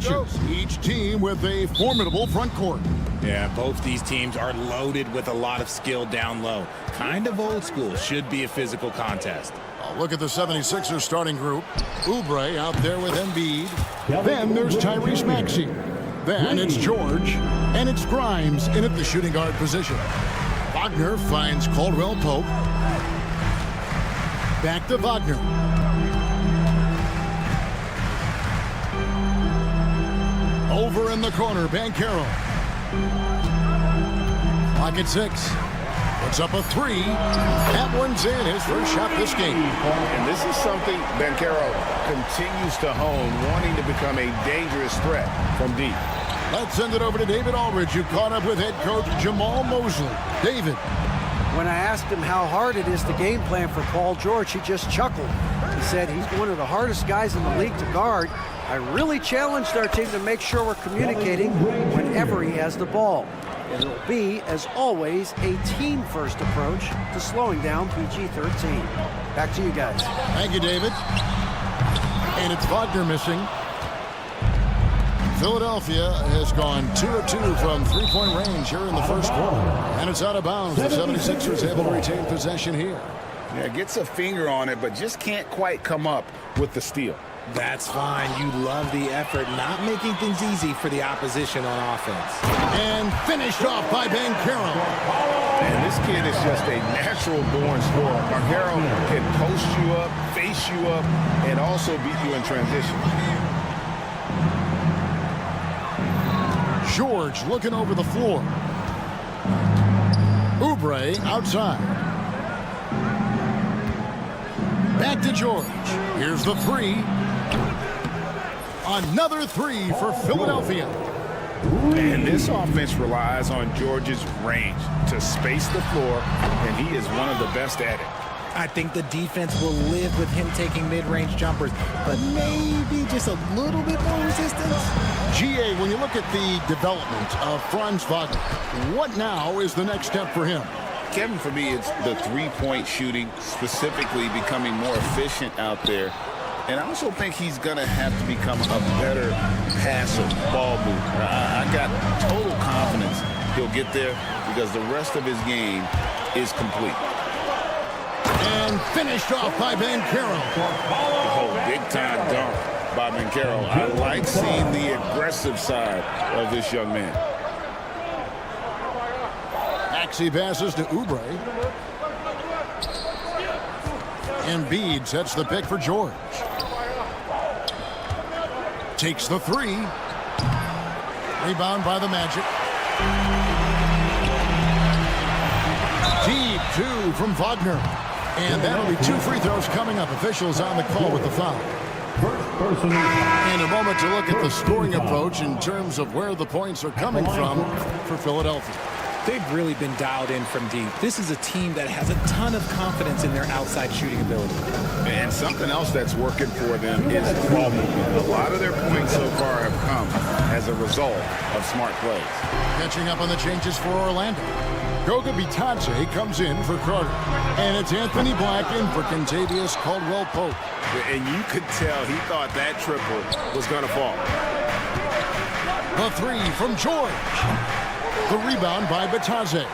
bunches, each team with a formidable front court. Yeah, both these teams are loaded with a lot of skill down low. Kind of old school. Should be a physical contest. Look at the 76ers starting group. Oubre out there with Embiid. Then there's Tyrese Maxey. Then it's George. And it's Grimes in at the shooting guard position. Wagner finds Caldwell Pope. Back to Wagner. Over in the corner, Banchero. Clock at 6. Puts up a 3. That one's in, his first shot this game. And this is something Banchero continues to hone, wanting to become a dangerous threat from deep. Let's send it over to David Aldridge, who caught up with head coach Jamal Mosley. David. When I asked him how hard it is to game plan for Paul George, he just chuckled. He said he's one of the hardest guys in the league to guard. I really challenged our team to make sure we're communicating whenever he has the ball. And it'll be, as always, a team-first approach to slowing down PG-13. Back to you guys. Thank you, David. And it's Wagner missing. Philadelphia has gone 2 of 2 from three-point range here in the first quarter. And it's out of bounds. The 76ers able to retain possession here. Yeah, gets a finger on it, but just can't quite come up with the steal. That's fine. You love the effort, not making things easy for the opposition on offense. And finished off by Banchero. And this kid is just a natural-born scorer. Banchero can post you up, face you up, and also beat you in transition. George looking over the floor. Oubre outside. Back to George. Here's the 3. Another 3 for Philadelphia. And this offense relies on George's range to space the floor, and he is one of the best at it. I think the defense will live with him taking mid-range jumpers, but maybe just a little bit more resistance. GA, when you look at the development of Franz Wagner, what now is the next step for him? Kevin, for me, it's the three-point shooting, specifically becoming more efficient out there. And I also think he's going to have to become a better passer, ball mover. I got total confidence he'll get there because the rest of his game is complete. And finished off by Banchero. Oh, big-time dunk by Banchero. I like seeing the aggressive side of this young man. Maxey passes to Oubre. Embiid sets the pick for George. Takes the 3. Rebound by the Magic. Deep 2 from Wagner. And that'll be 2 free throws coming up. Officials on the call with the foul. And a moment to look at the scoring approach in terms of where the points are coming from for Philadelphia. They've really been dialed in from deep. This is a team that has a ton of confidence in their outside shooting ability. And something else that's working for them is ball movement. A lot of their points so far have come as a result of smart plays. Catching up on the changes for Orlando. Goga Bitadze comes in for Carter. And it's Anthony Black in for Kentavious Caldwell-Pope. And you could tell he thought that triple was going to fall. The 3 from George. The rebound by Bitadze.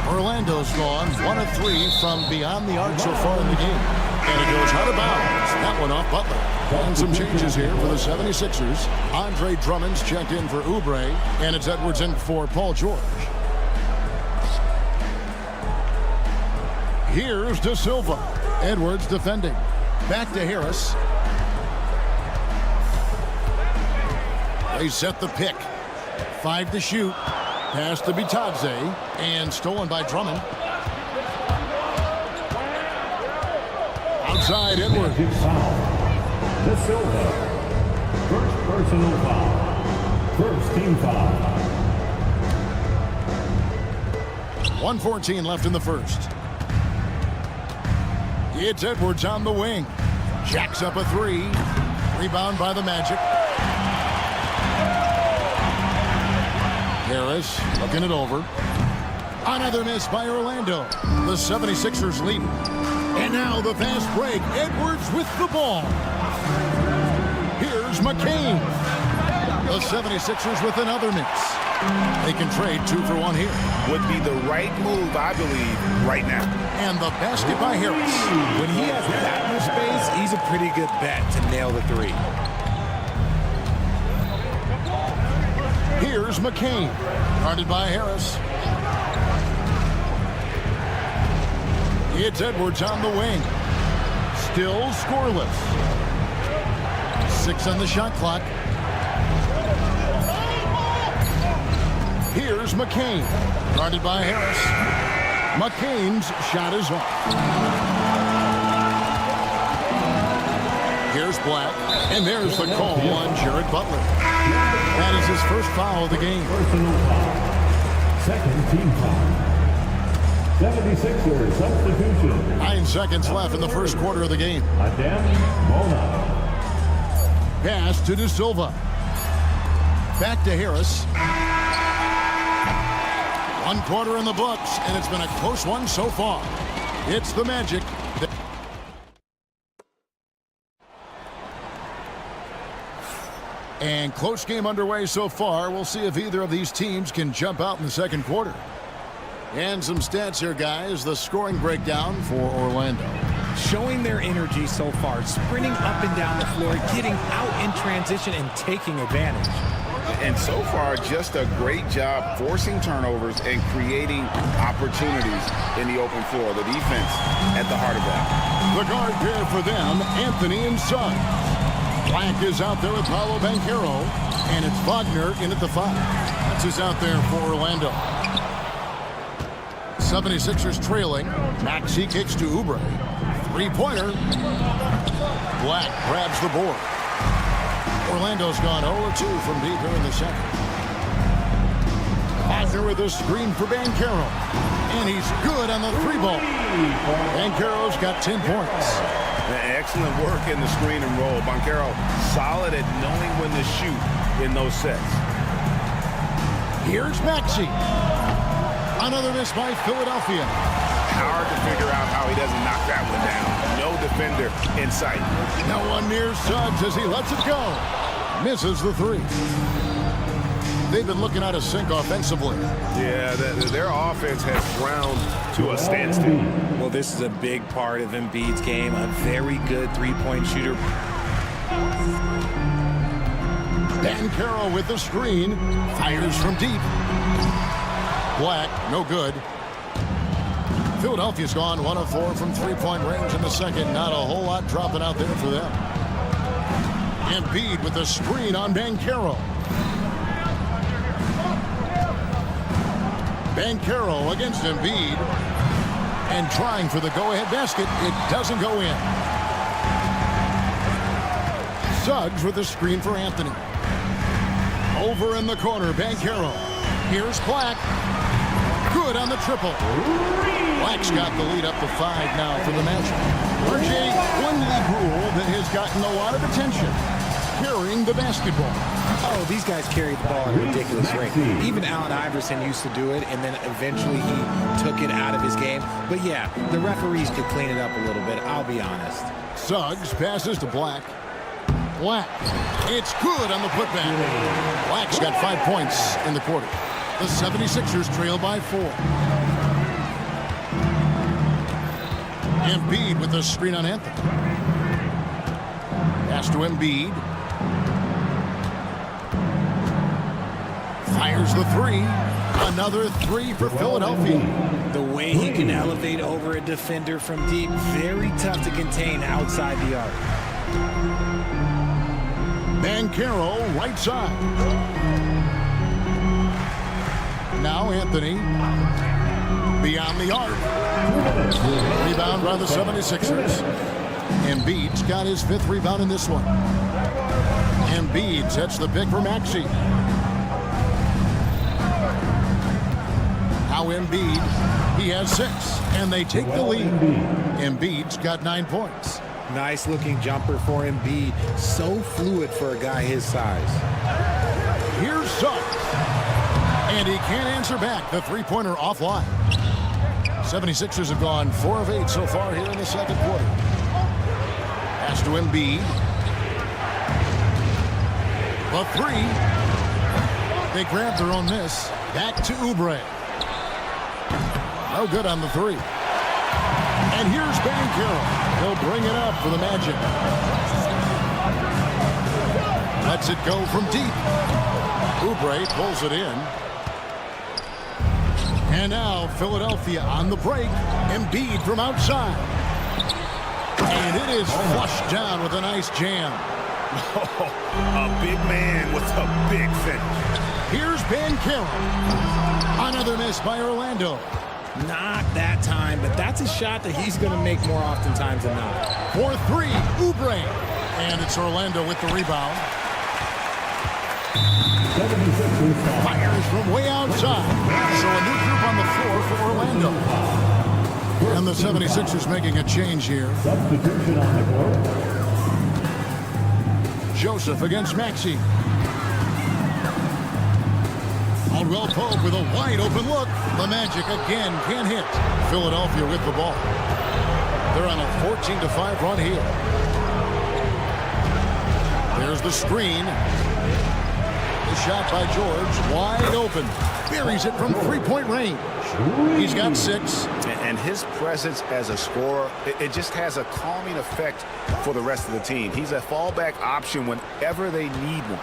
Orlando's gone 1 of 3 from beyond the arc so far in the game. And it goes out of bounds. That one off Butler. And some changes here for the 76ers. Andre Drummond's checked in for Oubre. And it's Edwards in for Paul George. Here's De Silva. Edwards defending. Back to Harris. They set the pick. 5 to shoot. Pass to Bitadze. And stolen by Drummond. Outside Edwards. De Silva. First personal foul. First team foul. 1:14 left in the first. It's Edwards on the wing. Jacks up a 3. Rebound by the Magic. Harris looking it over. Another miss by Orlando. The 76ers lead. And now the fast break. Edwards with the ball. Here's McCain. The 76ers with another miss. They can trade 2 for 1 here. Would be the right move, I believe, right now. And the basket by Harris. When he has that much space, he's a pretty good bet to nail the 3. Here's McCain. Guarded by Harris. It's Edwards on the wing. Still scoreless. 6 on the shot clock. Here's McCain. Guarded by Harris. McCain's shot is off. Here's Black. And there's the call on Jared Butler. That is his first foul of the game. Personal foul. Second team foul. 76ers substitution. 9 seconds left in the first quarter of the game. Adem Mona. Pass to De Silva. Back to Harris. 1 quarter in the books, and it's been a close one so far. It's the Magic. And close game underway so far. We'll see if either of these teams can jump out in the second quarter. And some stats here, guys. The scoring breakdown for Orlando. Showing their energy so far, sprinting up and down the floor, getting out in transition and taking advantage. And so far, just a great job forcing turnovers and creating opportunities in the open floor. The defense at the heart of that. The guard pair for them, Anthony and Suggs. Black is out there with Paolo Banchero, and it's Wagner in at the 5. That's who's out there for Orlando. 76ers trailing. Maxey kicks to Oubre. 3-pointer. Black grabs the board. Orlando's gone 0-2 from deep here in the second. Wagner with a screen for Banchero. And he's good on the 3-ball. Banchero's got 10 points. Excellent work in the screen and roll. Banchero solid at knowing when to shoot in those sets. Here's Maxey. Another miss by Philadelphia. Hard to figure out how he doesn't knock that one down. No defender in sight. No one near Suggs as he lets it go. Misses the 3. They've been looking out of sync offensively. Yeah, their offense has ground to a standstill. Well, this is a big part of Embiid's game. A very good 3-point shooter. Banchero with the screen. Fires from deep. Black, no good. Philadelphia's gone 1 of 4 from 3-point range in the second. Not a whole lot dropping out there for them. Embiid with the screen on Banchero. Banchero against Embiid. And trying for the go-ahead basket. It doesn't go in. Suggs with the screen for Anthony. Over in the corner, Banchero. Here's Black. Good on the triple. Black's got the lead up to 5 now for the Magic. RJ, one league rule that has gotten a lot of attention. Carrying the basketball. Oh, these guys carry the ball at a ridiculous rate. Even Allen Iverson used to do it, and then eventually he took it out of his game. But yeah, the referees could clean it up a little bit, I'll be honest. Suggs passes to Black. Black. It's good on the putback. Black's got 5 points in the quarter. The 76ers trail by 4. Embiid with the screen on Anthony. Pass to Embiid. Fires the 3. Another 3 for Philadelphia. The way he can elevate over a defender from deep, very tough to contain outside the arc. Banchero, right side. Now Anthony. Beyond the arc. Rebound by the 76ers. Embiid's got his 5th rebound in this one. Embiid sets the pick for Maxey. Now Embiid, he has 6, and they take the lead. Embiid's got 9 points. Nice looking jumper for Embiid. So fluid for a guy his size. Here's Suggs. And he can't answer back. The 3-pointer offline. 76ers have gone 4 of 8 so far here in the second quarter. Pass to Embiid. The three. They grab their own miss. Back to Oubre. No good on the three. And here's Banchero. He'll bring it up for the Magic. Lets it go from deep. Oubre pulls it in. And now Philadelphia on the break. Embiid from outside. And it is flushed down with a nice jam. A big man with a big finish. Here's Banchero. Another miss by Orlando. Not that time, but that's a shot that he's going to make more oftentimes than not. For three, Oubre. And it's Orlando with the rebound. Fires from way outside. So a new group on the floor for Orlando. And the 76ers making a change here. Substitution on the court. Joseph against Maxey. Caldwell Pope with a wide open look. The Magic again can't hit. Philadelphia with the ball. They're on a 14-5 run here. There's the screen. The shot by George, wide open. Buries it from three-point range. He's got 6. And his presence as a scorer, it just has a calming effect for the rest of the team. He's a fallback option whenever they need one.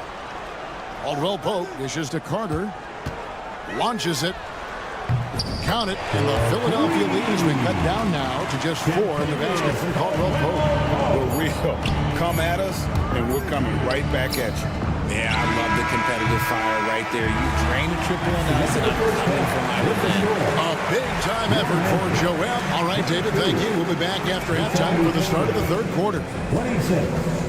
Caldwell Pope dishes to Carter. Launches it. Count it. And the Philadelphia lead has been cut down now to just 4 in the basket from Caldwell Pope. We're real. Come at us, and we're coming right back at you. Yeah, I love the competitive fire right there. You drain a triple on us, and I'm coming for my revenge. A big-time effort for Joel. All right, David, thank you. We'll be back after halftime for the start of the third quarter. 26.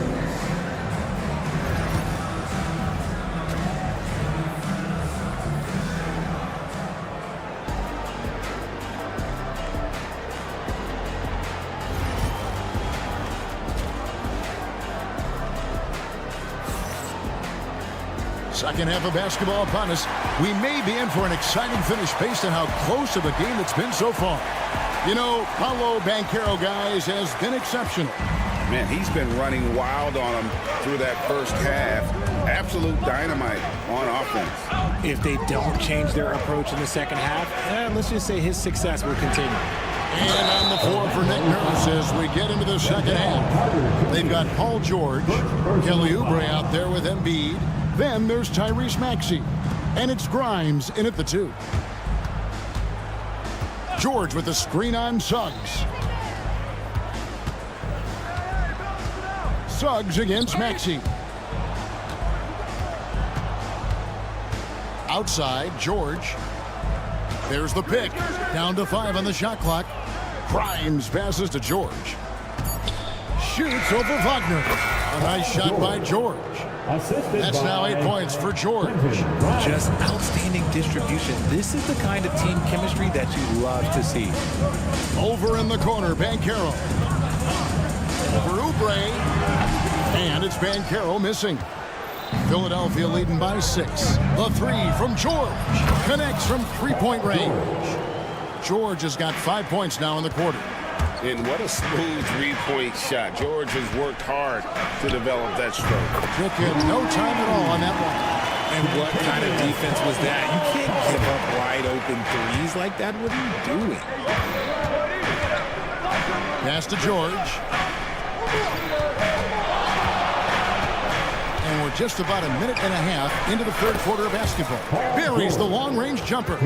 Second half of basketball upon us. We may be in for an exciting finish based on how close of a game it's been so far. You know, Paolo Banchero, guys, has been exceptional. Man, he's been running wild on them through that first half. Absolute dynamite on offense. If they don't change their approach in the second half, let's just say his success will continue. And on the floor for Nick Nurse as we get into the second half. They've got Paul George, Kelly Oubre out there with Embiid. Then there's Tyrese Maxey. And it's Grimes in at the 2. George with the screen on Suggs. Suggs against Maxey. Outside, George. There's the pick. Down to 5 on the shot clock. Grimes passes to George. Shoots over Wagner. A nice shot by George. That's now 8 points for George. Just outstanding distribution. This is the kind of team chemistry that you love to see. Over in the corner, Banchero. Over Oubre. And it's Banchero missing. Philadelphia leading by 6. The 3 from George. Connects from three-point range. George has got 5 points now in the quarter. And what a smooth three-point shot. George has worked hard to develop that stroke. Took him no time at all on that one. And what kind of defense was that? You can't give up wide open threes like that. What are you doing? Pass to George. And we're just about a minute and a half into the third quarter of basketball. Buries the long-range jumper.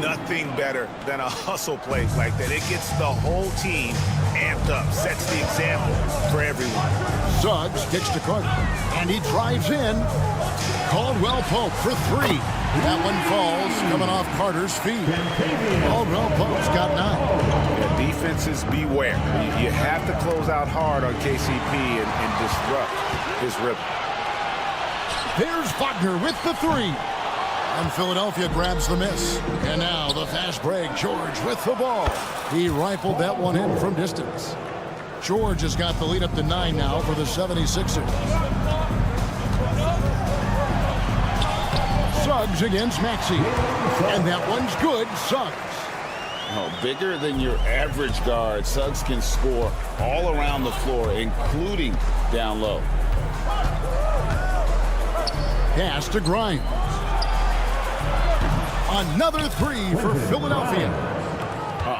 Nothing better than a hustle play like that. It gets the whole team amped up, sets the example for everyone. Suggs kicks to Carter, and he drives in. Caldwell Pope for 3. That one falls, coming off Carter's feet. Caldwell Pope's got 9. Yeah, defenses beware. You have to close out hard on KCP and disrupt his rhythm. There's Wagner with the 3. And Philadelphia grabs the miss. And now the fast break. George with the ball. He rifled that one in from distance. George has got the lead up to 9 now for the 76ers. Suggs against Maxey. And that one's good. Suggs. Oh, bigger than your average guard. Suggs can score all around the floor, including down low. Pass to Grimes. Another three for Philadelphia.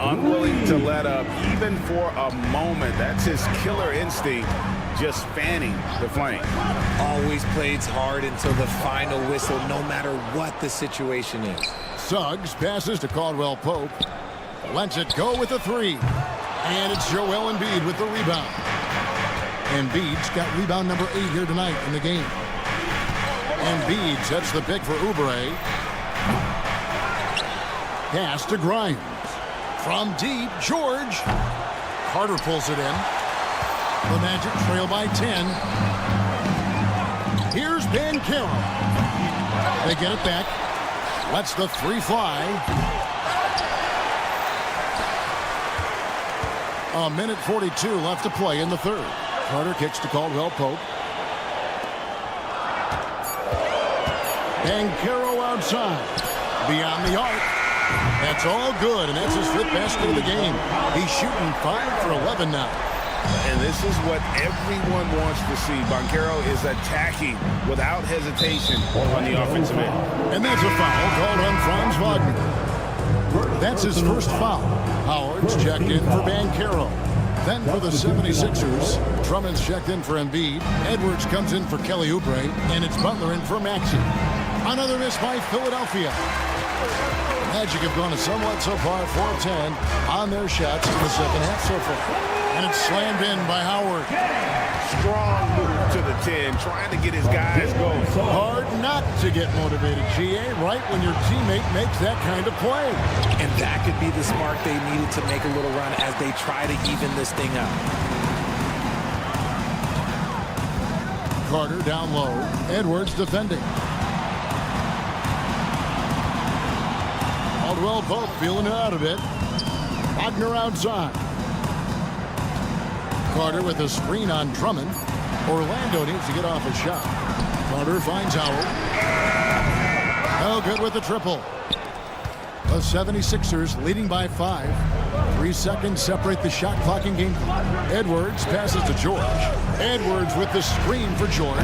Unwilling to let up even for a moment. That's his killer instinct, just fanning the flame. Always plays hard until the final whistle, no matter what the situation is. Suggs passes to Caldwell Pope. Lets it go with a three. And it's Joel Embiid with the rebound. Embiid's got rebound number 8 here tonight in the game. Embiid sets the pick for Oubre. Pass to Grimes. From deep, George. Carter pulls it in. The Magic trail by 10. Here's Banchero. They get it back. Lets the three fly. A minute 42 left to play in the third. Carter kicks to Caldwell Pope. Banchero outside. Beyond the arc. That's all good, and that's his 5th basket of the game. He's shooting 5 for 11 now. And this is what everyone wants to see. Banchero is attacking without hesitation on the offensive end. And that's a foul called on Franz Wagner. That's his first foul. Howard's checked in for Banchero. Then for the 76ers, Drummond's checked in for Embiid. Edwards comes in for Kelly Oubre, and it's Butler in for Maxey. Another miss by Philadelphia. Magic have gone a somewhat subpar 4-10 on their shots in the second half so far. And it's slammed in by Howard. Strong move to the 10, trying to get his guys going. Hard not to get motivated, GA, right when your teammate makes that kind of play. And that could be the spark they needed to make a little run as they try to even this thing up. Carter down low. Edwards defending. Caldwell Pope feeling it out a bit. Wagner outside. Carter with a screen on Drummond. Orlando needs to get off a shot. Carter finds Howard. No good with the triple. The 76ers leading by 5. 3 seconds separate the shot clock in game. Edwards passes to George. Edwards with the screen for George.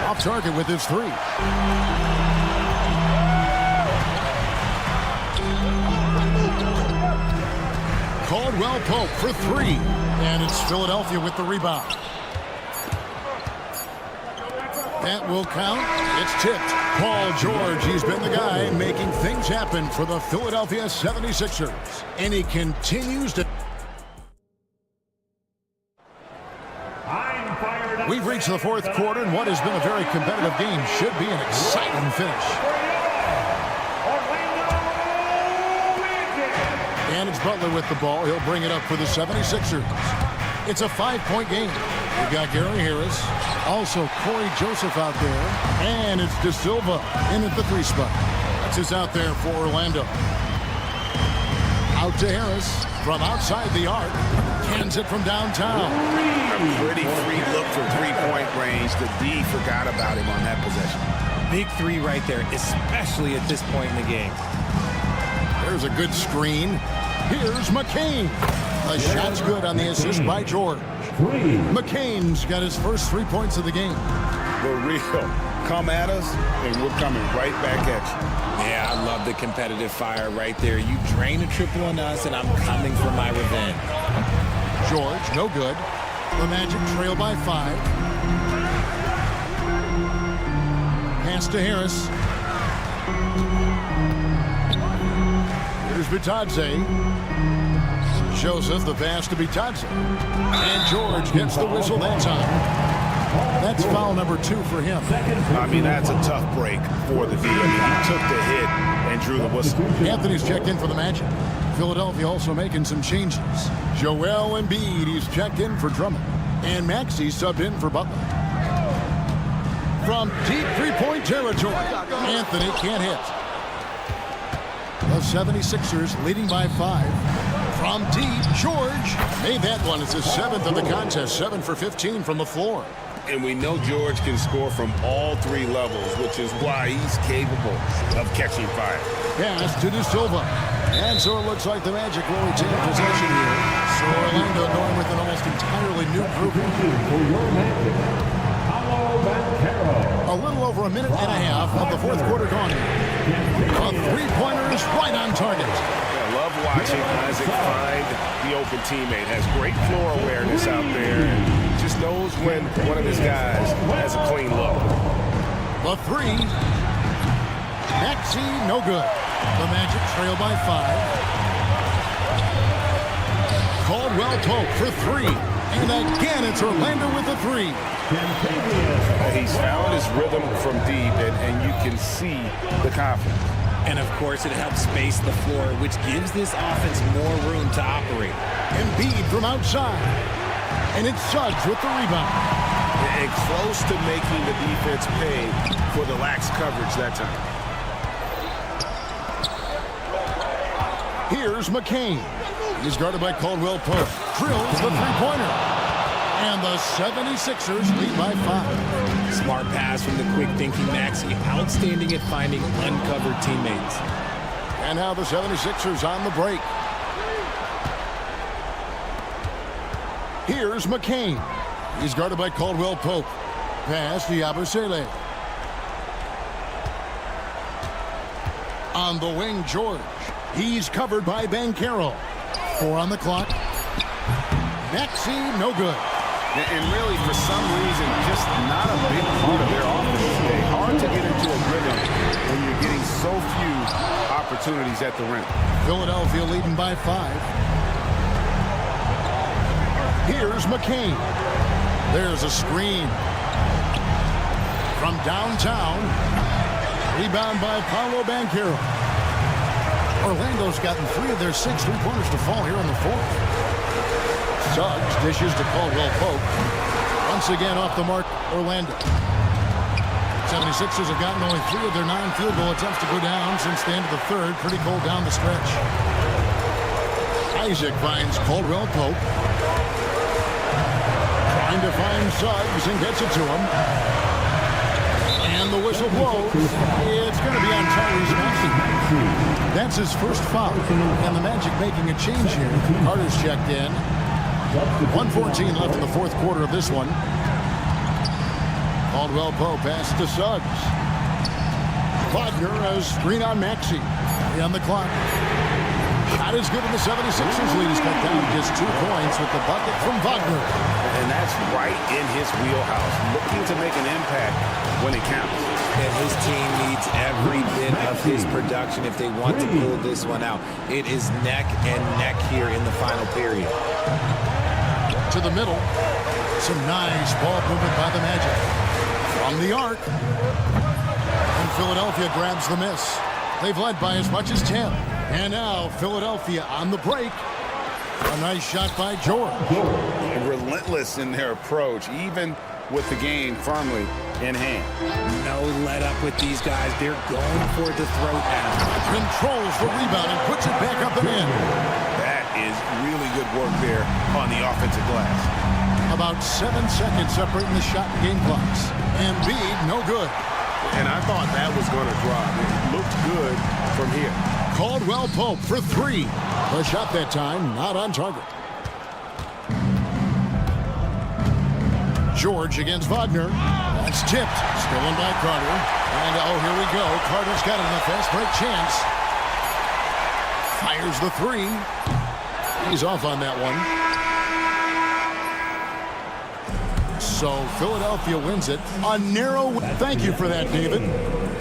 Off target with his 3. Caldwell Pope for 3. And it's Philadelphia with the rebound. That will count. It's tipped. Paul George, he's been the guy making things happen for the Philadelphia 76ers. And he continues to... We've reached the 4th quarter, and what has been a very competitive game should be an exciting finish. And it's Butler with the ball. He'll bring it up for the 76ers. It's a 5-point game. We've got Gary Harris, also Corey Joseph out there, and it's De Silva in at the 3 spot. That's his out there for Orlando. Out to Harris from outside the arc. Cans it from downtown. A pretty free look for 3-point range. The D forgot about him on that possession. Big 3 right there, especially at this point in the game. There's a good screen. Here's McCain. The shot's good on the assist by George. McCain's got his first 3 points of the game. The real. Come at us, and we're coming right back at you. Yeah, I love the competitive fire right there. You drain a triple on us, and I'm coming for my revenge. George, no good. The Magic trail by 5. Pass to Harris. Here's Bitadze. Joseph, the pass to Bitadze. And George gets the whistle that time. That's foul number 2 for him. I mean, that's a tough break for the D. He took the hit and drew the whistle. Anthony's checked in for the Magic. Philadelphia also making some changes. Joel Embiid, he's checked in for Drummond. And Maxey subbed in for Butler. From deep 3-point territory, Anthony can't hit. The 76ers leading by 5. From deep, George made that one. It's his 7th of the contest, 7 for 15 from the floor. And we know George can score from all 3 levels, which is why he's capable of catching fire. Pass to De Silva. And so it looks like the Magic will retain possession here. So Orlando going with an almost entirely new group. A little over a a minute and a half of the fourth quarter gone. A three-pointer is right on target. I love watching Isaac find the open teammate. Has great floor awareness out there. And just knows when one of his guys has a clean look. The three. Maxey, no good. The Magic trail by 5. Caldwell Pope for 3. And again, it's Orlando with the 3. He's found his rhythm from deep, and you can see the confidence. And, of course, it helps space the floor, which gives this offense more room to operate. Embiid from outside. And it's Suggs with the rebound. And close to making the defense pay for the lax coverage that time. Here's McCain. He's guarded by Caldwell Pope. Drills the three-pointer. And the 76ers lead by 5. Smart pass from the quick-thinking Maxey. Outstanding at finding uncovered teammates. And now the 76ers on the break. Here's McCain. He's guarded by Caldwell Pope. Pass to Yabusele. On the wing, George. He's covered by Banchero. 4 on the clock. Maxey, no good. And really, for some reason, just not a big part of their offense today. Hard to get into a rhythm when you're getting so few opportunities at the rim. Philadelphia leading by 5. Here's McCain. There's a screen. From downtown. Rebound by Paolo Banchero. Orlando's gotten 3 of their 6 three-pointers to fall here in the 4th. Suggs dishes to Caldwell Pope. Once again off the mark, Orlando. 76ers have gotten only 3 of their 9 field goal attempts to go down since the end of the 3rd. Pretty cold down the stretch. Isaac finds Caldwell Pope. Trying to find Suggs and gets it to him. And the whistle blows. It's going to be on Tyrese Maxey. That's his first foul. And the Magic making a change here. Carter's checked in. 1:14 left in the 4th quarter of this one. Caldwell Pope pass to Suggs. Wagner has screen on Maxey. On the clock. Shot is good, and the 76ers lead is cut down to just 2 points with the bucket from Wagner. And that's right in his wheelhouse. Looking to make an impact when it counts. And his team needs every bit of his production if they want to pull this one out. It is neck and neck here in the final period. To the middle. Some nice ball movement by the Magic. From the arc. And Philadelphia grabs the miss. They've led by as much as 10. And now Philadelphia on the break. A nice shot by George. Relentless in their approach, even with the game firmly in hand. No let up with these guys. They're going for the throat now. Controls the rebound and puts it back up and in. That is really good work there on the offensive glass. About 7 seconds separating the shot and game clocks. Embiid, no good. And I thought that was going to drop. It looked good from here. Caldwell Pope for 3. The shot that time, not on target. George against Wagner. That's tipped. Stolen by Carter. And oh, here we go. Carter's got it in a fast break chance. Fires the 3. He's off on that one. So Philadelphia wins it. A narrow win. Thank you for that, David.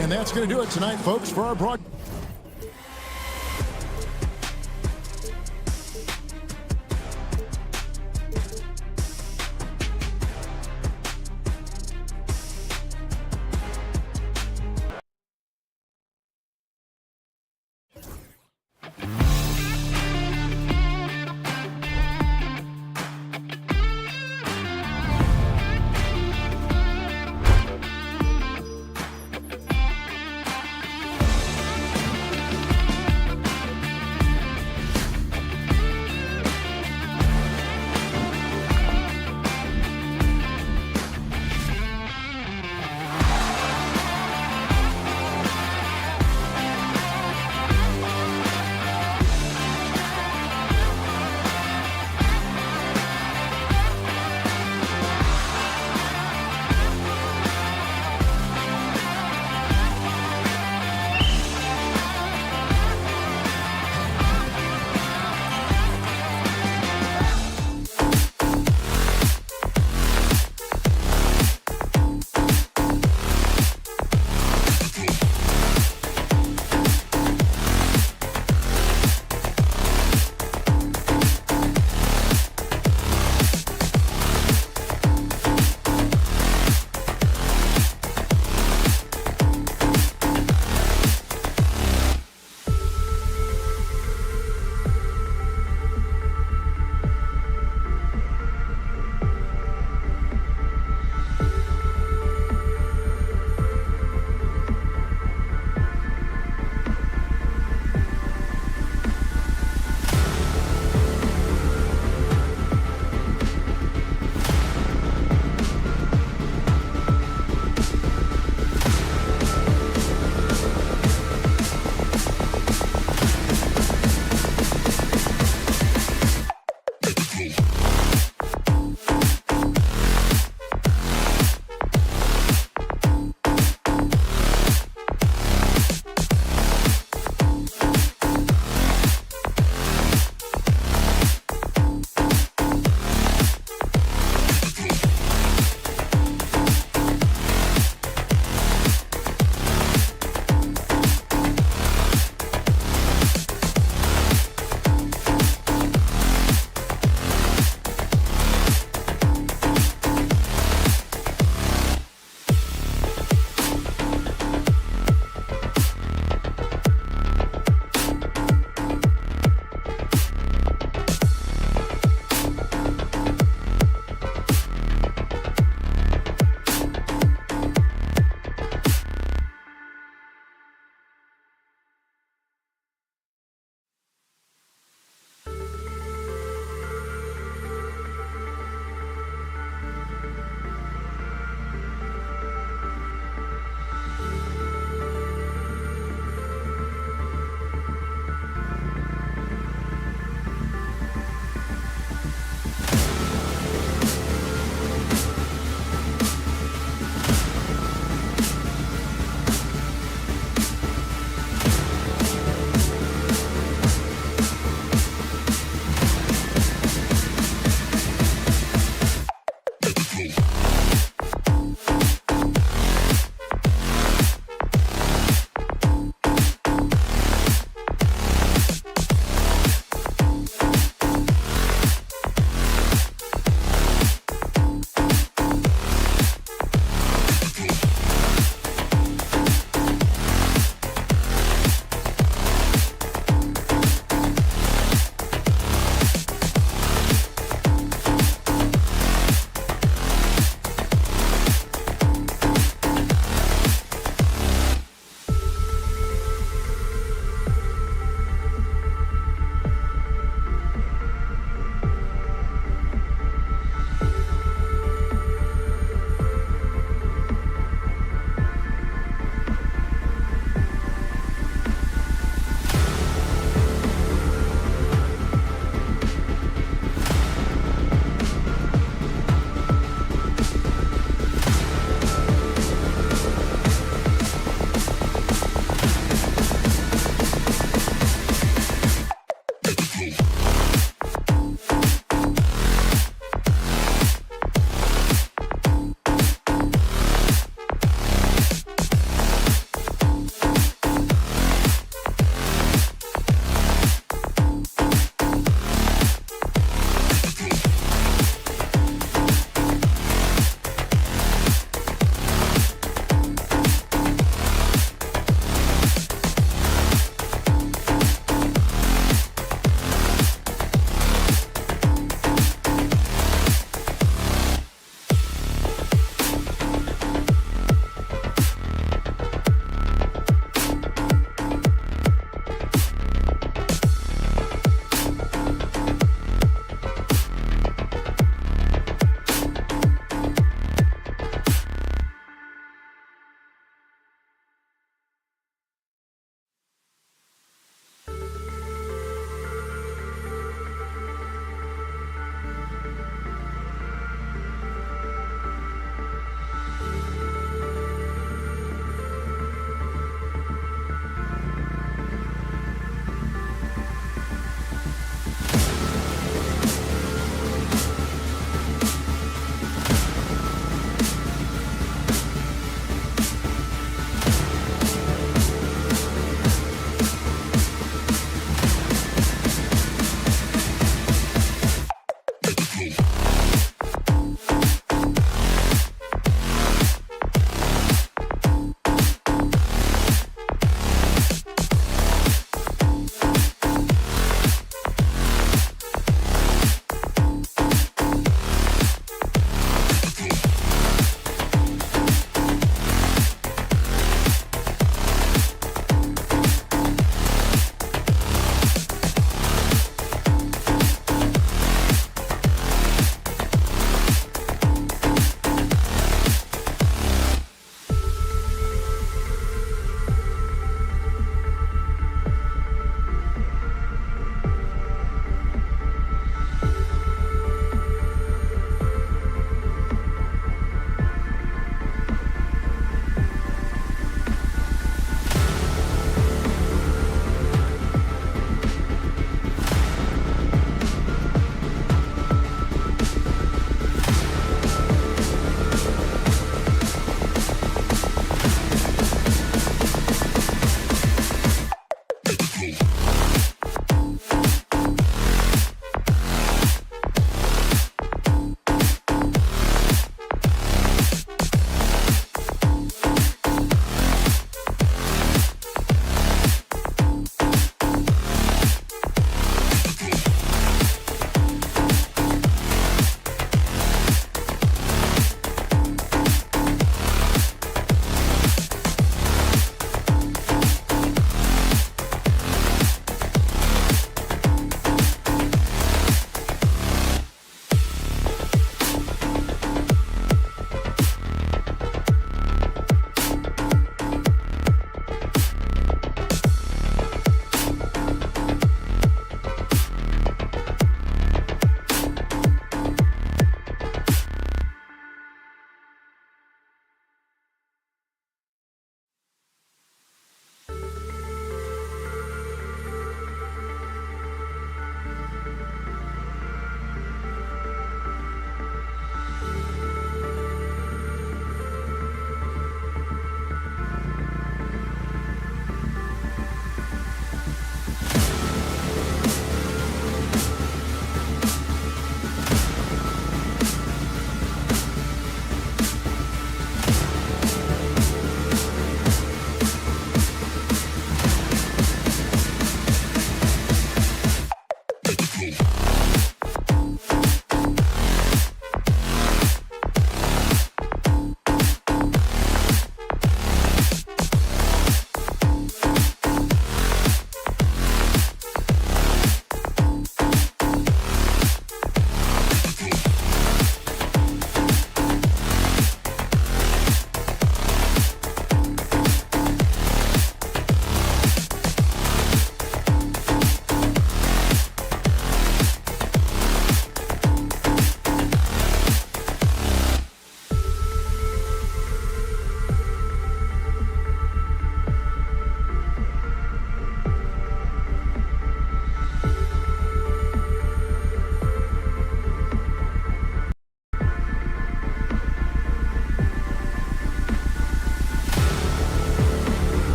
And that's going to do it tonight, folks, for our broadcast.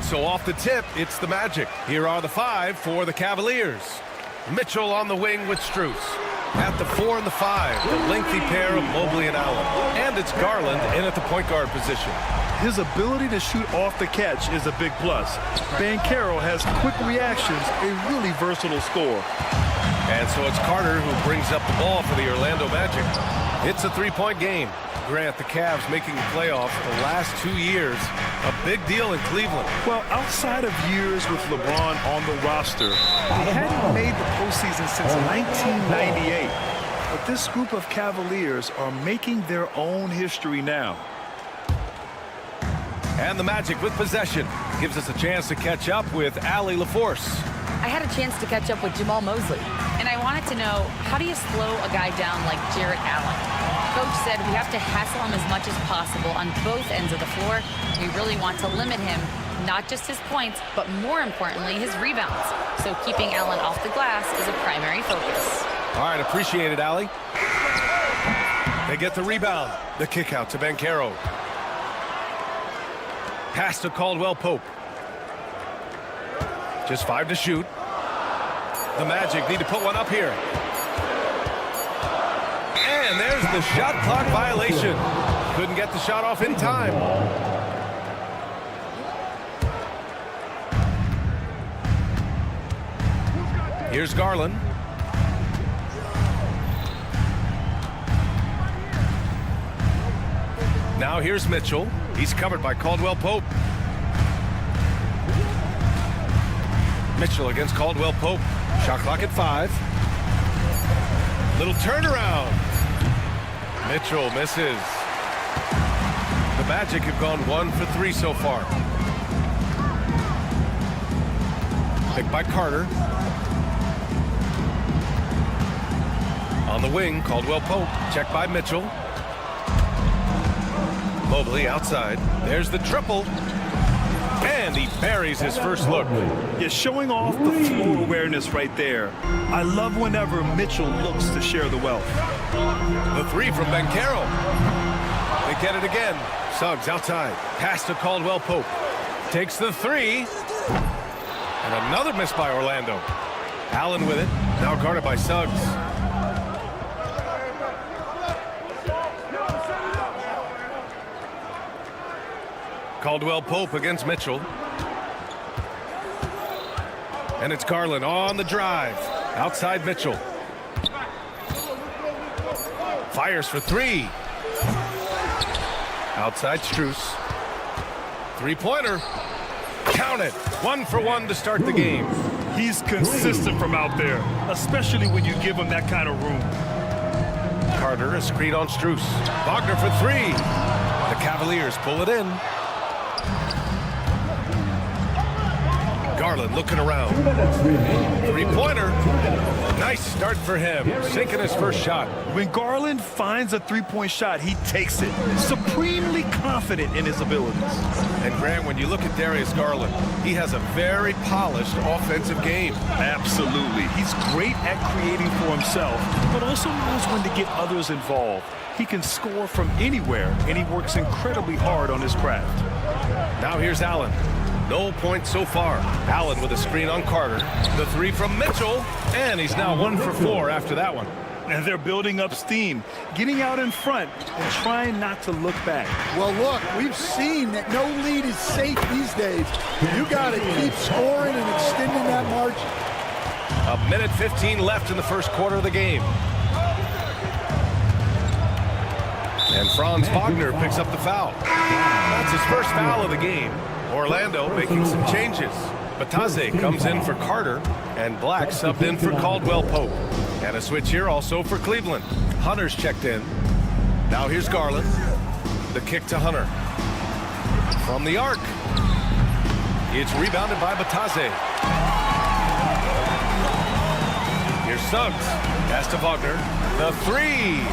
So off the tip, it's the Magic. Here are the 5 for the Cavaliers. Mitchell on the wing with Strus. At the 4 and the 5, the lengthy pair of Mobley and Allen. And it's Garland in at the point guard position. His ability to shoot off the catch is a big plus. Banchero has quick reactions, a really versatile scorer. And so it's Carter who brings up the ball for the Orlando Magic. It's a 3-point game. Grant, the Cavs making the playoffs the last 2 years. A big deal in Cleveland. Well, outside of years with LeBron on the roster, they hadn't made the postseason since 1998. But this group of Cavaliers are making their own history now. And the Magic with possession gives us a chance to catch up with Allie LaForce. I had a chance to catch up with Jamal Mosley, and I wanted to know, how do you slow a guy down like Jarrett Allen? Coach said we have to hassle him as much as possible on both ends of the floor. We really want to limit him, not just his points, but more importantly, his rebounds. So keeping Allen off the glass is a primary focus. All right, appreciate it, Allie. They get the rebound. The kick out to Banchero. Pass to Caldwell-Pope. Just 5 to shoot. The Magic need to put one up here. And there's the shot clock violation. Couldn't get the shot off in time. Here's Garland. Now here's Mitchell. He's covered by Caldwell-Pope. Mitchell against Caldwell-Pope. Shot clock at 5. Little turnaround. Mitchell misses. The Magic have gone 1 for 3 so far. Picked by Carter. On the wing, Caldwell-Pope. Checked by Mitchell. Mobley outside. There's the triple. And he buries his first look. Yeah, showing off the floor awareness right there. I love whenever Mitchell looks to share the wealth. The 3 from Banchero. They get it again. Suggs outside. Pass to Caldwell-Pope. Takes the 3. And another miss by Orlando. Allen with it. Now guarded by Suggs. Caldwell-Pope against Mitchell. And it's Garland on the drive. Outside Mitchell. Fires for 3. Outside Strus. 3-pointer. Count it. 1 for 1 to start the game. He's consistent from out there, especially when you give him that kind of room. Carter, a screen on Strus. Wagner for 3. The Cavaliers pull it in. Garland looking around. 3-pointer. Nice start for him. Sinking his first shot. When Garland finds a 3-point shot, he takes it. Supremely confident in his abilities. And Grant, when you look at Darius Garland, he has a very polished offensive game. Absolutely. He's great at creating for himself, but also knows when to get others involved. He can score from anywhere, and he works incredibly hard on his craft. Now here's Allen. No points so far. Allen with a screen on Carter. The 3 from Mitchell, and he's now 1 for 4 after that one. And they're building up steam, getting out in front and trying not to look back. Well, look, we've seen that no lead is safe these days. You got to keep scoring and extending that margin. 1:15 left in the first quarter of the game. And Franz Wagner picks up the foul. That's his first foul of the game. Orlando making some changes. Bataze comes in for Carter, and Black subbed in for Caldwell-Pope. And a switch here also for Cleveland. Hunter's checked in. Now here's Garland. The kick to Hunter. From the arc. It's rebounded by Bataze. Here's Suggs. Pass to Wagner. The 3.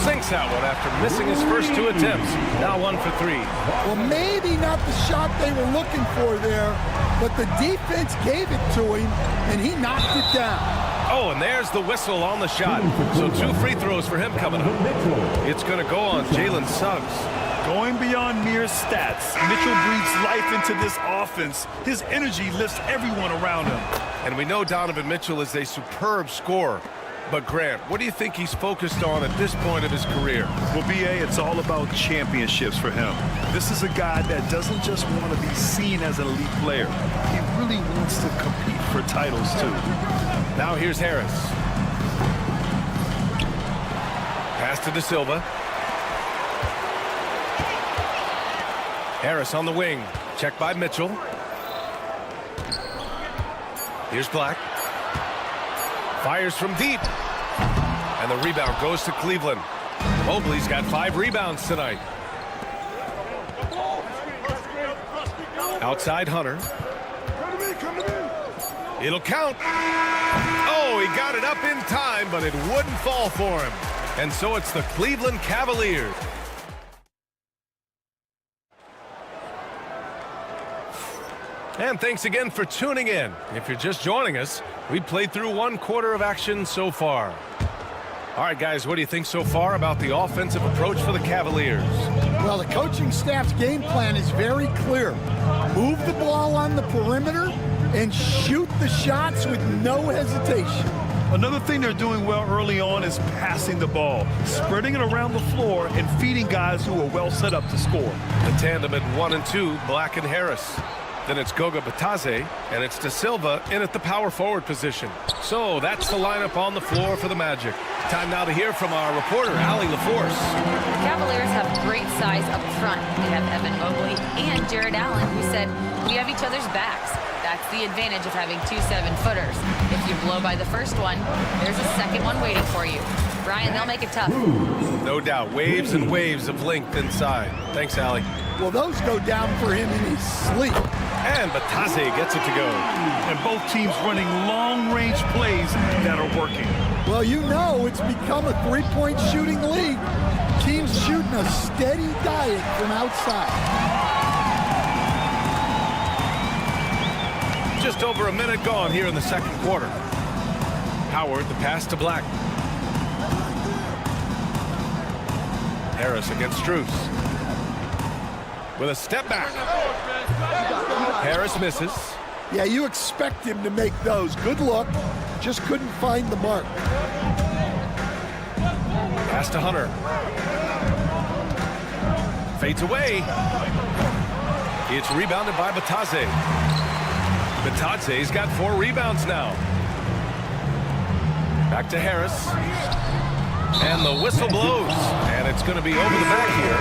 Sinks that one after missing his first 2 attempts. Now 1 for 3. Well, maybe not the shot they were looking for there, but the defense gave it to him, and he knocked it down. Oh, and there's the whistle on the shot. So 2 free throws for him coming up. It's going to go on Jalen Suggs. Going beyond mere stats, Mitchell breathes life into this offense. His energy lifts everyone around him. And we know Donovan Mitchell is a superb scorer. But Grant, what do you think he's focused on at this point of his career? Well, B.A., it's all about championships for him. This is a guy that doesn't just want to be seen as an elite player. He really wants to compete for titles, too. Now here's Harris. Pass to De Silva. Harris on the wing. Checked by Mitchell. Here's Black. Fires from deep. And the rebound goes to Cleveland. Mobley's got 5 rebounds tonight. Outside Hunter. It'll count. Oh, he got it up in time, but it wouldn't fall for him. And so it's the Cleveland Cavaliers. And thanks again for tuning in. If you're just joining us, we played through 1 quarter of action so far. All right, guys, what do you think so far about the offensive approach for the Cavaliers? Well, the coaching staff's game plan is very clear. Move the ball on the perimeter and shoot the shots with no hesitation. Another thing they're doing well early on is passing the ball, spreading it around the floor and feeding guys who are well set up to score. The tandem at 1 and 2, Black and Harris. Then it's Goga Bitadze, and it's De Silva in at the power forward position. So that's the lineup on the floor for the Magic. Time now to hear from our reporter, Allie LaForce. The Cavaliers have great size up front. They have Evan Mobley and Jared Allen, who said, we have each other's backs. That's the advantage of having 2 7-footers. If you blow by the first one, there's a second one waiting for you. Brian, they'll make it tough. No doubt. Waves and waves of length inside. Thanks, Allie. Well, those go down for him in his sleep. And Bitadze gets it to go. And both teams running long-range plays that are working. Well, you know it's become a three-point shooting league. Teams shooting a steady diet from outside. Just over a minute gone here in the second quarter. Howard, the pass to Black. Harris against Strus. With a step back. Harris misses. Yeah, you expect him to make those. Good look. Just couldn't find the mark. Pass to Hunter. Fades away. It's rebounded by Bitadze. Bitadze's got 4 rebounds now. Back to Harris. And the whistle blows. And it's going to be over the back here.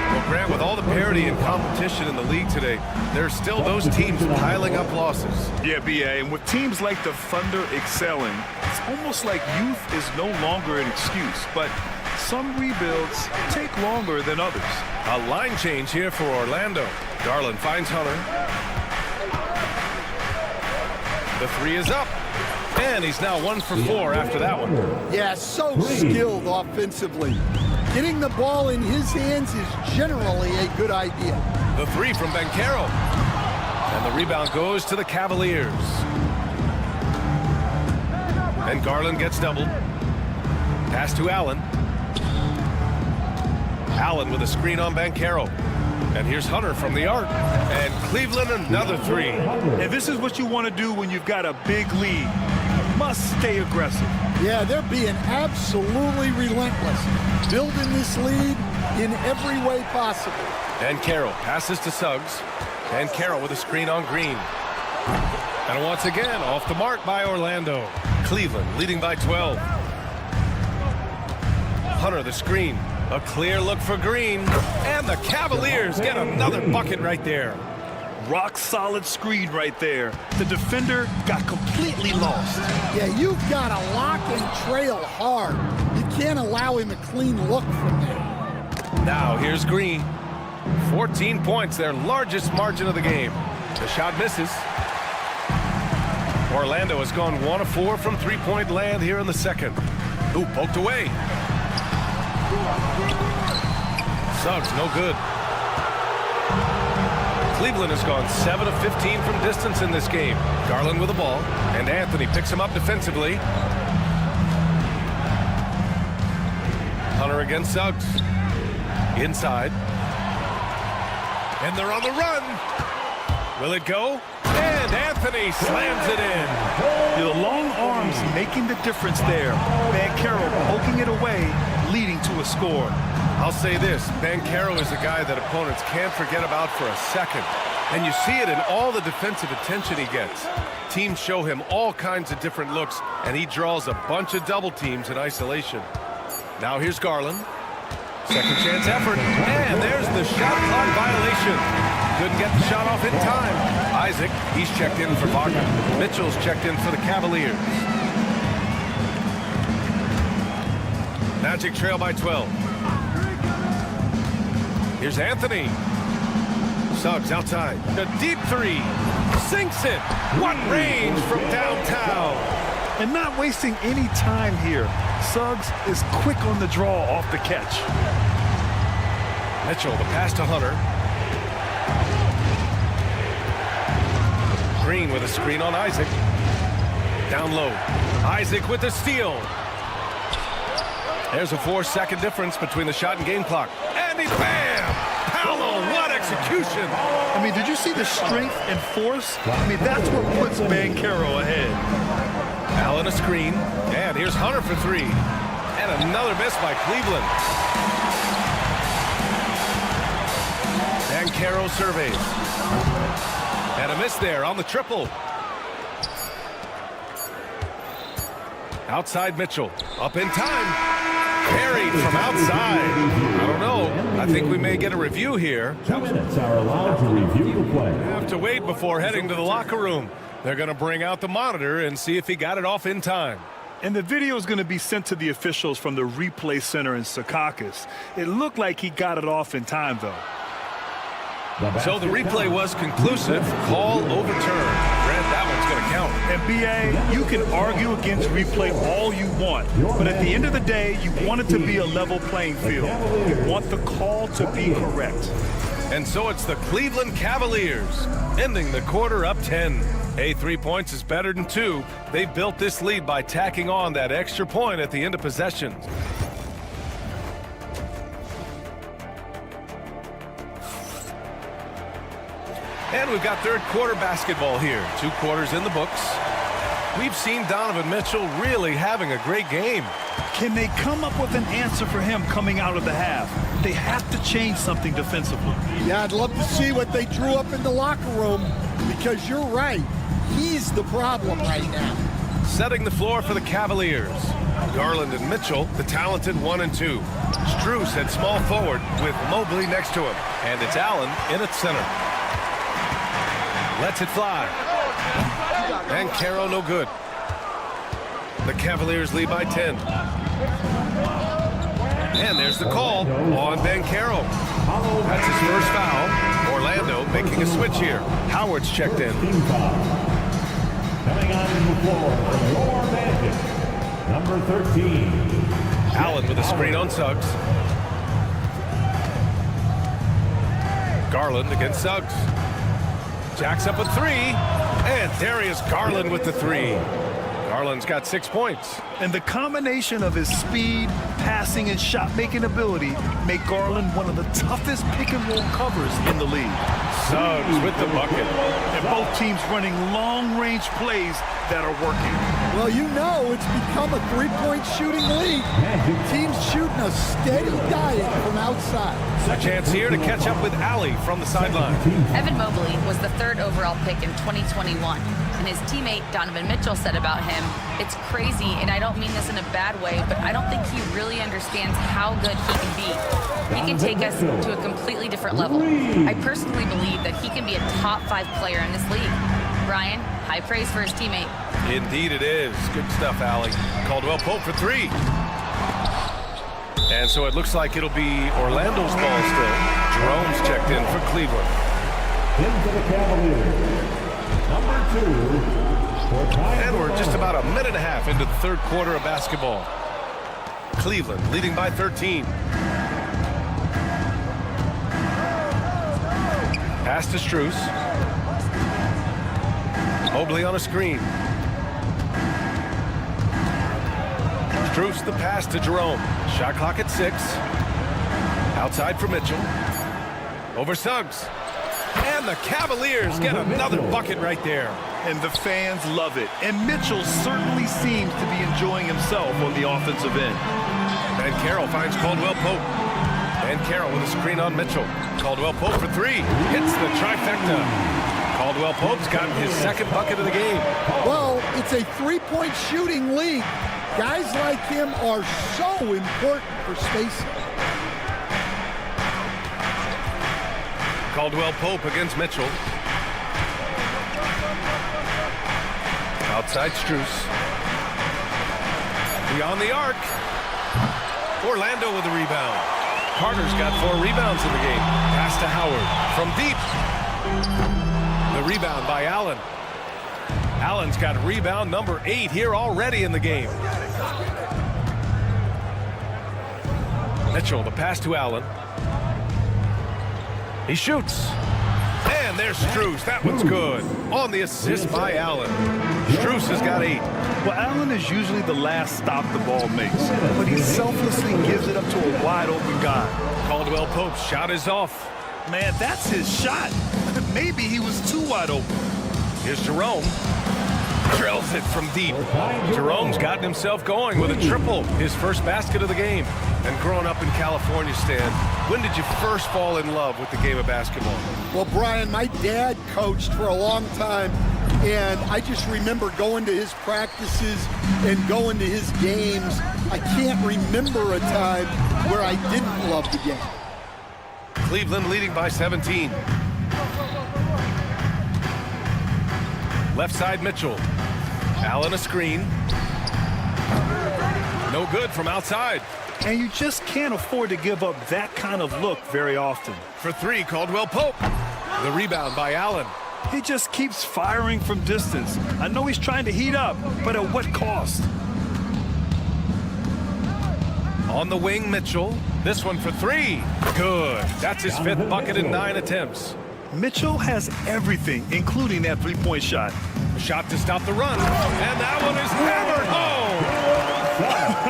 Well, Grant, with all the parity and competition in the league today, there's still those teams piling up losses. Yeah, B.A., and with teams like the Thunder excelling, it's almost like youth is no longer an excuse, but some rebuilds take longer than others. A line change here for Orlando. Garland finds Hunter. The 3 is up. And he's now 1 for 4 after that one. Yeah, so skilled offensively. Getting the ball in his hands is generally a good idea. The 3 from Banchero. And the rebound goes to the Cavaliers. And Garland gets doubled. Pass to Allen. Allen with a screen on Banchero. And here's Hunter from the arc. And Cleveland another 3. And this is what you want to do when you've got a big lead. You must stay aggressive. Yeah, they're being absolutely relentless. Building this lead in every way possible. And Carroll passes to Suggs. And Carroll with a screen on Green. And once again, off the mark by Orlando. Cleveland leading by 12. Hunter the screen. A clear look for Green. And the Cavaliers get another bucket right there. Rock solid screen right there. The defender got completely lost. Yeah, you've got to lock and trail hard. You can't allow him a clean look from there. Now here's Green. 14 points, their largest margin of the game. The shot misses. Orlando has gone 1 of 4 from three-point land here in the second. Ooh, poked away. Suggs, no good. Cleveland has gone 7 of 15 from distance in this game. Garland with the ball, and Anthony picks him up defensively. Hunter against Suggs. Inside. And they're on the run. Will it go? And Anthony slams it in. The long arms making the difference there. Banchero poking it away, leading to a score. I'll say this, Banchero is a guy that opponents can't forget about for a second. And you see it in all the defensive attention he gets. Teams show him all kinds of different looks, and he draws a bunch of double teams in isolation. Now here's Garland. Second chance effort, and there's the shot clock violation. Couldn't get the shot off in time. Isaac, he's checked in for Wagner. Mitchell's checked in for the Cavaliers. Magic trail by 12. Here's Anthony. Suggs outside. A deep three. Sinks it. What range from downtown. And not wasting any time here. Suggs is quick on the draw off the catch. Mitchell, the pass to Hunter. Green with a screen on Isaac. Down low. Isaac with the steal. There's a 4-second difference between the shot and game clock. And he bam! Paolo, what execution! I mean, did you see the strength and force? I mean, that's what puts Banchero ahead. Allen a screen. And here's Hunter for three. And another miss by Cleveland. Banchero surveys. And a miss there on the triple. Outside Mitchell. Up in time. Carried from outside. I don't know. I think we may get a review here. 2 minutes are allowed to review the play. Have to wait before heading to the locker room. They're going to bring out the monitor and see if he got it off in time. And the video is going to be sent to the officials from the replay center in Secaucus. It looked like he got it off in time, though. So the replay was conclusive. Call overturned. Grant, that one's going to count. And B.A., you can argue against replay all you want, but at the end of the day, you want it to be a level playing field. You want the call to be correct. And so it's the Cleveland Cavaliers, ending the quarter up 10. Hey, 3 points is better than 2. They built this lead by tacking on that extra point at the end of possessions. And we've got third quarter basketball here. 2 quarters in the books. We've seen Donovan Mitchell really having a great game. Can they come up with an answer for him coming out of the half? They have to change something defensively. Yeah, I'd love to see what they drew up in the locker room, because you're right. He's the problem right now. Setting the floor for the Cavaliers. Garland and Mitchell, the talented 1 and 2. Strus at small forward with Mobley next to him. And it's Allen in at center. Lets it fly. And Banchero no good. The Cavaliers lead by 10. And there's the call on Banchero. That's his first foul. Orlando making a switch here. Howard's checked in. Coming on the floor for your Magic, number 13. Allen with a screen on Suggs. Garland against Suggs. Jacks up a 3, and Darius Garland with the 3. Garland's got 6 points. And the combination of his speed, passing, and shot-making ability make Garland one of the toughest pick-and-roll covers in the league. Suggs with the bucket. And both teams running long-range plays that are working. Well, you know it's become a three-point shooting league. Teams shooting a steady diet from outside. A chance here to catch up with Allie from the sideline. Evan Mobley was the 3rd overall pick in 2021. And his teammate Donovan Mitchell said about him, "It's crazy, and I don't mean this in a bad way, but I don't think he really understands how good he can be. He can take us to a completely different level. I personally believe that he can be a top 5 player in this league." Brian, high praise for his teammate. Indeed it is. Good stuff, Allie. Caldwell Pope for 3. And so it looks like it'll be Orlando's ball still. Jerome's checked in for Cleveland. Into the Cavaliers, number 2. And we're just about a minute and a half into the third quarter of basketball. Cleveland leading by 13. Pass to Strus. Mobley on a screen. Strus the pass to Jerome. Shot clock at 6. Outside for Mitchell. Over Suggs. And the Cavaliers get another bucket right there. And the fans love it. And Mitchell certainly seems to be enjoying himself on the offensive end. And Carroll finds Caldwell Pope. And Carroll with a screen on Mitchell. Caldwell Pope for three. Hits the trifecta. Caldwell Pope's gotten his second bucket of the game. Well, it's a three-point shooting league. Guys like him are so important for spacing. Caldwell Pope against Mitchell. Outside Strus. Beyond the arc. Orlando with the rebound. Carter's got 4 rebounds in the game. Pass to Howard from deep. The rebound by Allen. Allen's got rebound number 8 here already in the game. Mitchell, the pass to Allen. He shoots. And there's Strus. That one's good. On the assist by Allen. Strus has got 8. Well, Allen is usually the last stop the ball makes, but he selflessly gives it up to a wide-open guy. Caldwell Pope's shot is off. Man, that's his shot. Maybe he was too wide open. Here's Jerome. Drills it from deep. Jerome's gotten himself going with a triple, his first basket of the game. And growing up in California, Stan, when did you first fall in love with the game of basketball? Well, Brian, my dad coached for a long time, and I just remember going to his practices and going to his games. I can't remember a time where I didn't love the game. Cleveland leading by 17. Left side, Mitchell. Allen a screen. No good from outside. And you just can't afford to give up that kind of look very often. For 3, Caldwell Pope. The rebound by Allen. He just keeps firing from distance. I know he's trying to heat up, but at what cost? On the wing, Mitchell. This one for 3. Good. That's his 5th bucket in 9 attempts. Mitchell has everything, including that three-point shot. A shot to stop the run. And that one is hammered home.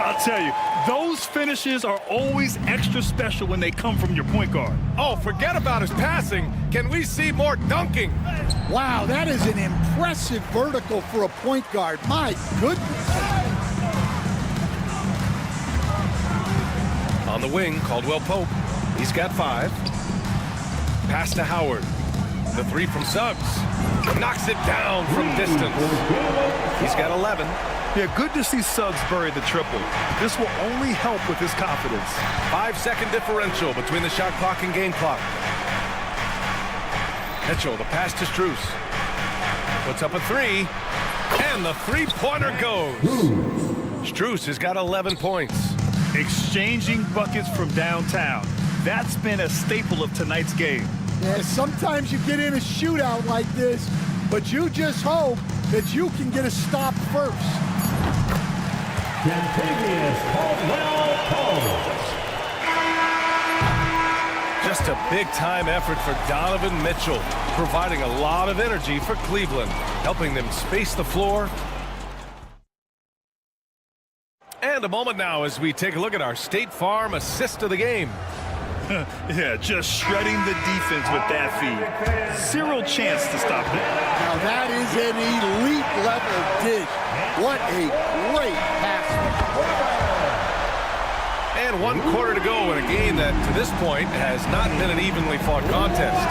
I'll tell you, those finishes are always extra special when they come from your point guard. Oh, forget about his passing. Can we see more dunking? Wow, that is an impressive vertical for a point guard. My goodness. On the wing, Caldwell Pope. He's got 5. Pass to Howard. The 3 from Suggs. Knocks it down from distance. He's got 11. Yeah, good to see Suggs bury the triple. This will only help with his confidence. 5-second differential between the shot clock and game clock. Mitchell, the pass to Strus. Puts up a 3. And the three-pointer goes. Strus has got 11 points. Exchanging buckets from downtown. That's been a staple of tonight's game. Yeah, sometimes you get in a shootout like this, but you just hope that you can get a stop first. Just a big-time effort for Donovan Mitchell, providing a lot of energy for Cleveland, helping them space the floor. And a moment now as we take a look at our State Farm assist of the game. Yeah, just shredding the defense with that feed. Zero chance to stop it. Now that is an elite level dish. What a great pass. And 1 quarter to go in a game that, to this point, has not been an evenly fought contest.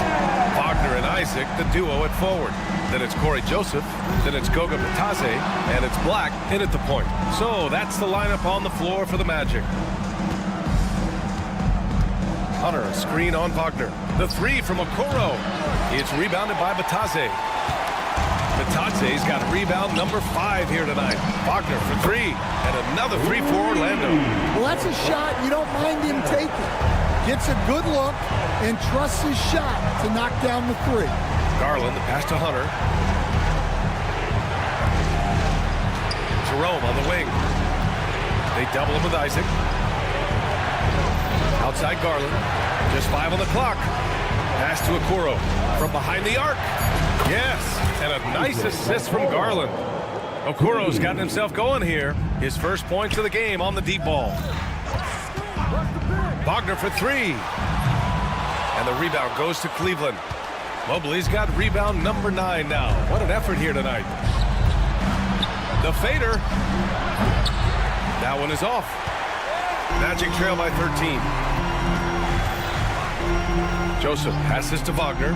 Wagner and Isaac, the duo at forward. Then it's Corey Joseph, then it's Goga Batase, and it's Black in at the point. So that's the lineup on the floor for the Magic. Hunter, a screen on Wagner. The 3 from Okoro. It's rebounded by Batase. Batase's got rebound number 5 here tonight. Wagner for 3, and another 3 for Orlando. Well, that's a shot you don't mind him taking. Gets a good look and trusts his shot to knock down the 3. Garland, the pass to Hunter. Jerome on the wing. They double him with Isaac. Outside Garland. Just 5 on the clock. Pass to Okoro from behind the arc. Yes, and a nice assist from Garland. Okoro's gotten himself going here. His first points of the game on the deep ball. Wagner for 3. And the rebound goes to Cleveland. Mobley's got rebound number 9 now. What an effort here tonight. The fader. That one is off. Magic trail by 13. Joseph passes to Wagner.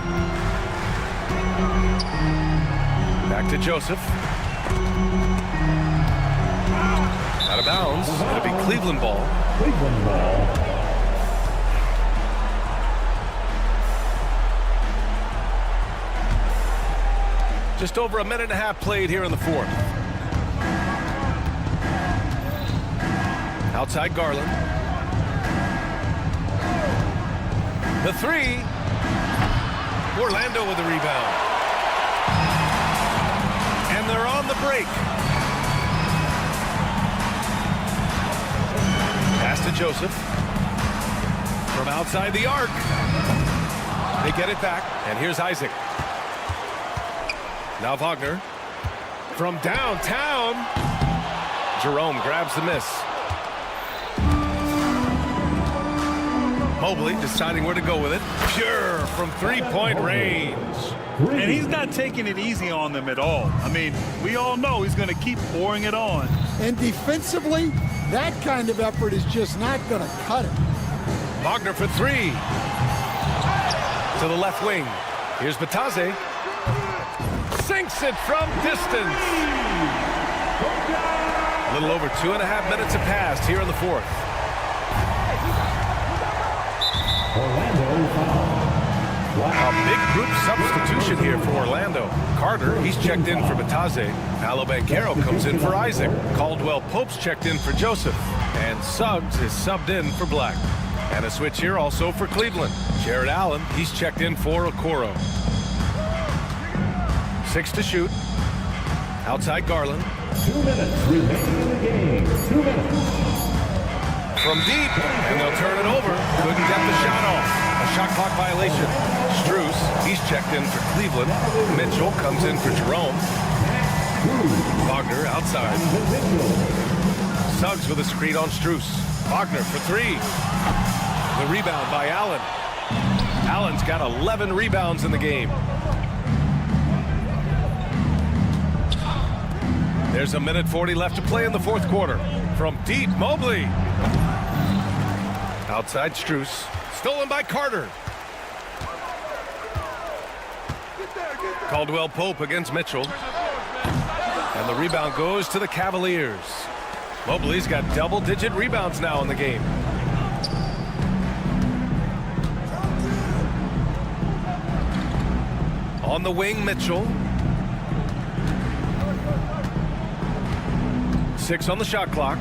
Back to Joseph. Out of bounds. It'll be Cleveland ball. Cleveland ball. Just over a minute and a half played here in the fourth. Outside Garland. The three. Orlando with the rebound. And they're on the break. Pass to Joseph. From outside the arc. They get it back. And here's Isaac. Now Wagner. From downtown. Jerome grabs the miss. Mobley deciding where to go with it. Pure from three-point range. And he's not taking it easy on them at all. I mean, we all know he's going to keep pouring it on. And defensively, that kind of effort is just not going to cut it. Wagner for three. To the left wing. Here's Batase. Sinks it from distance. A little over 2.5 minutes have passed here in the fourth. Orlando foul. A big group substitution here for Orlando. Carter, he's checked in for Batase. Paolo Banchero comes in for Isaac. Caldwell Pope's checked in for Joseph. And Suggs is subbed in for Black. And a switch here also for Cleveland. Jared Allen, he's checked in for Okoro. 6 to shoot. Outside Garland. 2 minutes remaining in the game. 2 minutes. From deep, and they'll turn it over. Couldn't get the shot off. A shot clock violation. Strus, he's checked in for Cleveland. Mitchell comes in for Jerome. Wagner outside. Suggs with a screen on Strus. Wagner for three. The rebound by Allen. Allen's got 11 rebounds in the game. There's 1:40 left to play in the fourth quarter. From deep, Mobley. Outside Strus. Stolen by Carter. Caldwell Pope against Mitchell. And the rebound goes to the Cavaliers. Mobley's got double-digit rebounds now in the game. On the wing, Mitchell. 6 on the shot clock.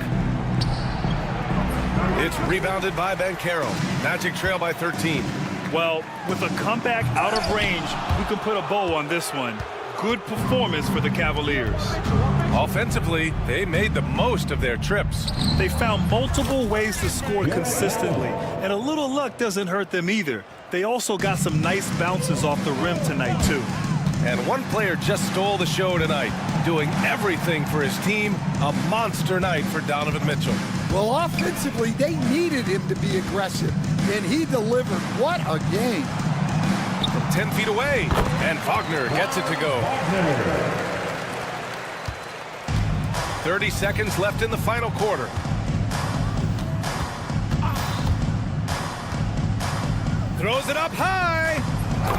It's rebounded by Banchero. Magic trail by 13. Well, with a comeback out of range, we can put a bow on this one. Good performance for the Cavaliers. Offensively, they made the most of their trips. They found multiple ways to score consistently, and a little luck doesn't hurt them either. They also got some nice bounces off the rim tonight, too. And one player just stole the show tonight, doing everything for his team. A monster night for Donovan Mitchell. Well, offensively, they needed him to be aggressive, and he delivered. What a game. From 10 feet away, and Wagner gets it to go. 30 seconds left in the final quarter. Throws it up high.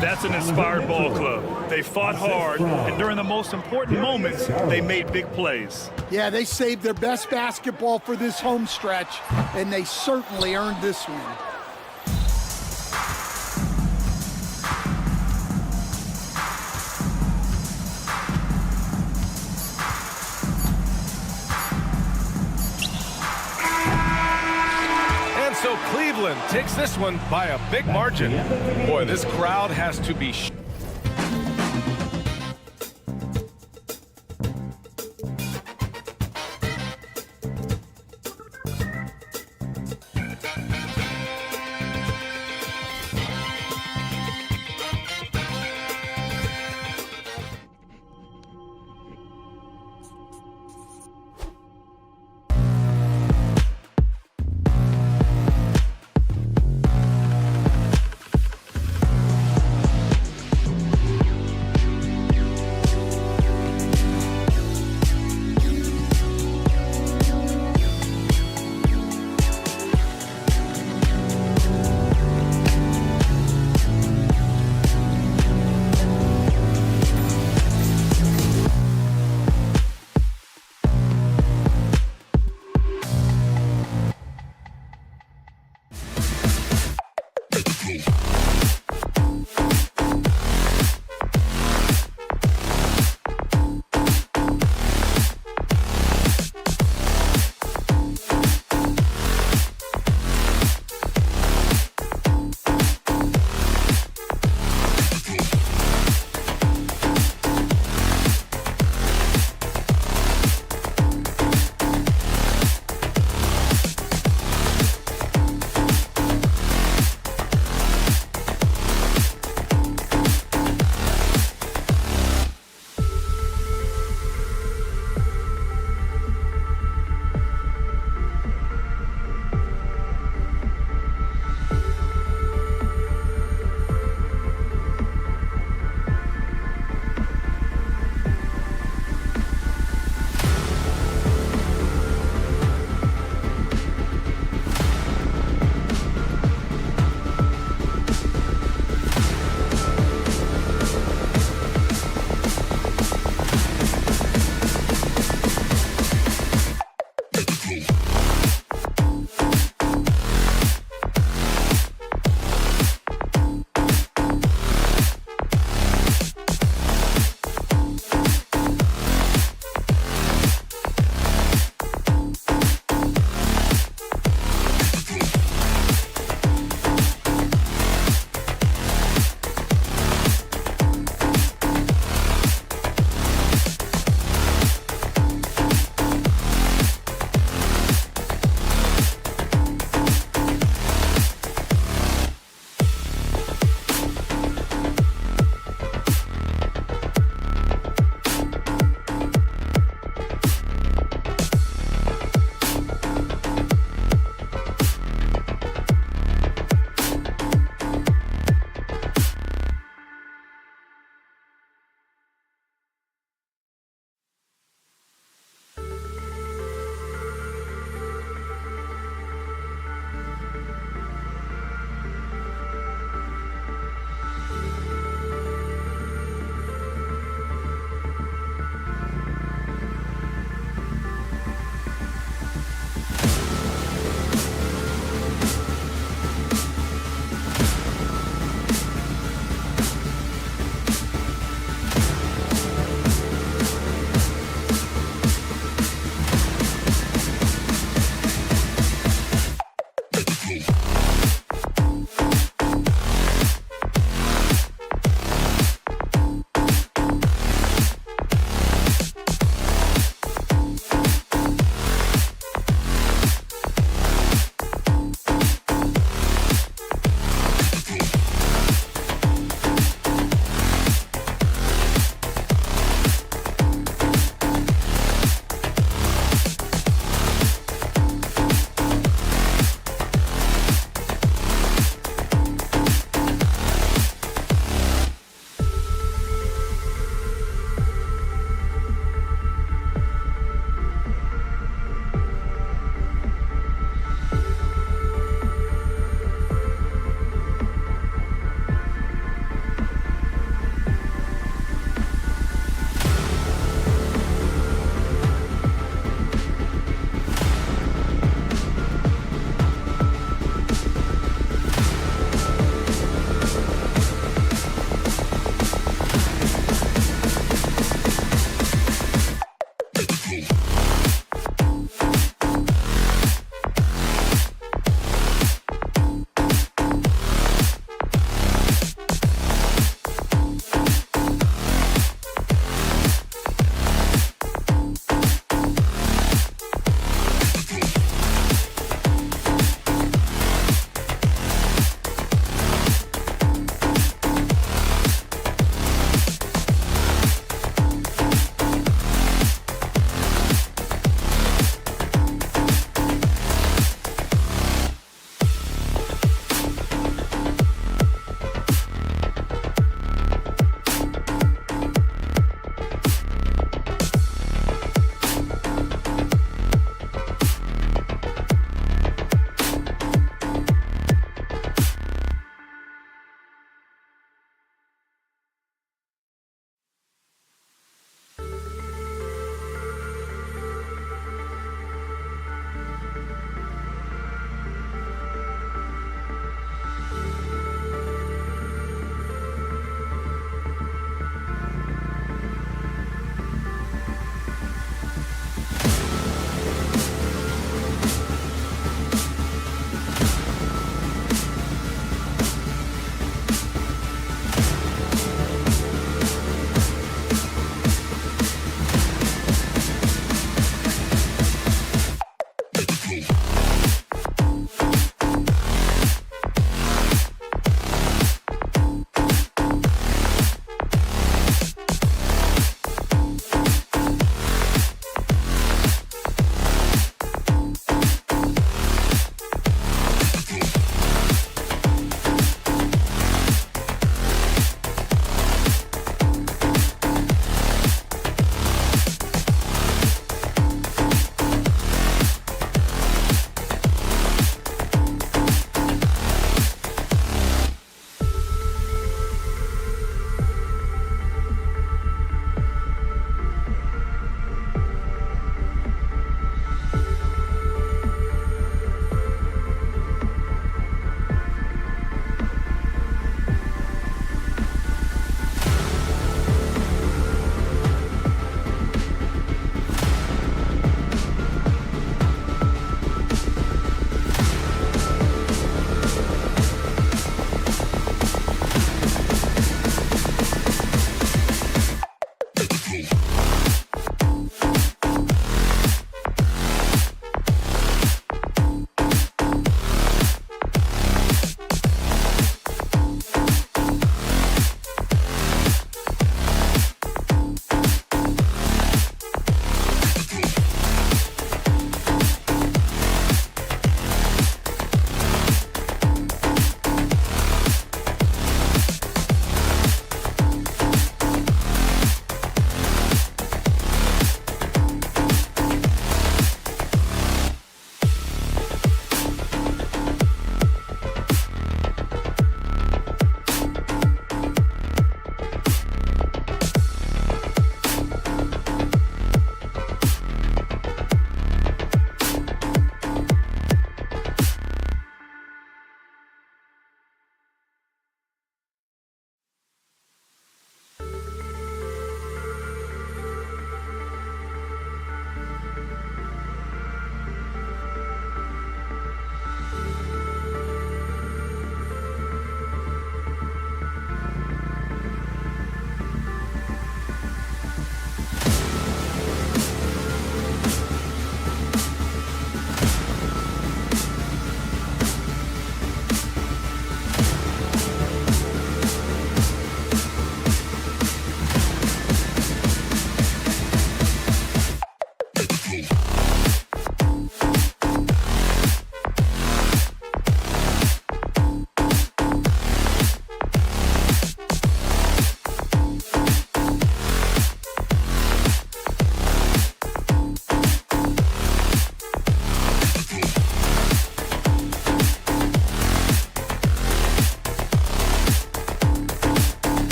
That's an inspired ball club. They fought hard, and during the most important moments, they made big plays. Yeah, they saved their best basketball for this home stretch, and they certainly earned this win. So Cleveland takes this one by a big margin. Boy, this crowd has to be...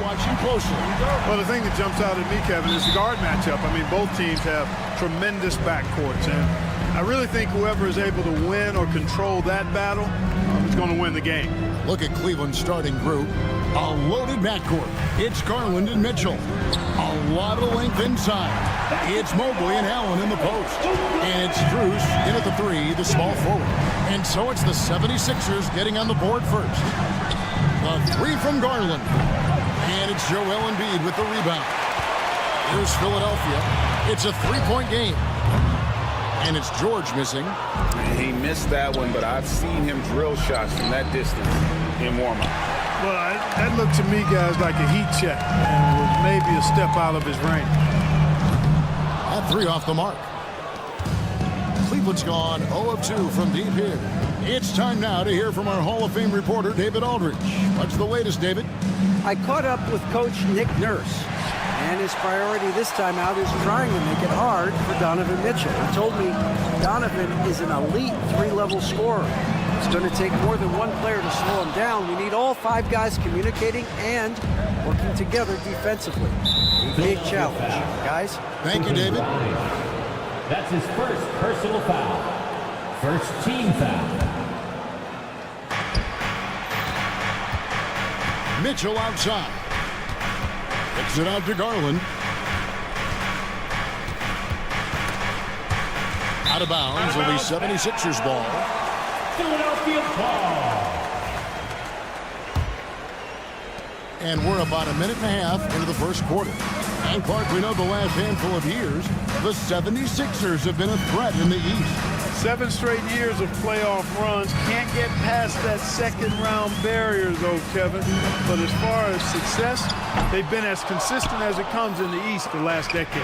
watching closely. Well, the thing that jumps out at me, Kevin, is the guard matchup. I mean, both teams have tremendous backcourts, and I really think whoever is able to win or control that battle is going to win the game. Look at Cleveland's starting group. A loaded backcourt. It's Garland and Mitchell. A lot of length inside. It's Mobley and Allen in the post. And it's Strus in at the 3, the small forward. And so it's the 76ers getting on the board first. The 3 from Garland. And it's Joel Embiid with the rebound. Here's Philadelphia. It's a 3-point game. And it's George missing. He missed that one, but I've seen him drill shots from that distance in warm-up. Well, that looked to me, guys, like a heat check, and was maybe a step out of his range. That 3 off the mark. Cleveland's gone 0 of 2 from deep here. It's time now to hear from our Hall of Fame reporter, David Aldridge. What's the latest, David? I caught up with Coach Nick Nurse, and his priority this time out is trying to make it hard for Donovan Mitchell. He told me Donovan is an elite 3-level scorer. It's going to take more than one player to slow him down. We need all 5 guys communicating and working together defensively. A big challenge, guys. Thank you, David. That's his first personal foul. First team foul. Mitchell outside. Kicks it out to Garland. Out of bounds. It'll be 76ers ball. Philadelphia ball. And we're about a minute and a half into the first quarter. And Clark, we know the last handful of years, the 76ers have been a threat in the East. 7 straight years of playoff runs. Can't get past that second-round barrier, though, Kevin. But as far as success, they've been as consistent as it comes in the East the last decade.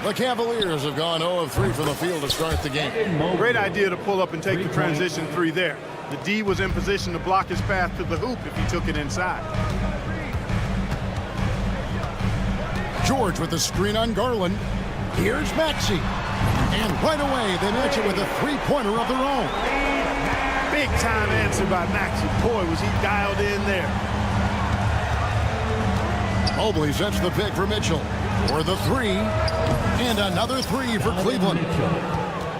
The Cavaliers have gone 0 of 3 from the field to start the game. Great idea to pull up and take the transition 3 there. The D was in position to block his path to the hoop if he took it inside. George with the screen on Garland. Here's Maxey. And right away, they match it with a 3-pointer of their own. Big time answer by Maxey. Boy, was he dialed in there. Mobley sets the pick for Mitchell. For the 3. And another 3 for Cleveland.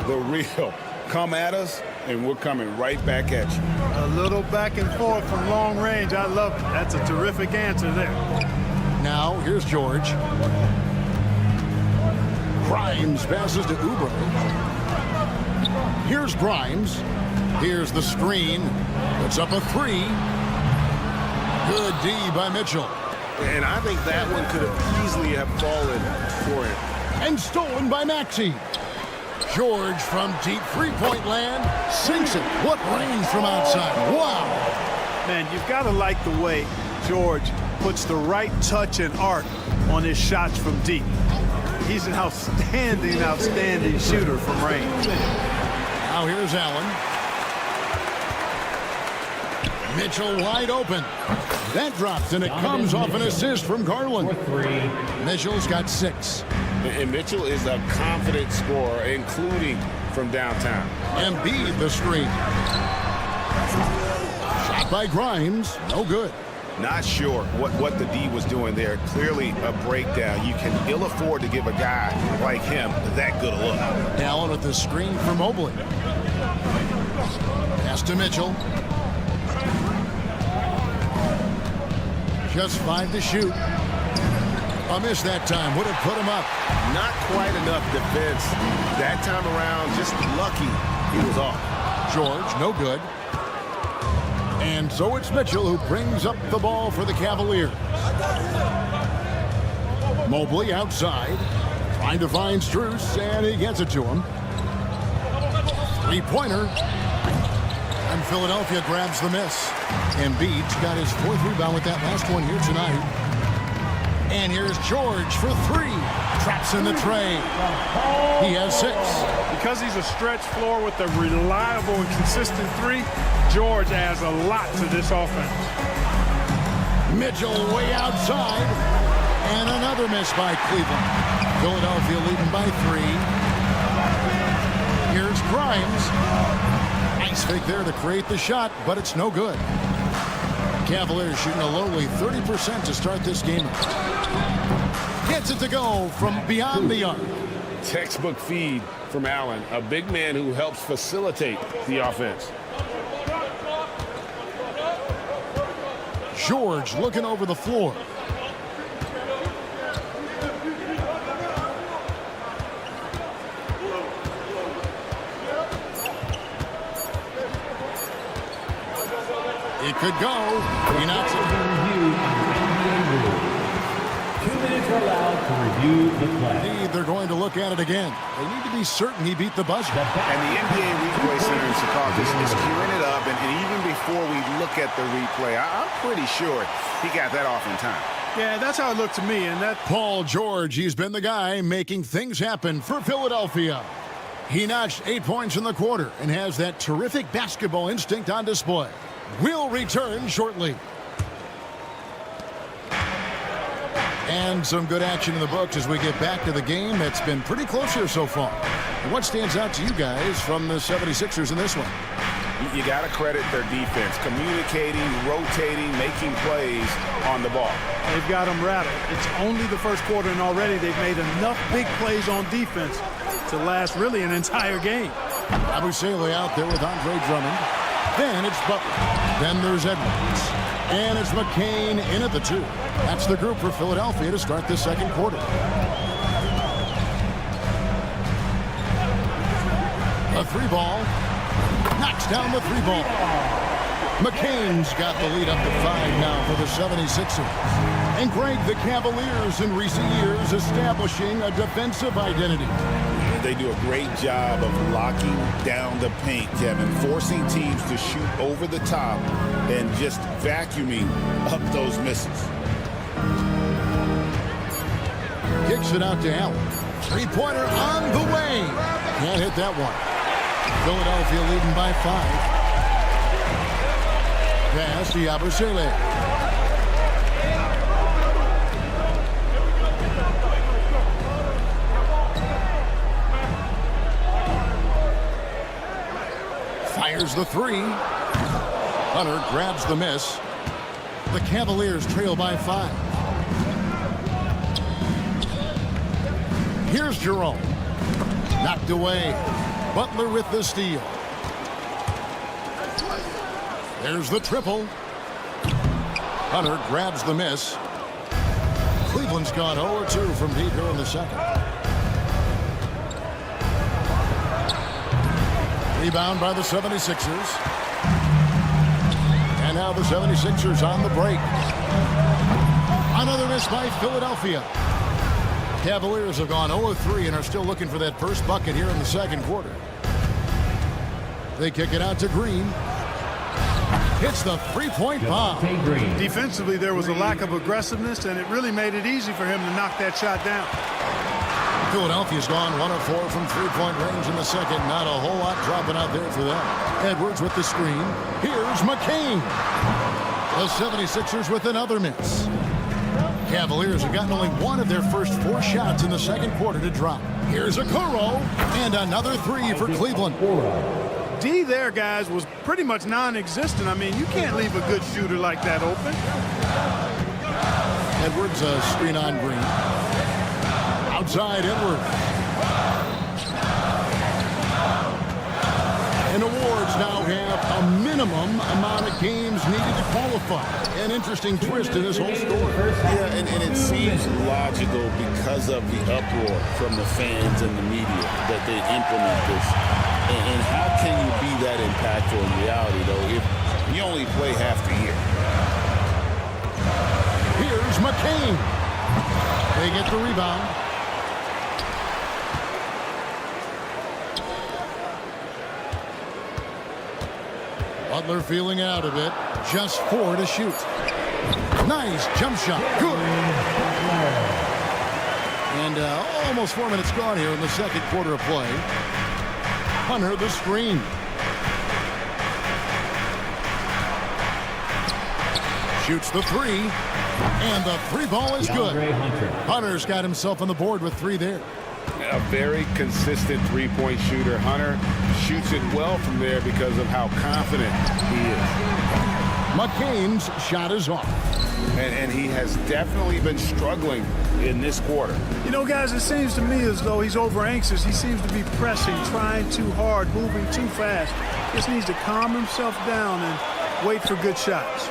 The real. Come at us, and we're coming right back at you. A little back and forth from long range. I love it. That's a terrific answer there. Now, here's George. Grimes passes to Oubre. Here's Grimes. Here's the screen. It's up a 3. Good D by Mitchell. And I think that one could have easily have fallen for him. And stolen by Maxey. George from deep 3-point land sinks it. What range from outside. Wow. Man, you've got to like the way George puts the right touch and art on his shots from deep. He's an outstanding, outstanding shooter from range. Now here's Allen. Mitchell wide open. That drops, and it comes off an assist from Garland. Mitchell's got 6. And Mitchell is a confident scorer, including from downtown. Embiid the screen. Shot by Grimes. No good. Not sure what the D was doing there. Clearly a breakdown. You can ill afford to give a guy like him that good a look. Allen with the screen for Mobley. Pass to Mitchell. Just 5 to shoot. A miss that time. Would have put him up. Not quite enough defense. That time around, just lucky he was off. George, no good. And so it's Mitchell who brings up the ball for the Cavaliers. Mobley outside. Trying to find Strus, and he gets it to him. 3-pointer. And Philadelphia grabs the miss. Embiid's got his 4th rebound with that last one here tonight. And here's George for 3. Traps in the tray. He has 6. Because he's a stretch floor with a reliable and consistent 3, George adds a lot to this offense. Mitchell way outside. And another miss by Cleveland. Philadelphia leading by 3. Here's Grimes. Nice fake there to create the shot, but it's no good. Cavaliers shooting a lowly 30% to start this game. Gets it to go from beyond the arc. Textbook feed from Allen, a big man who helps facilitate the offense. George looking over the floor. It could go. He knocks it. 2 minutes are allowed to review the play. They're going to look at it again. They need to be certain he beat the buzzer. And the NBA Replay Center in Chicago is queuing it up, and even before we look at the replay, I'm pretty sure he got that off in time. Yeah, that's how it looked to me. And that Paul George, he's been the guy making things happen for Philadelphia. He notched 8 points in the quarter and has that terrific basketball instinct on display. We'll return shortly. And some good action in the books as we get back to the game that's been pretty close here so far. And what stands out to you guys from the 76ers in this one? You got to credit their defense, communicating, rotating, making plays on the ball. they've got them rattled. It's only the first quarter, and already they've made enough big plays on defense to last really an entire game. Abu Saleh out there with Andre Drummond. Then it's Butler. Then there's Edwards. And it's McCain in at the 2. That's the group for Philadelphia to start this second quarter. A 3-ball. Knocks down the 3-ball. McCain's got the lead up to 5 now for the 76ers. And Greg, the Cavaliers in recent years establishing a defensive identity. They do a great job of locking down the paint, Kevin, forcing teams to shoot over the top and just vacuuming up those misses. Kicks it out to Allen. 3-pointer on the way. Can't hit that one. Philadelphia leading by 5. Pass to Abu Saleh. Fires the 3. Hunter grabs the miss. The Cavaliers trail by 5. Here's Jerome. Knocked away. Butler with the steal. There's the triple. Hunter grabs the miss. Cleveland's gone 0-2 from deep here in the second. Rebound by the 76ers. And now the 76ers on the break. Another miss by Philadelphia. Cavaliers have gone 0-3 and are still looking for that first bucket here in the second quarter. They kick it out to Green. Hits the 3-point bomb. Defensively, there was a lack of aggressiveness, and it really made it easy for him to knock that shot down. Philadelphia's gone 1-4 from 3-point range in the second. Not a whole lot dropping out there for them. Edwards with the screen. Here's McCain. The 76ers with another miss. Cavaliers have gotten only one of their first 4 shots in the second quarter to drop. Here's Okoro, and another 3 for Cleveland. D there, guys, was pretty much non-existent. I mean, you can't leave a good shooter like that open. Edwards, a screen on Green. Outside Edwards. And awards now have a minimum amount of games needed to qualify. An interesting twist in this whole story. Yeah, and it seems logical because of the uproar from the fans and the media that they implement this. And how can you be that impactful in reality, though, if you only play half the year? Here's McCain. They get the rebound. Butler feeling out a bit. Just 4 to shoot. Nice jump shot. Good. And almost 4 minutes gone here in the second quarter of play. Hunter the screen. Shoots the 3. And the 3-ball is good. Hunter's got himself on the board with 3 there. A very consistent 3-point shooter. Hunter shoots it well from there because of how confident he is. McCain's shot is off. And he has definitely been struggling in this quarter. You know, guys, it seems to me as though he's over anxious. He seems to be pressing, trying too hard, moving too fast. Just needs to calm himself down and wait for good shots.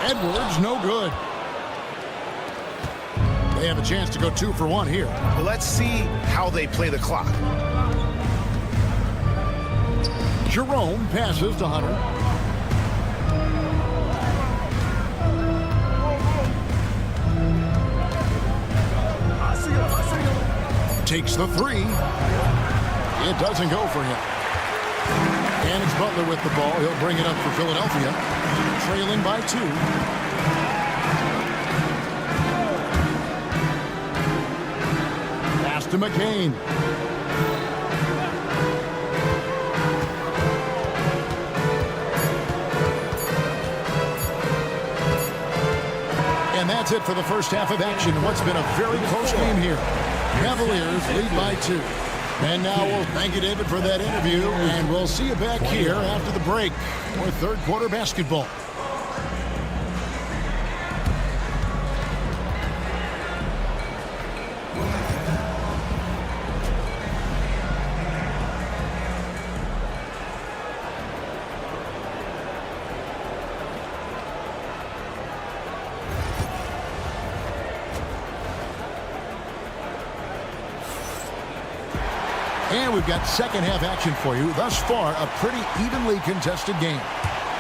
Edwards, no good. They have a chance to go 2 for 1 here. Well, let's see how they play the clock. Jerome passes to Hunter. Takes the 3. It doesn't go for him. And it's Butler with the ball. He'll bring it up for Philadelphia, trailing by 2. Pass to McCain. And that's it for the first half of action. What's been a very close game here. Cavaliers lead by 2. And now we'll thank you, David, for that interview, and we'll see you back here after the break for third quarter basketball. And we've got second half action for you. Thus far, a pretty evenly contested game.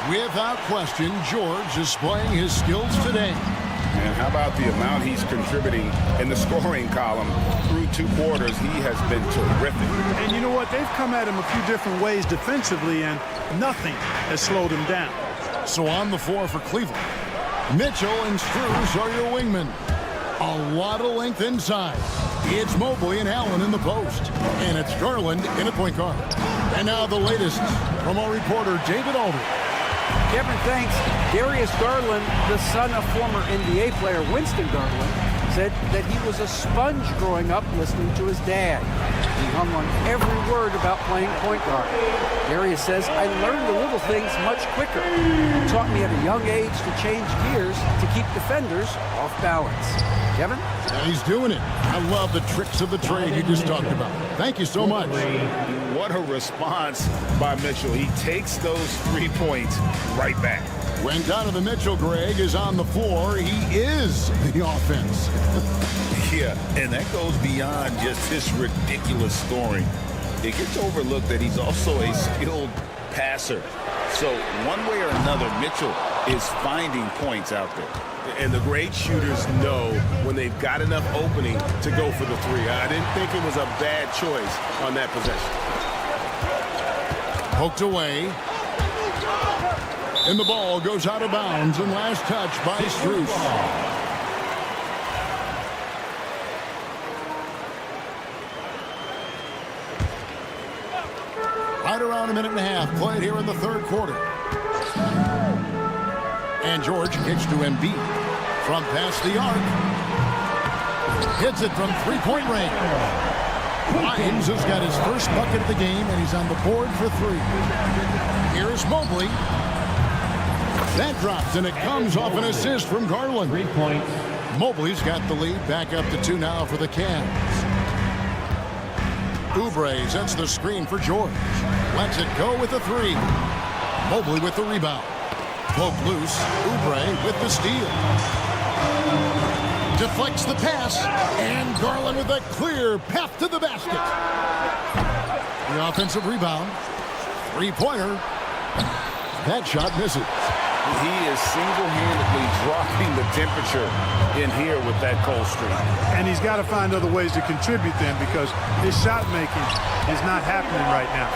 Without question, George is displaying his skills today. And how about the amount he's contributing in the scoring column through 2 quarters? He has been terrific. And you know what? They've come at him a few different ways defensively, and nothing has slowed him down. So on the floor for Cleveland, Mitchell and Strus are your wingmen. A lot of length inside. It's Mobley and Allen in the post. And it's Garland in at point guard. And now the latest from our reporter, David Aldridge. Kevin, thanks. Darius Garland, the son of former NBA player Winston Garland, said that he was a sponge growing up listening to his dad. He hung on every word about playing point guard. Darius says, I learned the little things much quicker. It taught me at a young age to change gears to keep defenders off balance. Kevin? Yeah, he's doing it. I love the tricks of the trade you just talked about. Thank you so much. What a response by Mitchell. He takes those 3 points right back. When Donovan Mitchell, Greg, is on the floor, he is the offense. Yeah, and that goes beyond just his ridiculous scoring. It gets overlooked that he's also a skilled passer. So one way or another, Mitchell is finding points out there. And the great shooters know when they've got enough opening to go for the 3. I didn't think it was a bad choice on that possession. Poked away. And the ball goes out of bounds, and last touch by Strus. Right around a minute and a half played here in the third quarter. And George kicks to Embiid from past the arc. Hits it from three-point range. Grimes has got his first bucket of the game, and he's on the board for 3. Here's Mobley. That drops, and it comes off an assist from Garland. 3 points. Mobley's got the lead, back up to 2 now for the Cavs. Oubre sets the screen for George. Lets it go with the 3. Mobley with the rebound. Poked loose. Oubre with the steal. Deflects the pass, and Garland with a clear path to the basket. The offensive rebound. 3-pointer. That shot misses. He is single-handedly dropping the temperature in here with that cold streak. And he's got to find other ways to contribute then, because his shot making is not happening right now.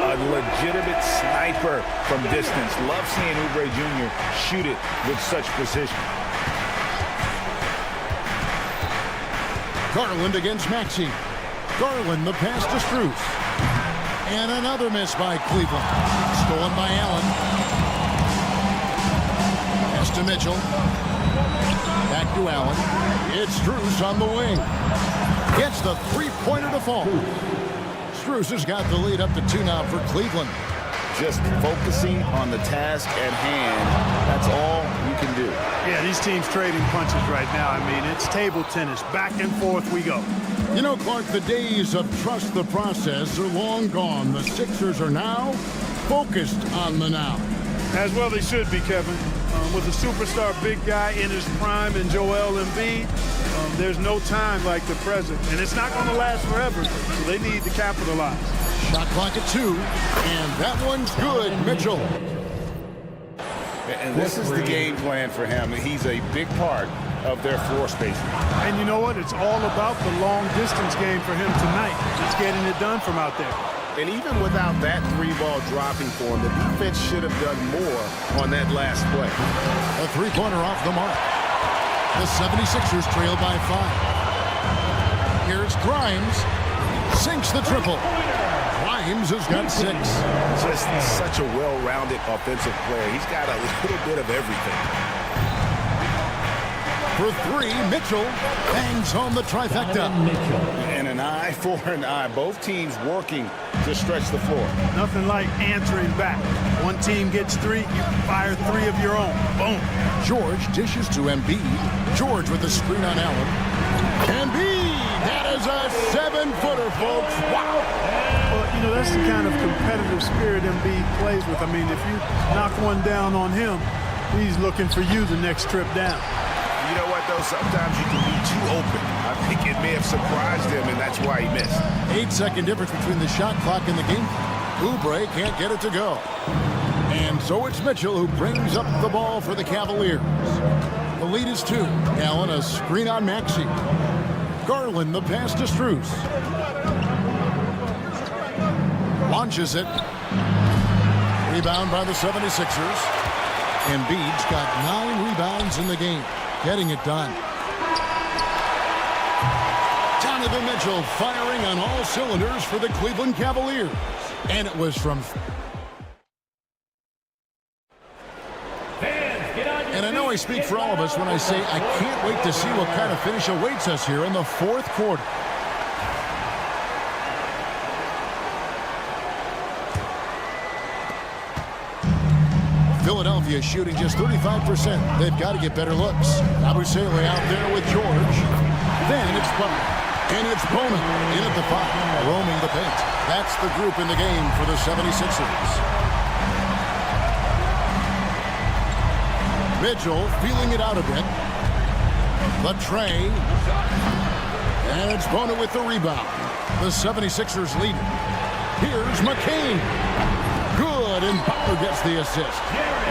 A legitimate sniper from distance. Love seeing Oubre Jr. shoot it with such precision. Garland against Maxey. Garland the pass to Strus. And another miss by Cleveland. Stolen by Allen. Pass to Mitchell. Back to Allen. It's Strus on the wing. Gets the 3-pointer to fall. Strus has got the lead up to 2 now for Cleveland. just focusing on the task at hand. That's all you can do. Yeah, these teams trading punches right now. I mean, it's table tennis. Back and forth we go. You know, Clark, the days of trust the process are long gone. The Sixers are now focused on the now. As well they should be, Kevin. With a superstar big guy in his prime in Joel Embiid, there's no time like the present. And it's not going to last forever, so they need to capitalize. Shot clock at 2, and that one's good, Mitchell. And this is the game plan for him. He's a big part of their floor spacing. And you know what? It's all about the long-distance game for him tonight. It's getting it done from out there. And even without that 3-ball dropping for him, the defense should have done more on that last play. A three-pointer off the mark. The 76ers trail by 5. Here's Grimes. Sinks the triple. Grimes has got 6. Just such a well-rounded offensive player. He's got a little bit of everything. For 3, Mitchell bangs home the trifecta. And an eye for an eye. Both teams working to stretch the floor. Nothing like answering back. One team gets 3, you fire 3 of your own. Boom. George dishes to Embiid. George with the screen on Allen. Embiid! That is a 7-footer, folks. Wow! Well, you know, that's the kind of competitive spirit Embiid plays with. I mean, if you knock one down on him, he's looking for you the next trip down. You know what, though? Sometimes you can be too open. I think it may have surprised him, and that's why he missed. 8-second difference between the shot clock and the game. Oubre can't get it to go. And so it's Mitchell who brings up the ball for the Cavaliers. The lead is 2. Allen a screen on Maxey. Garland the pass to Strus. Launches it. Rebound by the 76ers. Embiid's got 9 rebounds in the game. Getting it done. Donovan Mitchell firing on all cylinders for the Cleveland Cavaliers. And it was from... And I know I speak for all of us when I say I can't wait to see what kind of finish awaits us here in the 4th quarter. Philadelphia shooting just 35%. They've got to get better looks. Abusele out there with George. Then it's Butler. And it's Bowman in at the 5, roaming the paint. That's the group in the game for the 76ers. Mitchell feeling it out a bit. The tray. And it's Bowman with the rebound. The 76ers lead it. Here's McCain. Good, and Butler gets the assist.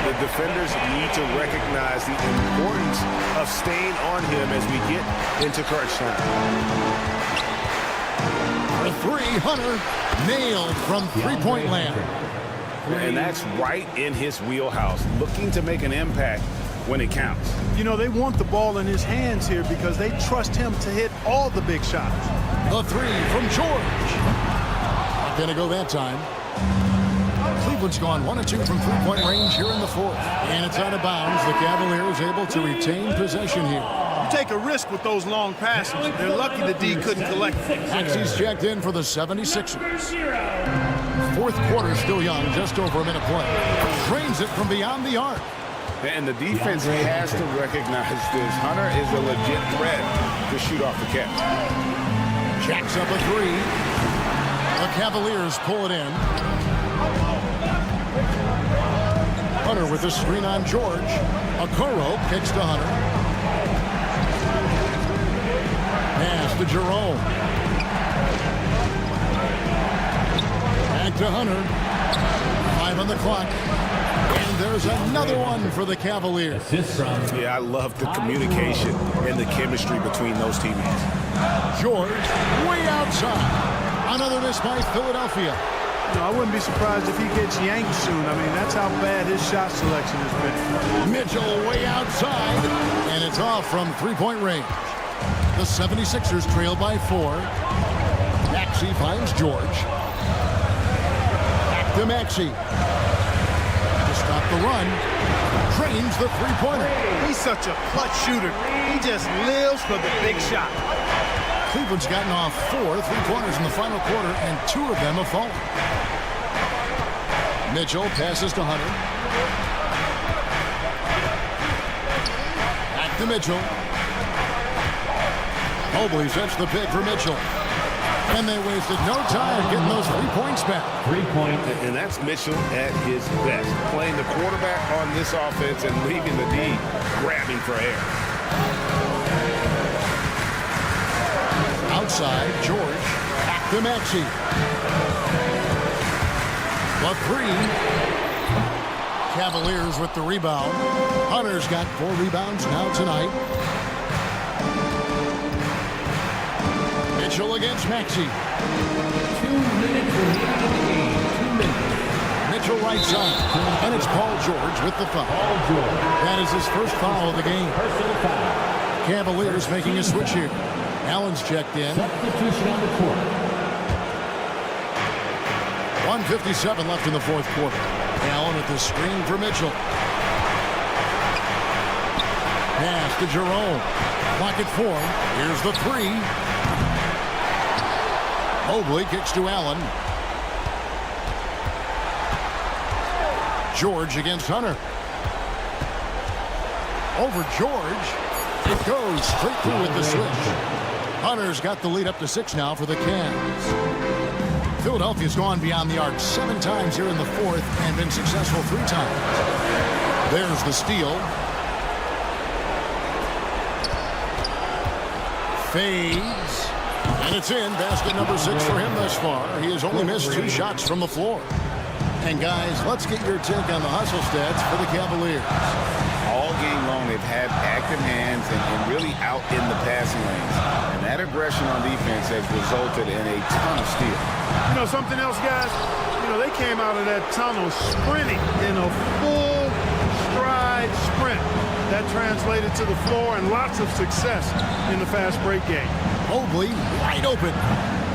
The defenders need to recognize the importance of staying on him as we get into crunch time. For 3, Hunter nailed from three-point land. And that's right in his wheelhouse, looking to make an impact when it counts. You know, they want the ball in his hands here because they trust him to hit all the big shots. The 3 from George. Not going to go that time. Cleveland's gone 1 of 2 from three-point range here in the 4th. And it's out of bounds. The Cavaliers able to retain possession here. You take a risk with those long passes. They're lucky the D couldn't collect. Maxey's checked in for the 76ers. 4th quarter still young, just over a minute play. Trains it from beyond the arc. And the defense has to recognize this. Hunter is a legit threat to shoot off the catch. Jacks up a 3. The Cavaliers pull it in. Hunter with the screen on George. Okoro kicks to Hunter. Pass to Jerome. Back to Hunter. 5 on the clock. And there's another one for the Cavaliers. Yeah, I love the communication and the chemistry between those teammates. George way outside. Another miss by Philadelphia. No, I wouldn't be surprised if he gets yanked soon. I mean, that's how bad his shot selection has been. Mitchell way outside, and it's off from three-point range. The 76ers trail by 4. Maxey finds George. Back to Maxey. To stop the run. Trains the three-pointer. He's such a clutch shooter. He just lives for the big shot. Cleveland's gotten off 4 three-pointers in the final quarter, and 2 of them have fallen. Mitchell passes to Hunter. Back to Mitchell. Mobley sets the pick for Mitchell. And they wasted no time getting those 3 points back. 3 point. And that's Mitchell at his best. Playing the quarterback on this offense and leaving the D grabbing for air. Outside, George. Back to Maxey. The 3. Cavaliers with the rebound. Hunter's got 4 rebounds now tonight. Mitchell against Maxey. 2 minutes remaining in the game. 2 minutes. Mitchell right side. And it's Paul George with the foul. Paul George. That is his first foul of the game. Personal foul. Cavaliers making a switch here. Allen's checked in. Substitution on the court. 1:57 left in the fourth quarter. Allen with the screen for Mitchell. Pass to Jerome. Clock at 4. Here's the 3. Mobley kicks to Allen. George against Hunter. Over George. It goes straight through with the switch. Hunter's got the lead up to 6 now for the Cavs. Philadelphia's gone beyond the arc 7 times here in the fourth and been successful 3 times. There's the steal. Fades. And it's in. Basket number 6 for him thus far. He has only missed 2 shots from the floor. And guys, let's get your take on the hustle stats for the Cavaliers. All game long, they've had active hands and really out in the passing lanes. And that aggression on defense has resulted in a ton of steals. You know, something else, guys? You know, they came out of that tunnel sprinting in a full stride sprint. That translated to the floor and lots of success in the fast break game. Mobley wide open.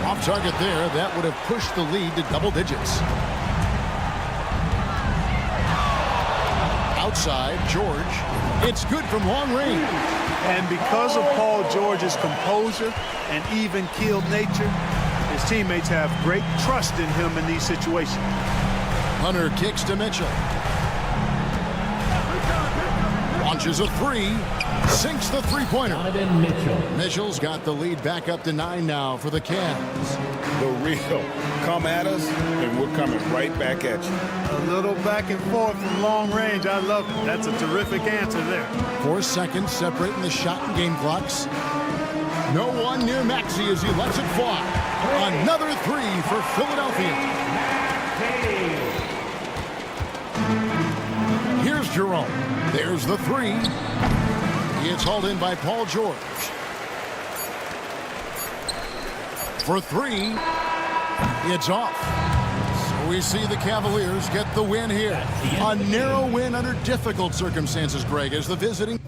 Off target there. That would have pushed the lead to double digits. Outside, George. It's good from long range. And because of Paul George's composure and even-keeled nature, his teammates have great trust in him in these situations. Hunter kicks to Mitchell. Launches a 3. Sinks the three-pointer. Donovan Mitchell. Mitchell's got the lead back up to 9 now for the Cavs. The real come at us, and we're coming right back at you. A little back and forth from long range. I love it. That's a terrific answer there. 4 seconds separating the shot and game clocks. No one near Maxey as he lets it fly. Another 3 for Philadelphia. Here's Jerome. There's the 3. It's hauled in by Paul George. For 3, it's off. So we see the Cavaliers get the win here. A narrow win under difficult circumstances, Greg, as the visiting...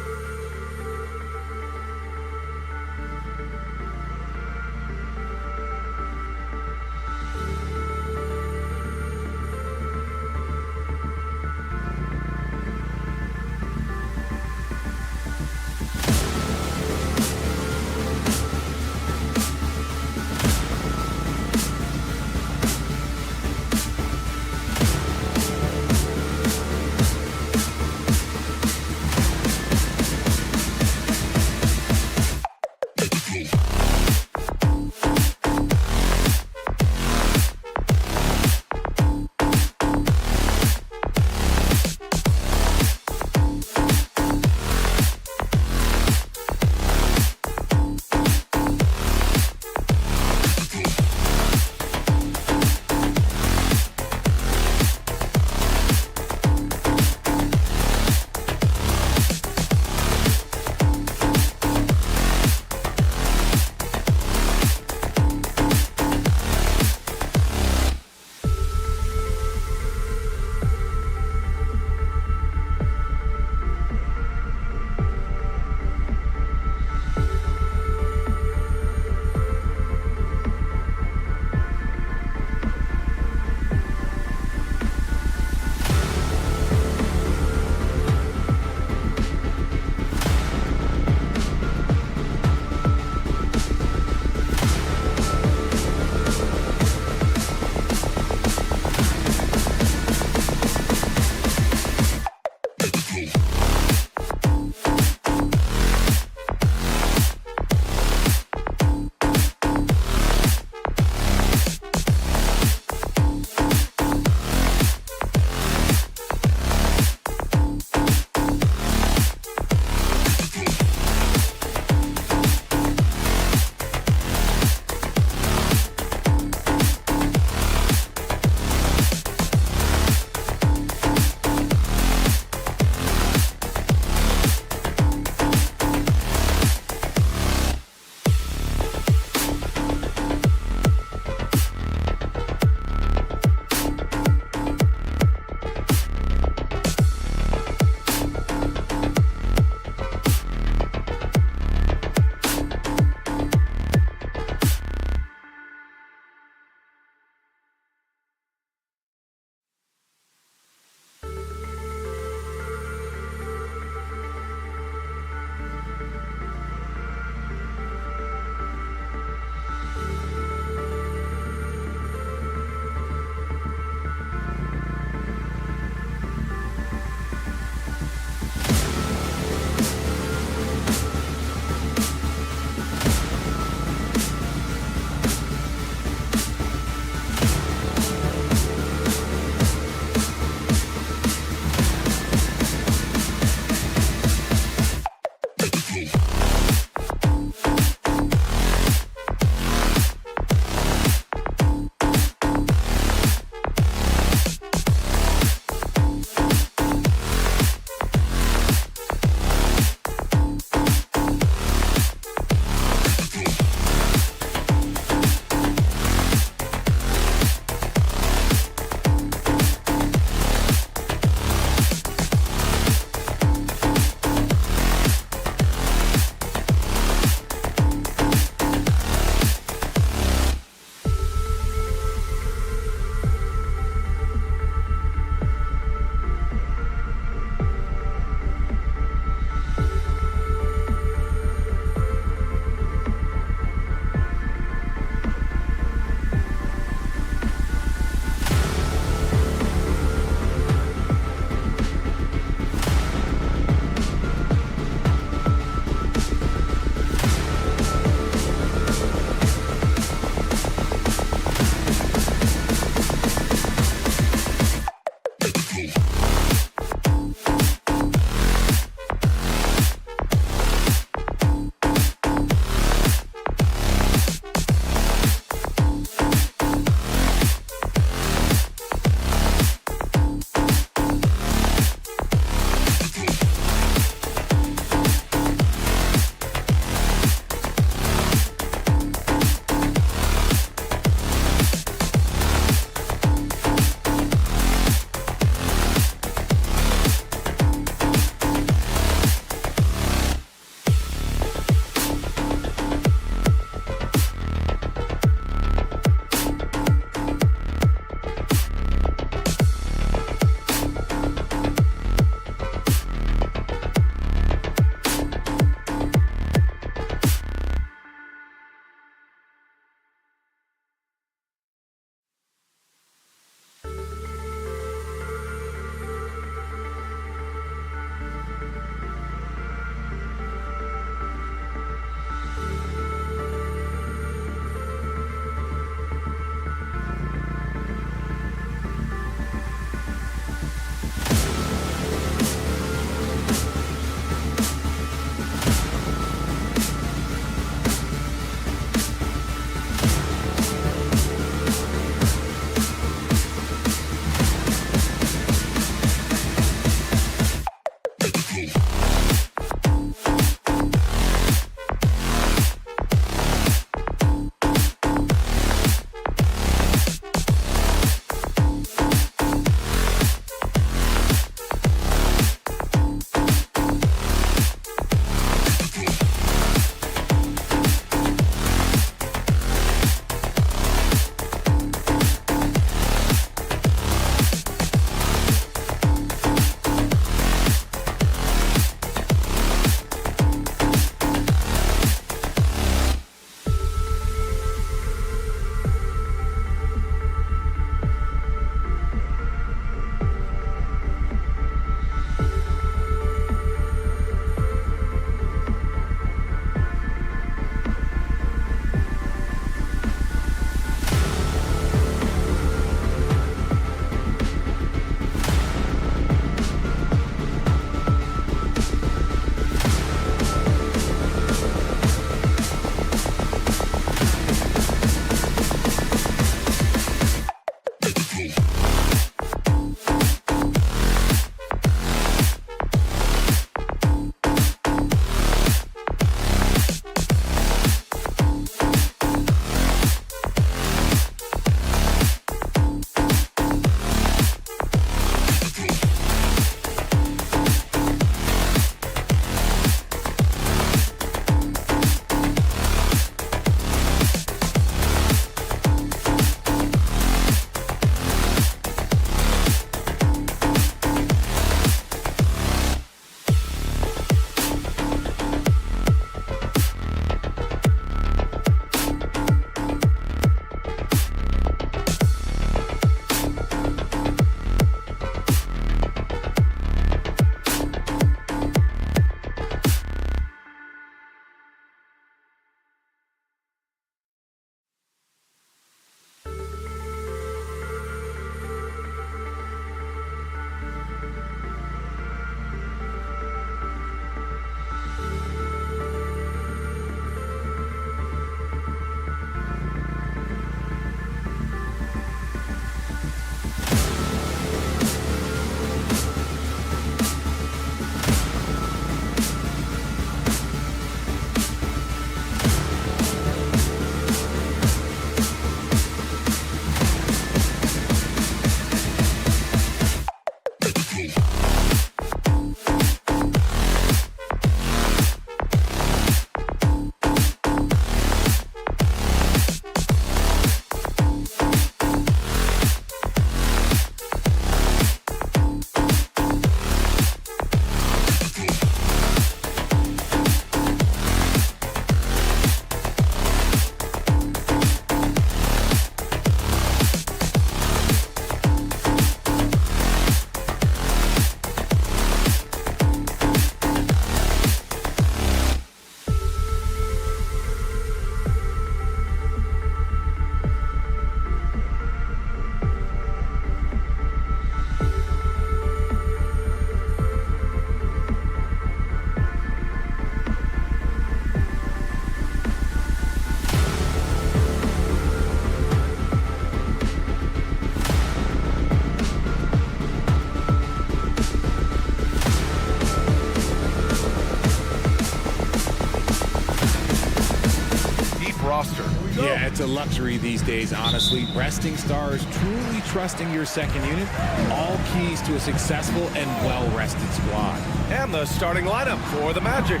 roster. Yeah, it's a luxury these days, honestly. Resting stars, truly trusting your second unit, all keys to a successful and well-rested squad. And the starting lineup for the Magic.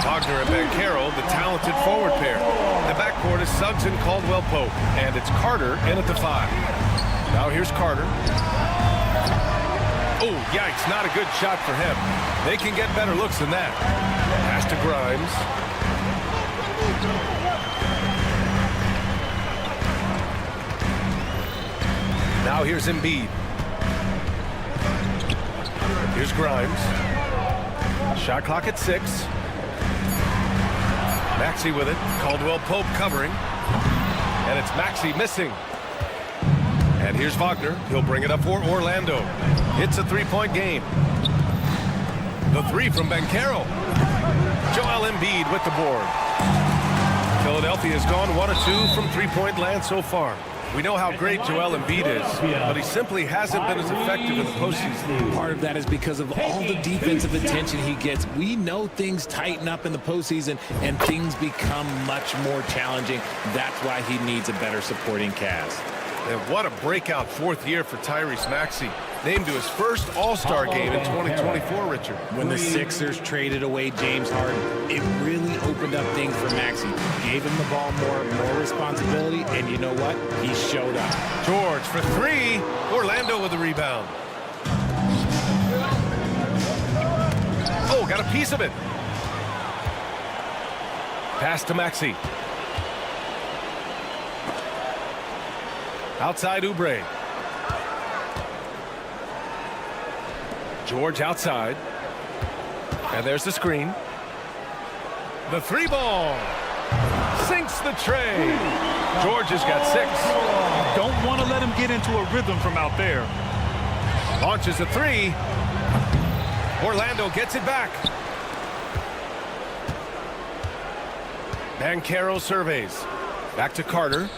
Wagner and Banchero, the talented forward pair. The backcourt is Suggs and Caldwell-Pope, and it's Carter in at the 5. Now here's Carter. Oh, yikes, not a good shot for him. They can get better looks than that. Pass to Grimes. Now here's Embiid. Here's Grimes. Shot clock at 6. Maxey with it. Caldwell-Pope covering. And it's Maxey missing. And here's Wagner. He'll bring it up for Orlando. It's a three-point game. The 3 from Banchero. Joel Embiid with the board. Philadelphia's gone 1 of 2 from three-point land so far. We know how great Joel Embiid is, but he simply hasn't been as effective in the postseason. Part of that is because of all the defensive attention he gets. We know things tighten up in the postseason and things become much more challenging. That's why he needs a better supporting cast. And what a breakout 4th year for Tyrese Maxey. Named to his first All-Star game in 2024, Richard. When the Sixers traded away James Harden, it really opened up things for Maxey. Gave him the ball more responsibility, and you know what? He showed up. George for 3. Orlando with the rebound. Oh, got a piece of it. Pass to Maxey. Outside Oubre. George outside. And there's the screen. The 3 ball. Sinks the tray. George has got 6. Don't want to let him get into a rhythm from out there. Launches a 3. Orlando gets it back. Banchero surveys. Back to Carter.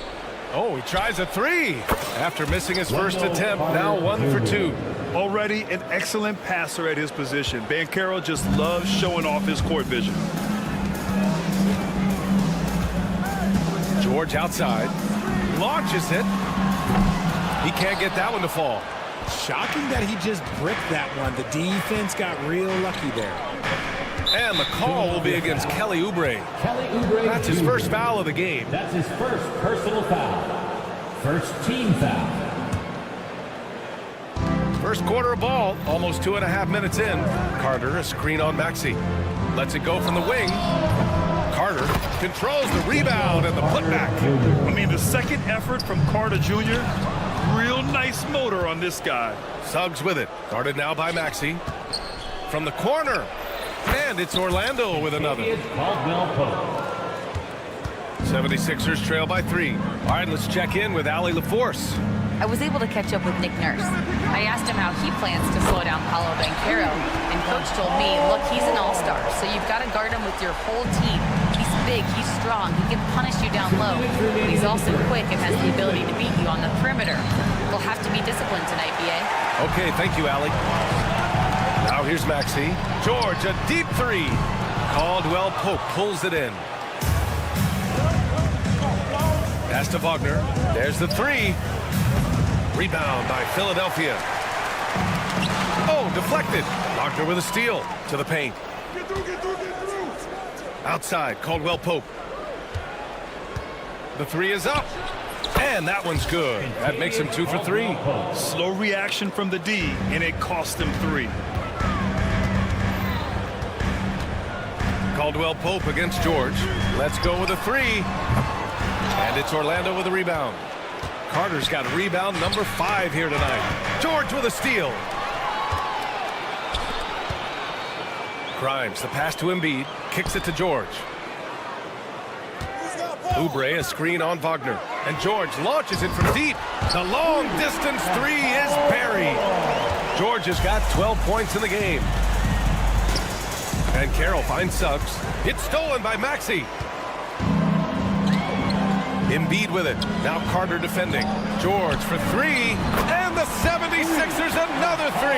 Oh, he tries a 3. After missing his first attempt, now 1 for 2. Already an excellent passer at his position. Banchero just loves showing off his court vision. George outside. Launches it. He can't get that one to fall. Shocking that he just bricked that one. The defense got real lucky there. And the call will be against Kelly Oubre. That's his first foul of the game. That's his first personal foul. First team foul. First quarter of ball, almost 2.5 minutes in. Carter, a screen on Maxey. Lets it go from the wing. Carter controls the rebound and the putback. I mean, the second effort from Carter Jr., real nice motor on this guy. Suggs with it. Guarded now by Maxey. From the corner. And it's Orlando with another. 76ers trail by 3. All right, let's check in with Allie LaForce. I was able to catch up with Nick Nurse. I asked him how he plans to slow down Paolo Banchero, and Coach told me, look, he's an all-star, so you've got to guard him with your whole team. He's big, he's strong, he can punish you down low, but he's also quick and has the ability to beat you on the perimeter. We'll have to be disciplined tonight, B.A. Okay, thank you, Allie. Now here's Maxey. George, a deep 3. Caldwell-Pope pulls it in. Pass to Wagner. There's the 3. Rebound by Philadelphia. Oh, deflected. Wagner with a steal to the paint. Outside, Caldwell-Pope. The 3 is up. And that one's good. That makes him 2 for 3. Slow reaction from the D, and it cost him 3. Caldwell-Pope against George. Let's go with a 3. And it's Orlando with a rebound. Carter's got rebound number 5 here tonight. George with a steal. Grimes, the pass to Embiid. Kicks it to George. Oubre, a screen on Wagner. And George launches it from deep. The long distance 3 is buried. George has got 12 points in the game. And Carroll finds Suggs. It's stolen by Maxey. Embiid with it. Now Carter defending. George for 3. And the 76ers another 3.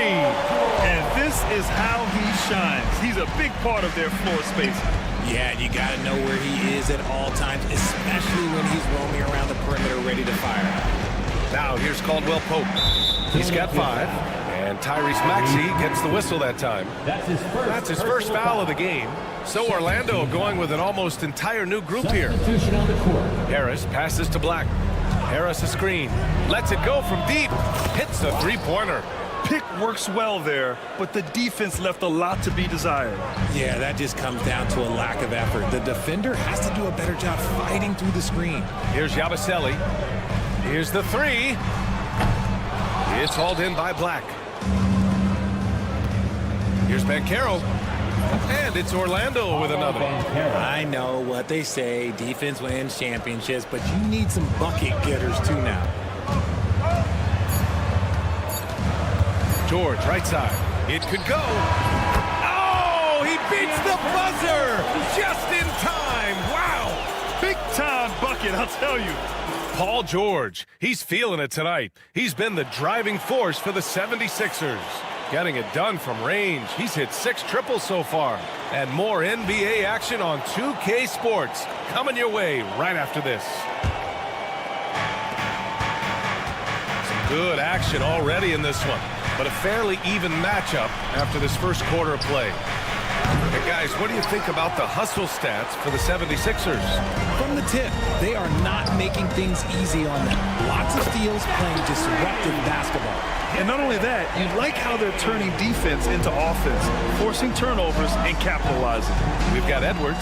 And this is how he shines. He's a big part of their floor space. Yeah, and you got to know where he is at all times, especially when he's roaming around the perimeter ready to fire. Now here's Caldwell Pope. He's got 5. And Tyrese Maxey gets the whistle that time. That's his first foul of the game. So Orlando going with an almost entire new group here. Harris passes to Black. Harris a screen. Lets it go from deep. Hits the three-pointer. Pick works well there, but the defense left a lot to be desired. Yeah, that just comes down to a lack of effort. The defender has to do a better job fighting through the screen. Here's Yabusele. Here's the 3. It's hauled in by Black. Here's Banchero. And it's Orlando with another. I know what they say, defense wins championships, but you need some bucket getters too now. George, right side. It could go. Oh, he beats the buzzer just in time. Wow. Big time bucket, I'll tell you. Paul George, he's feeling it tonight. He's been the driving force for the 76ers. Getting it done from range. He's hit 6 triples so far. And more NBA action on 2K Sports coming your way right after this. Some good action already in this one, but a fairly even matchup after this first quarter of play. And guys, what do you think about the hustle stats for the 76ers? From the tip, they are not making things easy on them. Lots of steals, playing disruptive basketball. And not only that, you like how they're turning defense into offense, forcing turnovers and capitalizing. We've got Edwards,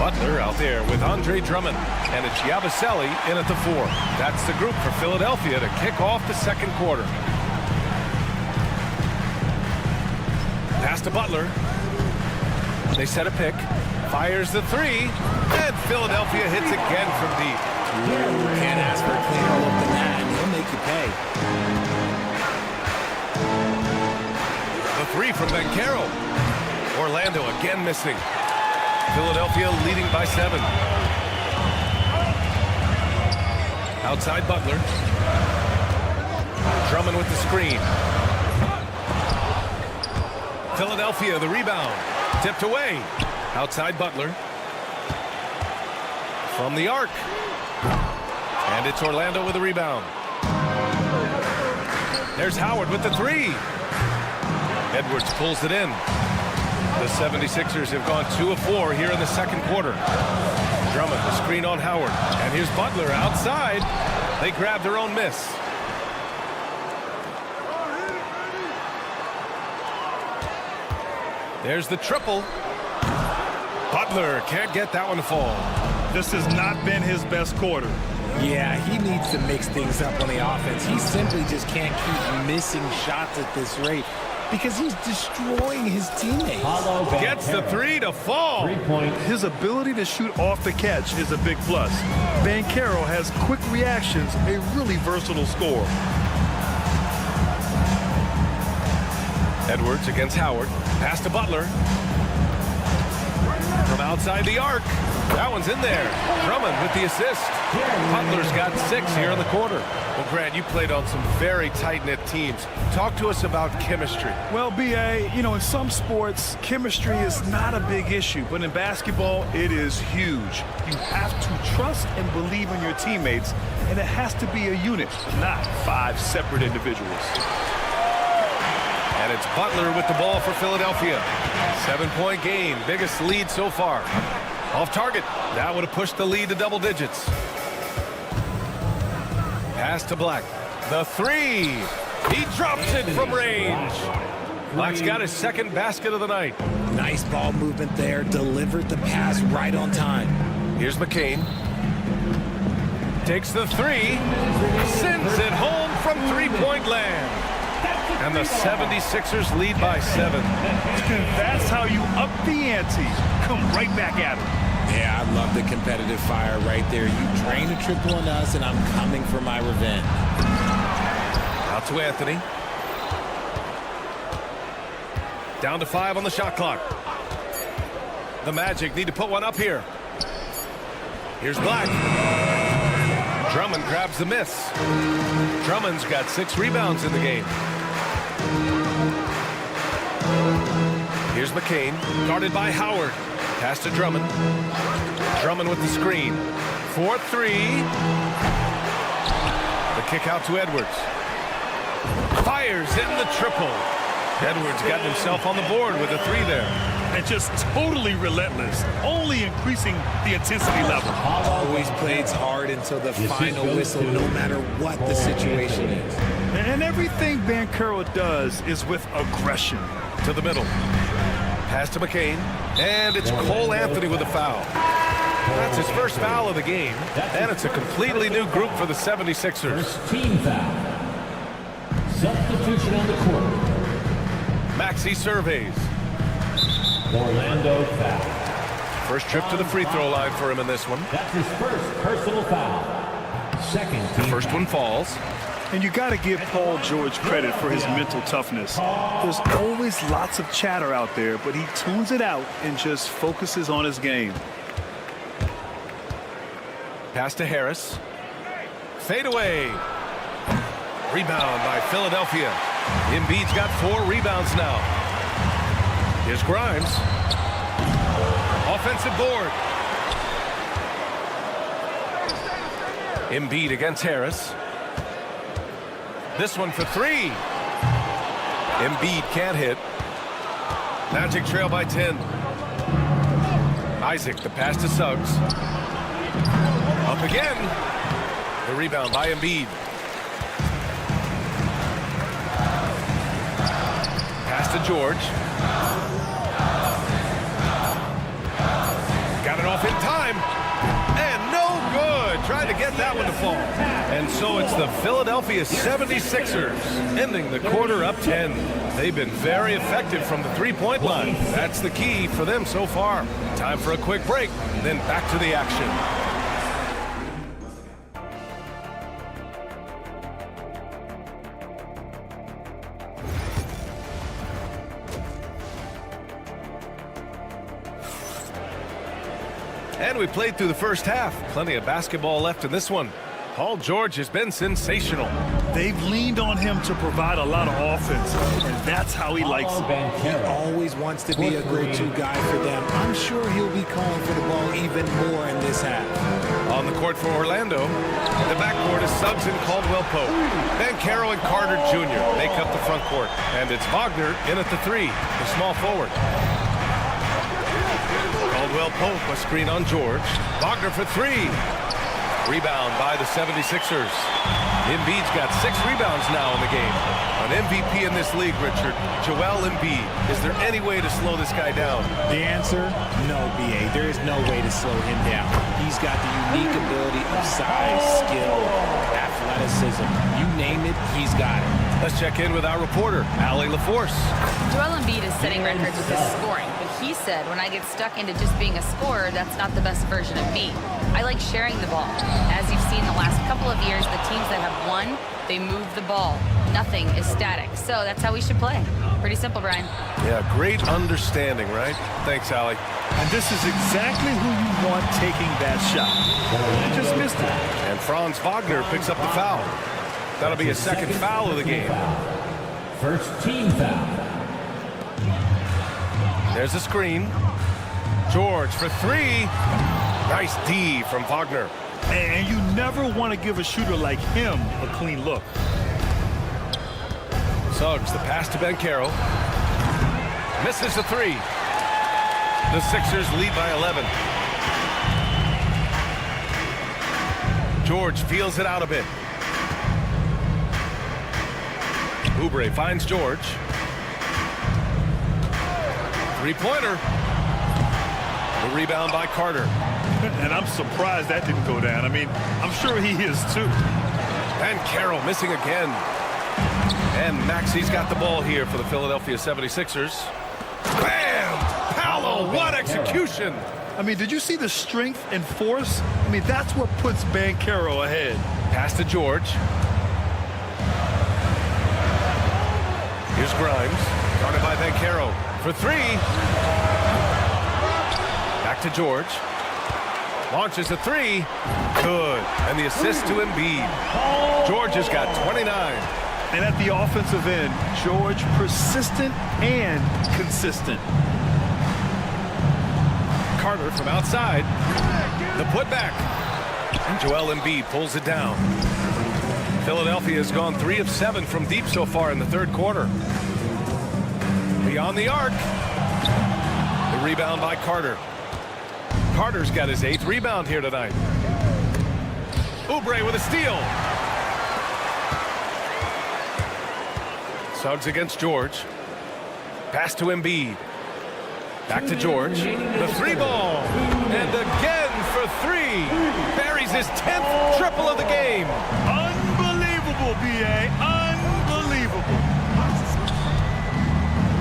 Butler out there with Andre Drummond, and it's Yabusele in at the 4. That's the group for Philadelphia to kick off the second quarter. Pass to Butler. They set a pick, fires the 3, and Philadelphia hits again from deep. Can't ask for a cleaner look than that, and he'll make you pay. The 3 from Banchero. Orlando again missing. Philadelphia leading by 7. Outside Butler. Drummond with the screen. Philadelphia the rebound. Tipped away. Outside Butler. From the arc. And it's Orlando with the rebound. There's Howard with the 3. Edwards pulls it in. The 76ers have gone 2 of 4 here in the second quarter. Drummond, the screen on Howard. And here's Butler outside. They grab their own miss. There's the triple. Butler can't get that one to fall. This has not been his best quarter. Yeah, he needs to mix things up on the offense. He simply just can't keep missing shots at this rate because he's destroying his teammates. Gets the 3 to fall. 3-point. His ability to shoot off the catch is a big plus. Banchero has quick reactions, a really versatile scorer. Edwards against Howard. Pass to Butler. From outside the arc. That one's in there. Drummond with the assist. Butler's got 6 here in the quarter. Well, Grant, you played on some very tight-knit teams. Talk to us about chemistry. Well, B.A., you know, in some sports, chemistry is not a big issue, but in basketball, it is huge. You have to trust and believe in your teammates, and it has to be a unit, not 5 separate individuals. And it's Butler with the ball for Philadelphia. 7-point game, biggest lead so far. Off target. That would have pushed the lead to double digits. Pass to Black. The 3. He drops it from range. Black's got his second basket of the night. Nice ball movement there. Delivered the pass right on time. Here's McCain. Takes the 3. Sends it home from three-point land. And the 76ers lead by 7. That's how you up the ante. Come right back at it. Yeah, I love the competitive fire right there. You drain a triple on us, and I'm coming for my revenge. Out to Anthony. Down to 5 on the shot clock. The Magic need to put one up here. Here's Black. Drummond grabs the miss. Drummond's got 6 rebounds in the game. Here's McCain, guarded by Howard. Pass to Drummond. Drummond with the screen. 4-3. The kick out to Edwards. Fires in the triple. Edwards got himself on the board with a 3 there. And just totally relentless, only increasing the intensity level. Always plays hard until the final whistle, no matter what the situation is. And everything Banchero does is with aggression. To the middle. Pass to McCain. And it's Cole Anthony with a foul. That's his first foul of the game. And it's a completely new group for the 76ers. First team foul. Substitution on the court. Maxey surveys. Orlando foul. First trip to the free throw line for him in this one. That's his first personal foul. Second team. First one falls. And you got to give Paul George credit for his mental toughness. There's always lots of chatter out there, but he tunes it out and just focuses on his game. Pass to Harris. Fade away. Rebound by Philadelphia. Embiid's got 4 rebounds now. Here's Grimes. Offensive board. Embiid against Harris. This one for 3. Embiid can't hit. Magic trail by 10. Isaac, the pass to Suggs. Up again. The rebound by Embiid. Pass to George. Got it off in time. And no good. Tried to get that one to fall. And so it's the Philadelphia 76ers ending the quarter up 10. They've been very effective from the three-point line. That's the key for them so far. Time for a quick break, then back to the action. And we played through the first half. Plenty of basketball left in this one. Paul George has been sensational. They've leaned on him to provide a lot of offense, and that's how he likes it. He always wants to be a go-to guy for them. I'm sure he'll be calling for the ball even more in this half. On the court for Orlando, the backcourt is Suggs and Caldwell Pope. Banchero and Carter Jr. make up the front court. And it's Wagner in at the 3, the small forward. Caldwell Pope, a screen on George. Wagner for 3. Rebound by the 76ers. Embiid's got 6 rebounds now in the game. An MVP in this league, Richard. Joel Embiid. Is there any way to slow this guy down? The answer, no, B.A. There is no way to slow him down. He's got the unique ability of size, skill, athleticism. You name it, he's got it. Let's check in with our reporter, Allie LaForce. Joel Embiid is setting records with his scoring, but he said, when I get stuck into just being a scorer, that's not the best version of me. I like sharing the ball. As you've seen the last couple of years, the teams that have won, they move the ball. Nothing is static. So that's how we should play. Pretty simple, Brian. Yeah, great understanding, right? Thanks, Allie. And this is exactly who you want taking that shot. He just missed it. And Franz Wagner picks up the foul. That'll be his second foul of the game. First team foul. There's a screen. George for 3. Nice D from Wagner. And you never want to give a shooter like him a clean look. Suggs, the pass to Banchero. Misses the 3. The Sixers lead by 11. George feels it out a bit. Oubre finds George. Three-pointer. The rebound by Carter. And I'm surprised that didn't go down. I mean, I'm sure he is too. And Carroll missing again. And Maxey's got the ball here for the Philadelphia 76ers. Bam! Paolo, what execution! I mean, did you see the strength and force? I mean, that's what puts Banchero ahead. Pass to George. Here's Grimes. Guarded by Banchero for 3. Back to George. Launches a 3. Good. And the assist to Embiid. George has got 29. And at the offensive end, George persistent and consistent. Carter from outside. The putback. And Joel Embiid pulls it down. Philadelphia has gone 3 of 7 from deep so far in the third quarter. Beyond the arc. The rebound by Carter. Carter's got his 8th rebound here tonight. Oubre with a steal. Suggs against George. Pass to Embiid. Back to George. The 3-ball. And again for 3. Buries his 10th triple of the game. Unbelievable, B.A. Unbelievable.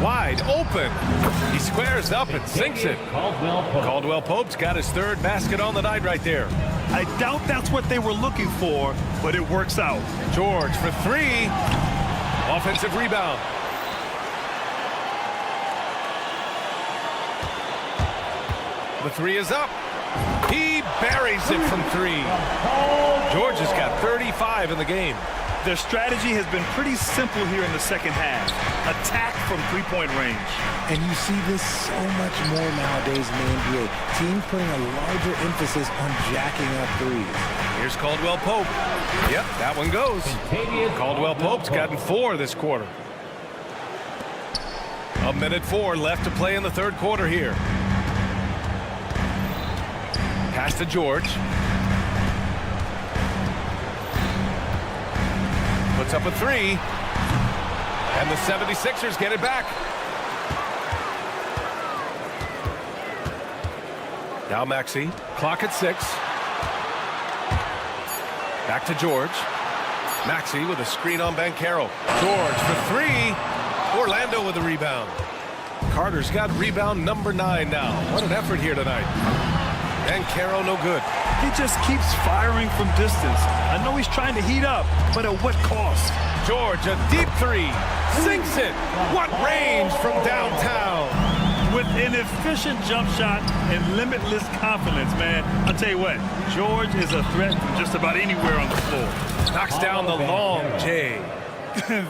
Wide open. He squares up and sinks it. Caldwell Pope's got his 3rd basket on the night right there. I doubt that's what they were looking for, but it works out. George for 3. Offensive rebound. The 3 is up. He buries it from 3. George has got 35 in the game. Their strategy has been pretty simple here in the second half. Attack from three-point range. And you see this so much more nowadays in the NBA. Teams putting a larger emphasis on jacking up threes. Here's Caldwell Pope. Yep, that one goes. Caldwell Pope's gotten 4 this quarter. 1:04 left to play in the third quarter here. Pass to George. Puts up a 3. And the 76ers get it back. Now Maxey. Clock at 6. Back to George. Maxey with a screen on Banchero. George for 3. Orlando with a rebound. Carter's got rebound number 9 now. What an effort here tonight. Banchero no good. He just keeps firing from distance. I know he's trying to heat up, but at what cost? George, a deep 3. Sinks it. What range from downtown. With an efficient jump shot and limitless confidence, man. I'll tell you what, George is a threat from just about anywhere on the floor. Knocks down the long J.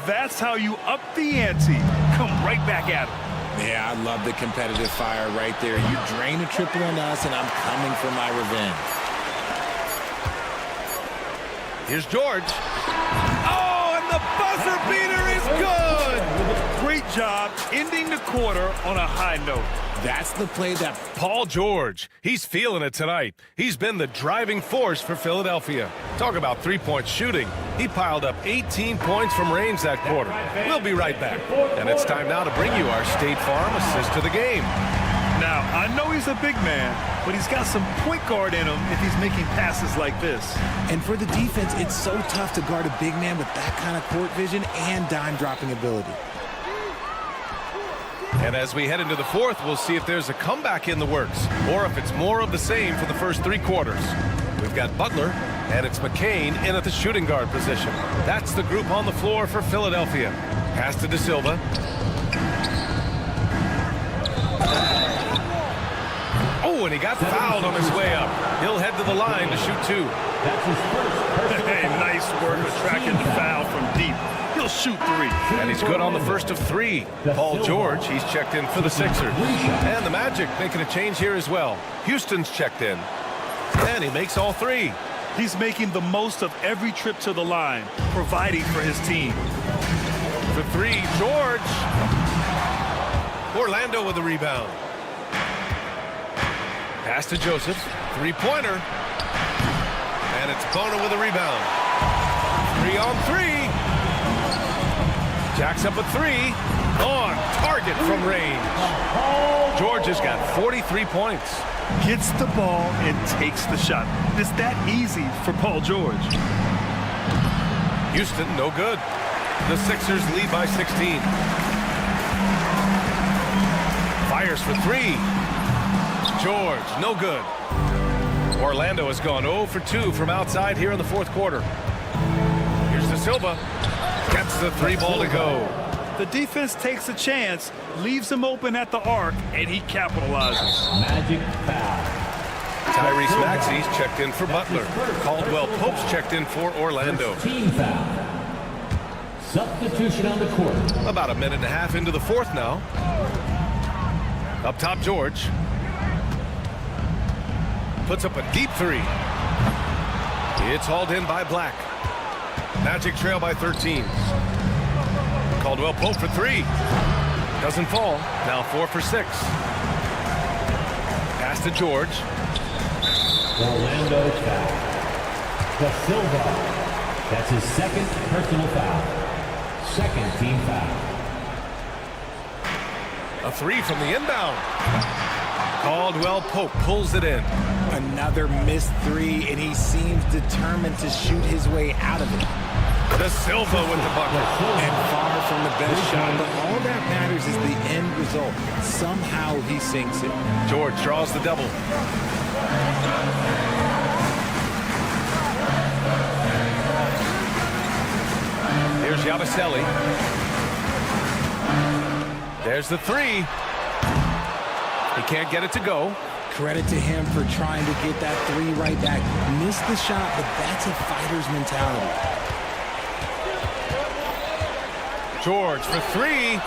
That's how you up the ante. Come right back at him. Yeah, I love the competitive fire right there. You drain a triple on us, and I'm coming for my revenge. Here's George. Oh, and the buzzer beater is good. Great job ending the quarter on a high note. That's the play that Paul George, he's feeling it tonight. He's been the driving force for Philadelphia. Talk about three-point shooting. He piled up 18 points from range that quarter. We'll be right back. And it's time now to bring you our State Farm assist to the game. Now, I know he's a big man, but he's got some point guard in him if he's making passes like this. And for the defense, it's so tough to guard a big man with that kind of court vision and dime-dropping ability. And as we head into the fourth, we'll see if there's a comeback in the works or if it's more of the same for the first 3 quarters. We've got Butler, and it's McCain in at the shooting guard position. That's the group on the floor for Philadelphia. Pass to De Silva. Oh, and he got fouled on his way up. He'll head to the line to shoot 2. That's his first personal Hey, nice work attracting the foul from deep. He'll shoot 3. And he's good on the first of 3. Paul George, he's checked in for the Sixers. And the Magic making a change here as well. Houston's checked in. And he makes all 3. He's making the most of every trip to the line, providing for his team. For 3, George. Orlando with the rebound. Pass to Joseph. 3-pointer. And it's Bona with a rebound. 3 on 3. Jacks up a 3. On target from range. George has got 43 points. Gets the ball and takes the shot. It's that easy for Paul George. Houston, no good. The Sixers lead by 16. Fires for 3. George, no good. Orlando has gone 0 for 2 from outside here in the fourth quarter. Here's De Silva. Gets the 3-ball to go. The defense takes a chance, leaves him open at the arc, and he capitalizes. Magic foul. Tyrese Maxey's checked in for Butler. Caldwell Pope's checked in for Orlando. Team foul. Substitution on the court. About a minute and a half into the fourth now. Up top, George. puts up a deep three. It's hauled in by Black. Magic trail by 13. Caldwell Pope for three. Doesn't fall. Now 4 for 6. Pass to George. Orlando foul. Da Silva. That's his second personal foul. Second team foul. A three from the inbound. Caldwell Pope pulls it in. Another missed three, and he seems determined to shoot his way out of it. Da Silva with the bucket. And far from the best shot, but all that matters is the end result. Somehow he sinks it. George draws the double. Here's Yabusele. There's the three. He can't get it to go. Credit to him for trying to get that three right back. Missed the shot, but that's a fighter's mentality. George for three.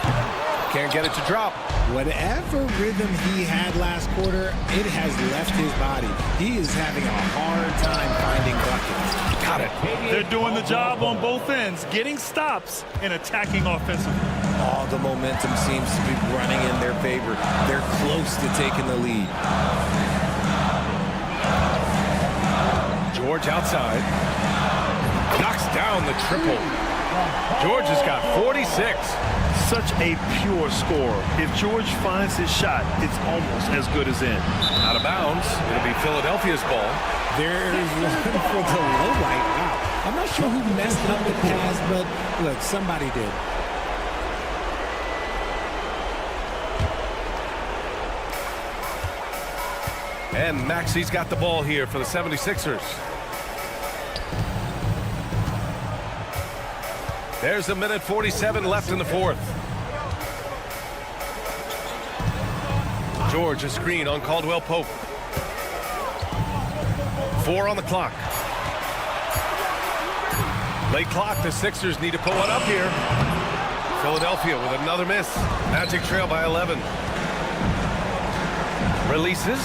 Can't get it to drop. Whatever rhythm he had last quarter, it has left his body. He is having a hard time finding buckets. Got it. They're doing the job on both ends, getting stops and attacking offensively. All the momentum seems to be running in their favor. They're close to taking the lead. George outside. Knocks down the triple. George has got 46. Such a pure scorer. If George finds his shot, it's almost as good as in. Out of bounds. It'll be Philadelphia's ball. There's one for the low light. Wow. I'm not sure who messed up the pass, but look, somebody did. And Maxey's got the ball here for the 76ers. There's a minute 47 left in the fourth. George, a screen on Caldwell Pope. 4 on the clock. Late clock, the Sixers need to pull one up here. Philadelphia with another miss. Magic trail by 11. Releases.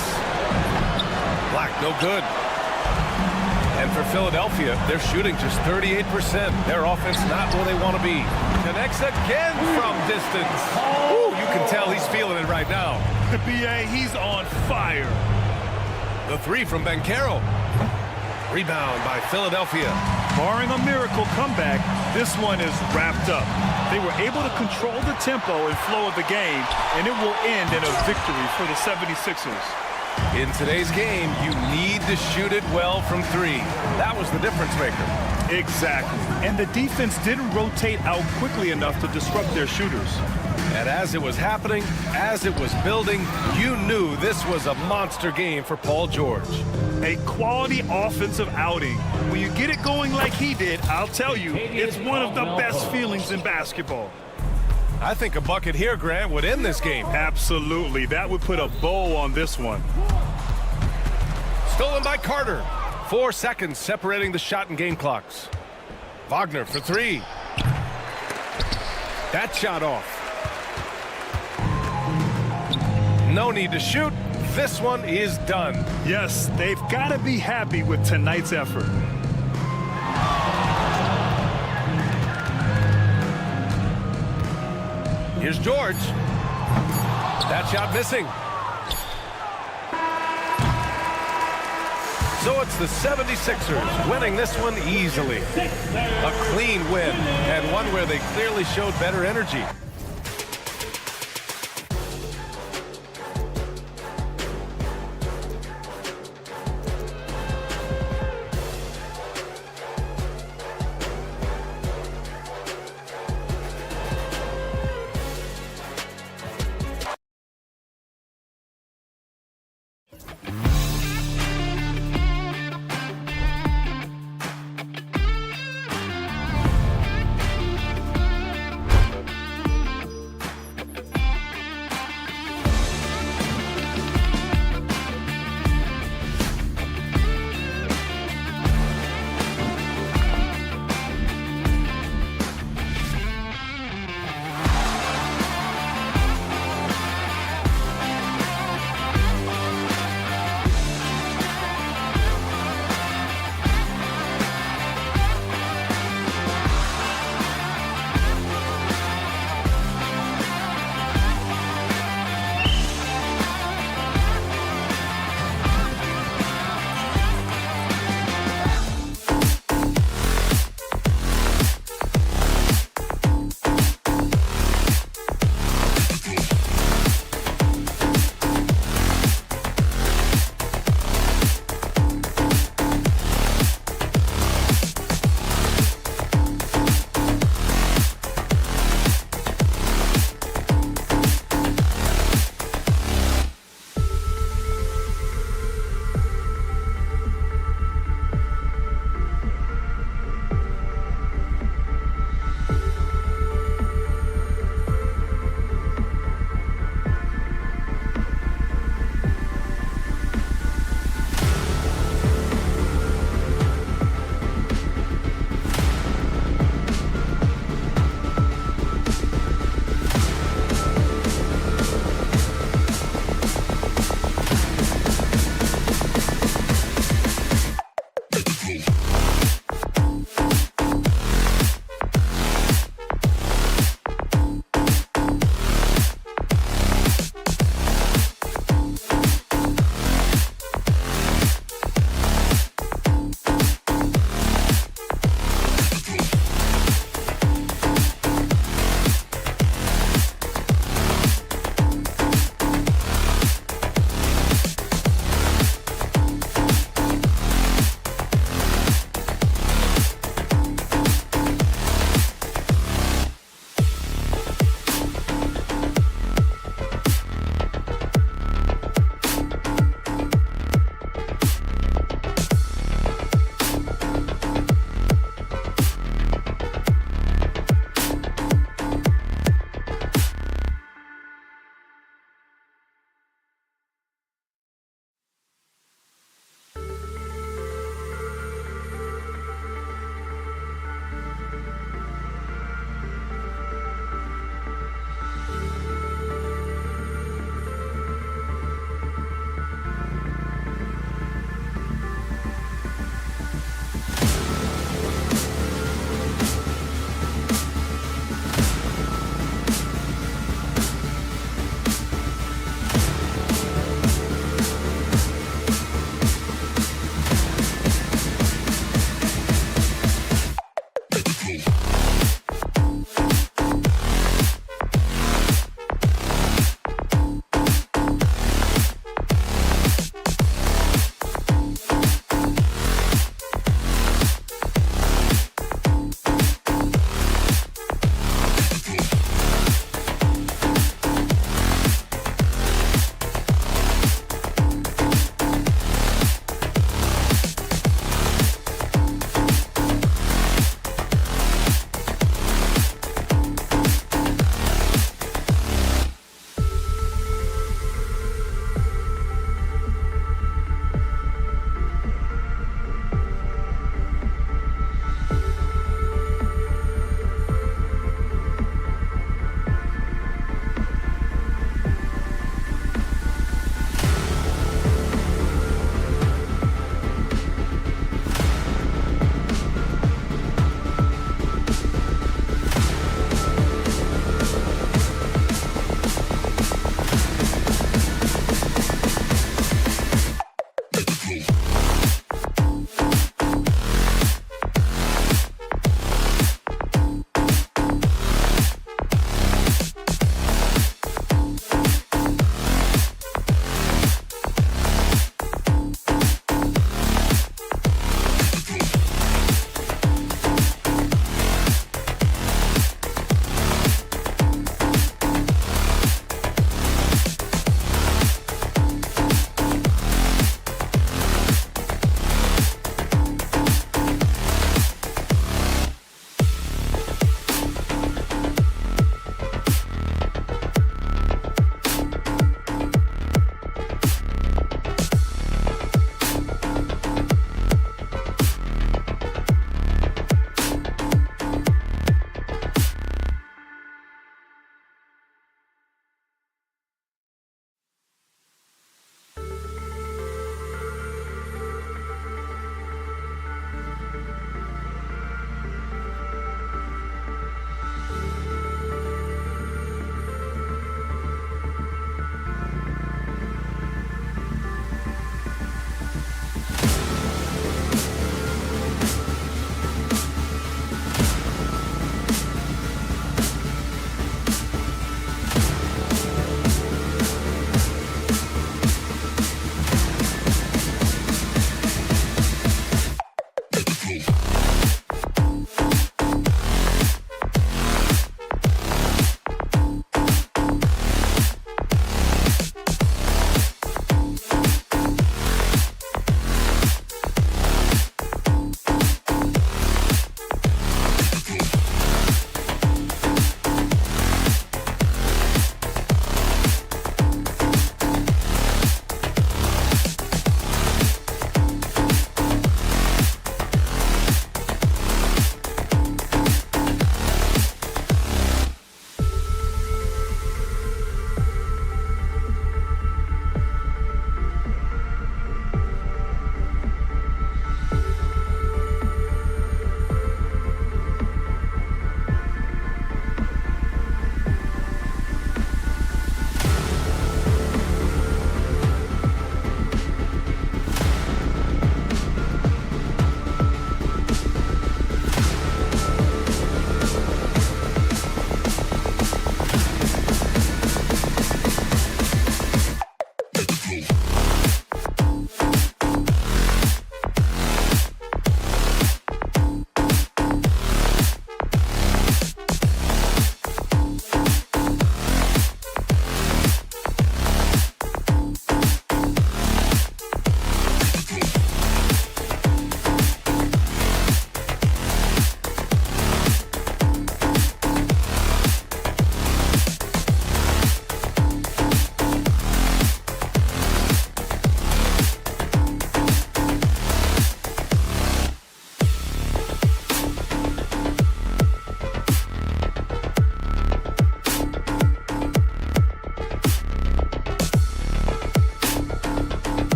Black, no good. And for Philadelphia, they're shooting just 38%. Their offense not where they want to be. Connects again from distance. Ooh, you can tell he's feeling it right now. The BA, he's on fire. The three from Banchero. Rebound by Philadelphia. Barring a miracle comeback, this one is wrapped up. They were able to control the tempo and flow of the game, and it will end in a victory for the 76ers. In today's game, you need to shoot it well from three. That was the difference maker. Exactly. And the defense didn't rotate out quickly enough to disrupt their shooters. And as it was happening, as it was building, you knew this was a monster game for Paul George. A quality offensive outing. When you get it going like he did, I'll tell you, it's one of the best feelings in basketball. I think a bucket here, Grant, would end this game. Absolutely. That would put a bow on this one. Stolen by Carter. 4 seconds separating the shot and game clocks. Wagner for three. That shot off. No need to shoot. This one is done. Yes, they've got to be happy with tonight's effort. Here's George. That shot missing. So it's the 76ers winning this one easily. A clean win, and one where they clearly showed better energy.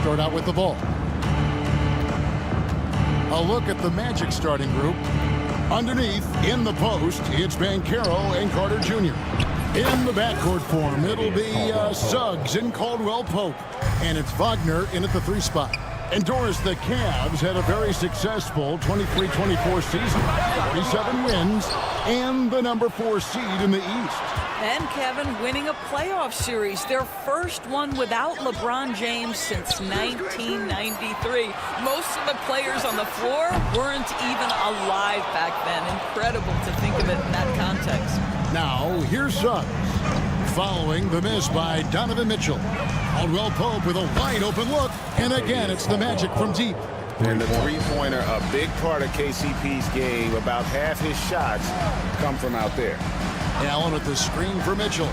start out with the ball. A look at the Magic starting group. Underneath, in the post, it's Banchero and Carter Jr. In the backcourt form, it'll be Suggs and Caldwell Pope. And it's Wagner in at the 3 spot. And Doris, the Cavs had a very successful 23-24 season. 47 wins and the number 4 seed in the East. And Kevin winning a playoff series, their first one without LeBron James since 1993. Most of the players on the floor weren't even alive back then. Incredible to think of it in that context. Now, here's Suggs. Following the miss by Donovan Mitchell. Caldwell Pope with a wide open look. And again, it's the Magic from deep. And the three-pointer, a big part of KCP's game. About half his shots come from out there. Allen with the screen for Mitchell.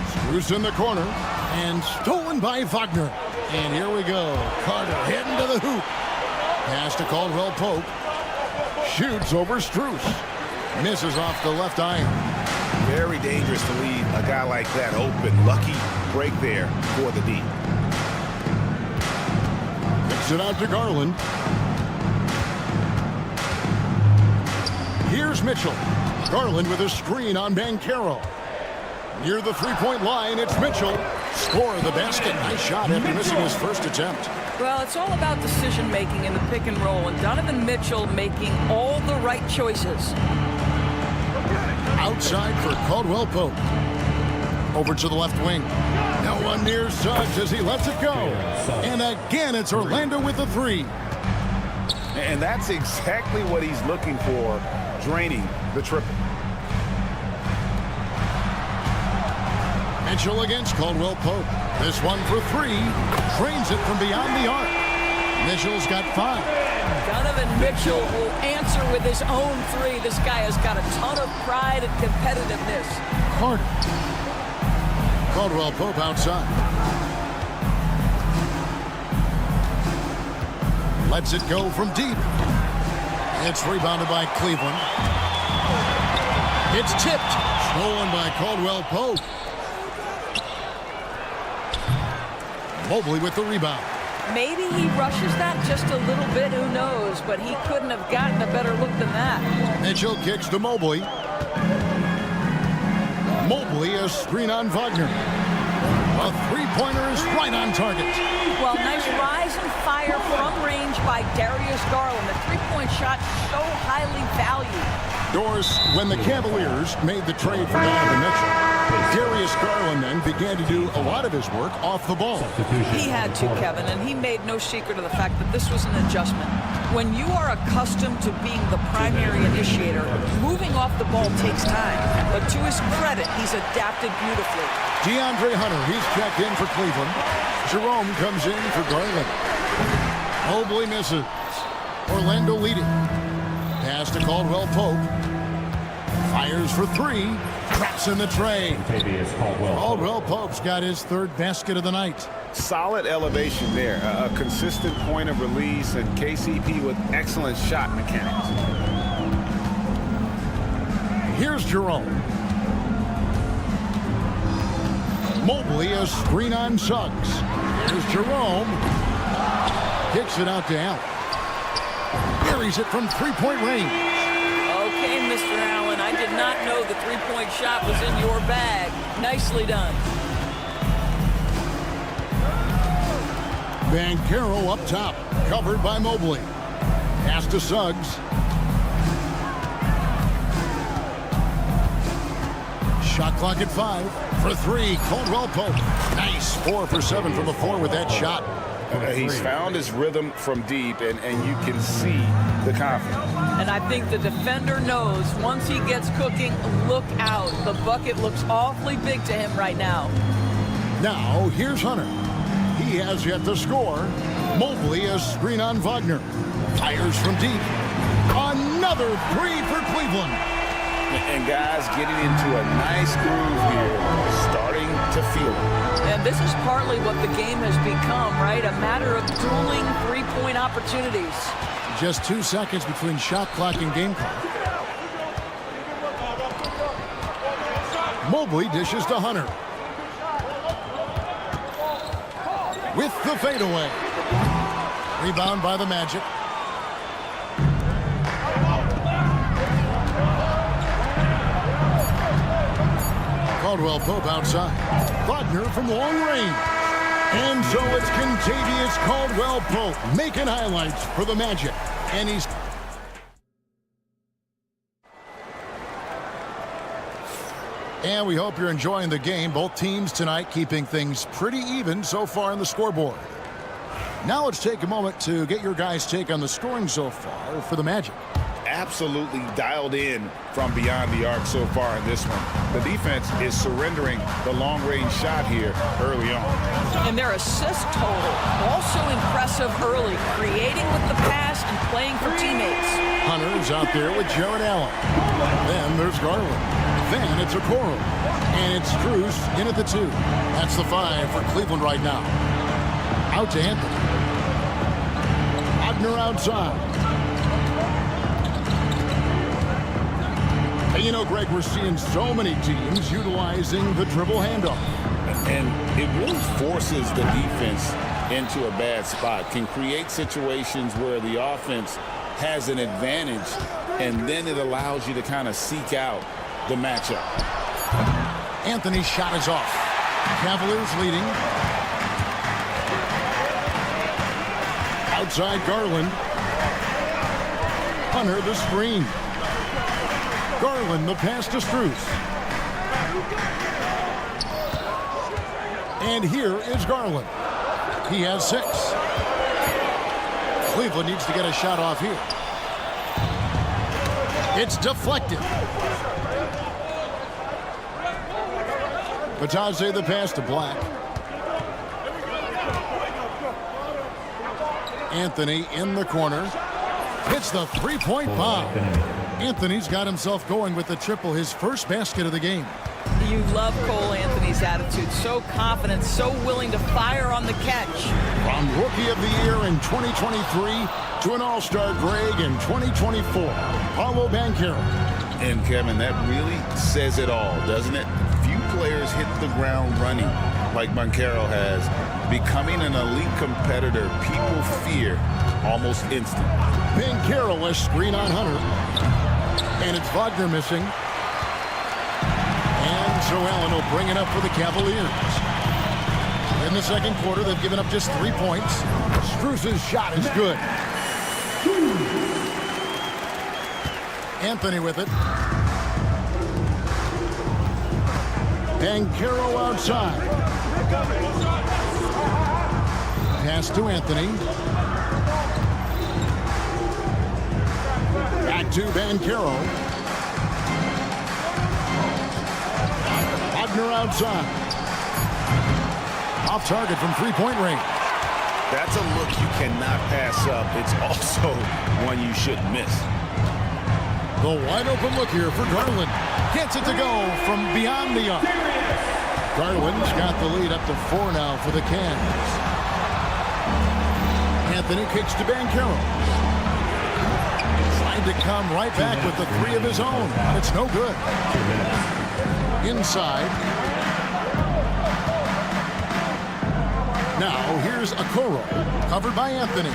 Screws in the corner. And stolen by Wagner. And here we go. Carter heading to the hoop. Pass to Caldwell Pope. Shoots over Strus. Misses off the left iron. Very dangerous to leave a guy like that open. Lucky break there for the D. Kicks it out to Garland. Here's Mitchell. Garland with a screen on Banchero. Near the three-point line, it's Mitchell. Score the basket. Nice shot after missing his first attempt. Well, it's all about decision-making in the pick and roll, and Donovan Mitchell making all the right choices. Outside for Caldwell Pope. Over to the left wing. No one near Suggs as he lets it go. And again, it's Orlando with the 3. And that's exactly what he's looking for, draining the triple. Mitchell against Caldwell Pope. This one for 3. Drains it from beyond the arc. Mitchell's got 5. Donovan Mitchell will answer with his own three. This guy has got a ton of pride and competitiveness. Carter. Caldwell Pope outside. Lets it go from deep. It's rebounded by Cleveland. It's tipped. Stolen by Caldwell Pope. Mobley with the rebound. Maybe he rushes that just a little bit, who knows, but he couldn't have gotten a better look than that. Mitchell kicks to Mobley. Mobley, a screen on Wagner. A three-pointer is right on target. Well, nice rise and fire from range by Darius Garland. The three-point shot so highly valued. Doris, when the Cavaliers made the trade for Donovan Mitchell, Darius Garland then began to do a lot of his work off the ball. He had to, Kevin, and he made no secret of the fact that this was an adjustment. When you are accustomed to being the primary initiator, moving off the ball takes time. But to his credit, he's adapted beautifully. DeAndre Hunter, he's checked in for Cleveland. Jerome comes in for Garland. Mobley misses. Orlando leading. Pass to Caldwell Pope. Fires for three. Traps in the tray. Caldwell Pope's got his third basket of the night. Solid elevation there. A consistent point of release, and KCP with excellent shot mechanics. Here's Jerome. Mobley, a screen on Suggs. Here's Jerome. Kicks it out to Allen. Buries it from three-point range. Okay, Mr. Allen, I did not know the three-point shot was in your bag. Nicely done. Banchero up top, covered by Mobley. Pass to Suggs. Shot clock at 5. For three, Caldwell Pope. Nice 4 for 7 from the floor with that shot. He's found his rhythm from deep, and you can see the confidence. And I think the defender knows once he gets cooking, look out. The bucket looks awfully big to him right now. Now, here's Hunter. He has yet to score. Mobley, a screen on Wagner. Fires from deep. Another three for Cleveland. And guys getting into a nice groove here, starting to feel it. And this is partly what the game has become, right? A matter of dueling three-point opportunities. Just 2 seconds between shot clock and game clock. Mobley dishes to Hunter. With the fadeaway. Rebound by the Magic. Caldwell Pope outside. Wagner from long range. And so it's Contavious Caldwell Pope making highlights for the Magic. And he's... And we hope you're enjoying the game. Both teams tonight keeping things pretty even so far on the scoreboard. Now let's take a moment to get your guys' take on the scoring so far for the Magic. Absolutely dialed in from beyond the arc so far in this one. The defense is surrendering the long-range shot here early on. And their assist total also impressive early, creating with the pass and playing for teammates. Hunter's out there with Jared Allen. Then there's Garland. Then it's Okoro. And it's Cruz in at the 2. That's the 5 for Cleveland right now. Out to Anthony. Wagner outside. Hey, you know, Greg, we're seeing so many teams utilizing the dribble handoff. And it really forces the defense into a bad spot. Can create situations where the offense has an advantage, and then it allows you to kind of seek out the matchup. Anthony's shot is off. Cavaliers leading. Outside Garland. Hunter the screen. Garland the pass to Strus. And here is Garland. He has 6. Cleveland needs to get a shot off here. It's deflected. Batadze the pass to Black. Anthony in the corner. hits the three-point bomb. Anthony's got himself going with the triple, his first basket of the game. You love Cole Anthony's attitude. So confident, so willing to fire on the catch. From Rookie of the Year in 2023 to an All-Star Greg in 2024, Paolo Banchero. And Kevin, that really says it all, doesn't it? Few players hit the ground running like Banchero has. Becoming an elite competitor, people fear almost instant. Banchero, a screen on Hunter. And it's Wagner missing. And so Allen will bring it up for the Cavaliers. In the second quarter, they've given up just 3 points. Strus's shot is good. Anthony with it. Banchero outside. Pass to Anthony. Back to Banchero. Wagner outside. Off target from three-point range. That's a look you cannot pass up. It's also one you shouldn't miss. The wide open look here for Garland. Gets it to go from beyond the arc. Garland's got the lead up to 4 now for the Cavs. Anthony kicks to Banchero. Trying to come right back with the 3 of his own. But it's no good. Inside. Now here's Okoro. Covered by Anthony.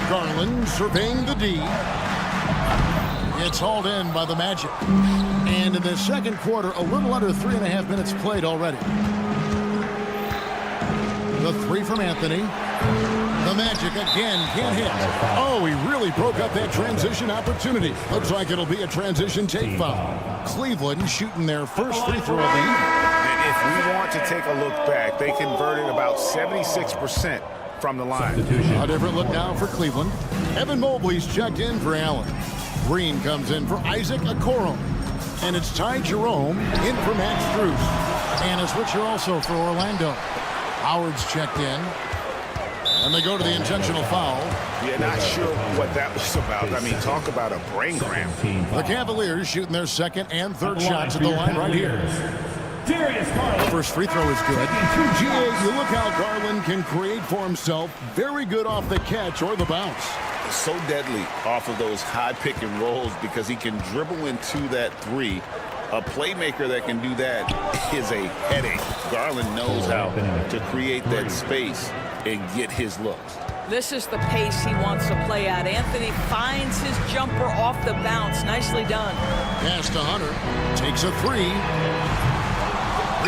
Garland surveying the D. It's hauled in by the Magic. And in the second quarter, a little under 3.5 minutes played already. The 3 from Anthony. The Magic again can't hit. Oh, he really broke up that transition opportunity. Looks like it'll be a transition take foul. Cleveland shooting their first free throw of the evening. And if we want to take a look back, they converted about 76% from the line. A different look now for Cleveland. Evan Mobley's checked in for Allen. Green comes in for Isaac Okoro. And it's Ty Jerome in for Max Strus. And a switcher also for Orlando. Howard's checked in. And they go to the intentional foul. Yeah, not sure what that was about. I mean, talk about a brain cramp. The Cavaliers shooting their second and third shots at the line right here. First free throw is good. GA, you look how Garland can create for himself. Very good off the catch or the bounce. So deadly off of those high pick and rolls because he can dribble into that 3. A playmaker that can do that is a headache. Garland knows how to create that space and get his looks. This is the pace he wants to play at. Anthony finds his jumper off the bounce. Nicely done. Pass to Hunter. Takes a 3.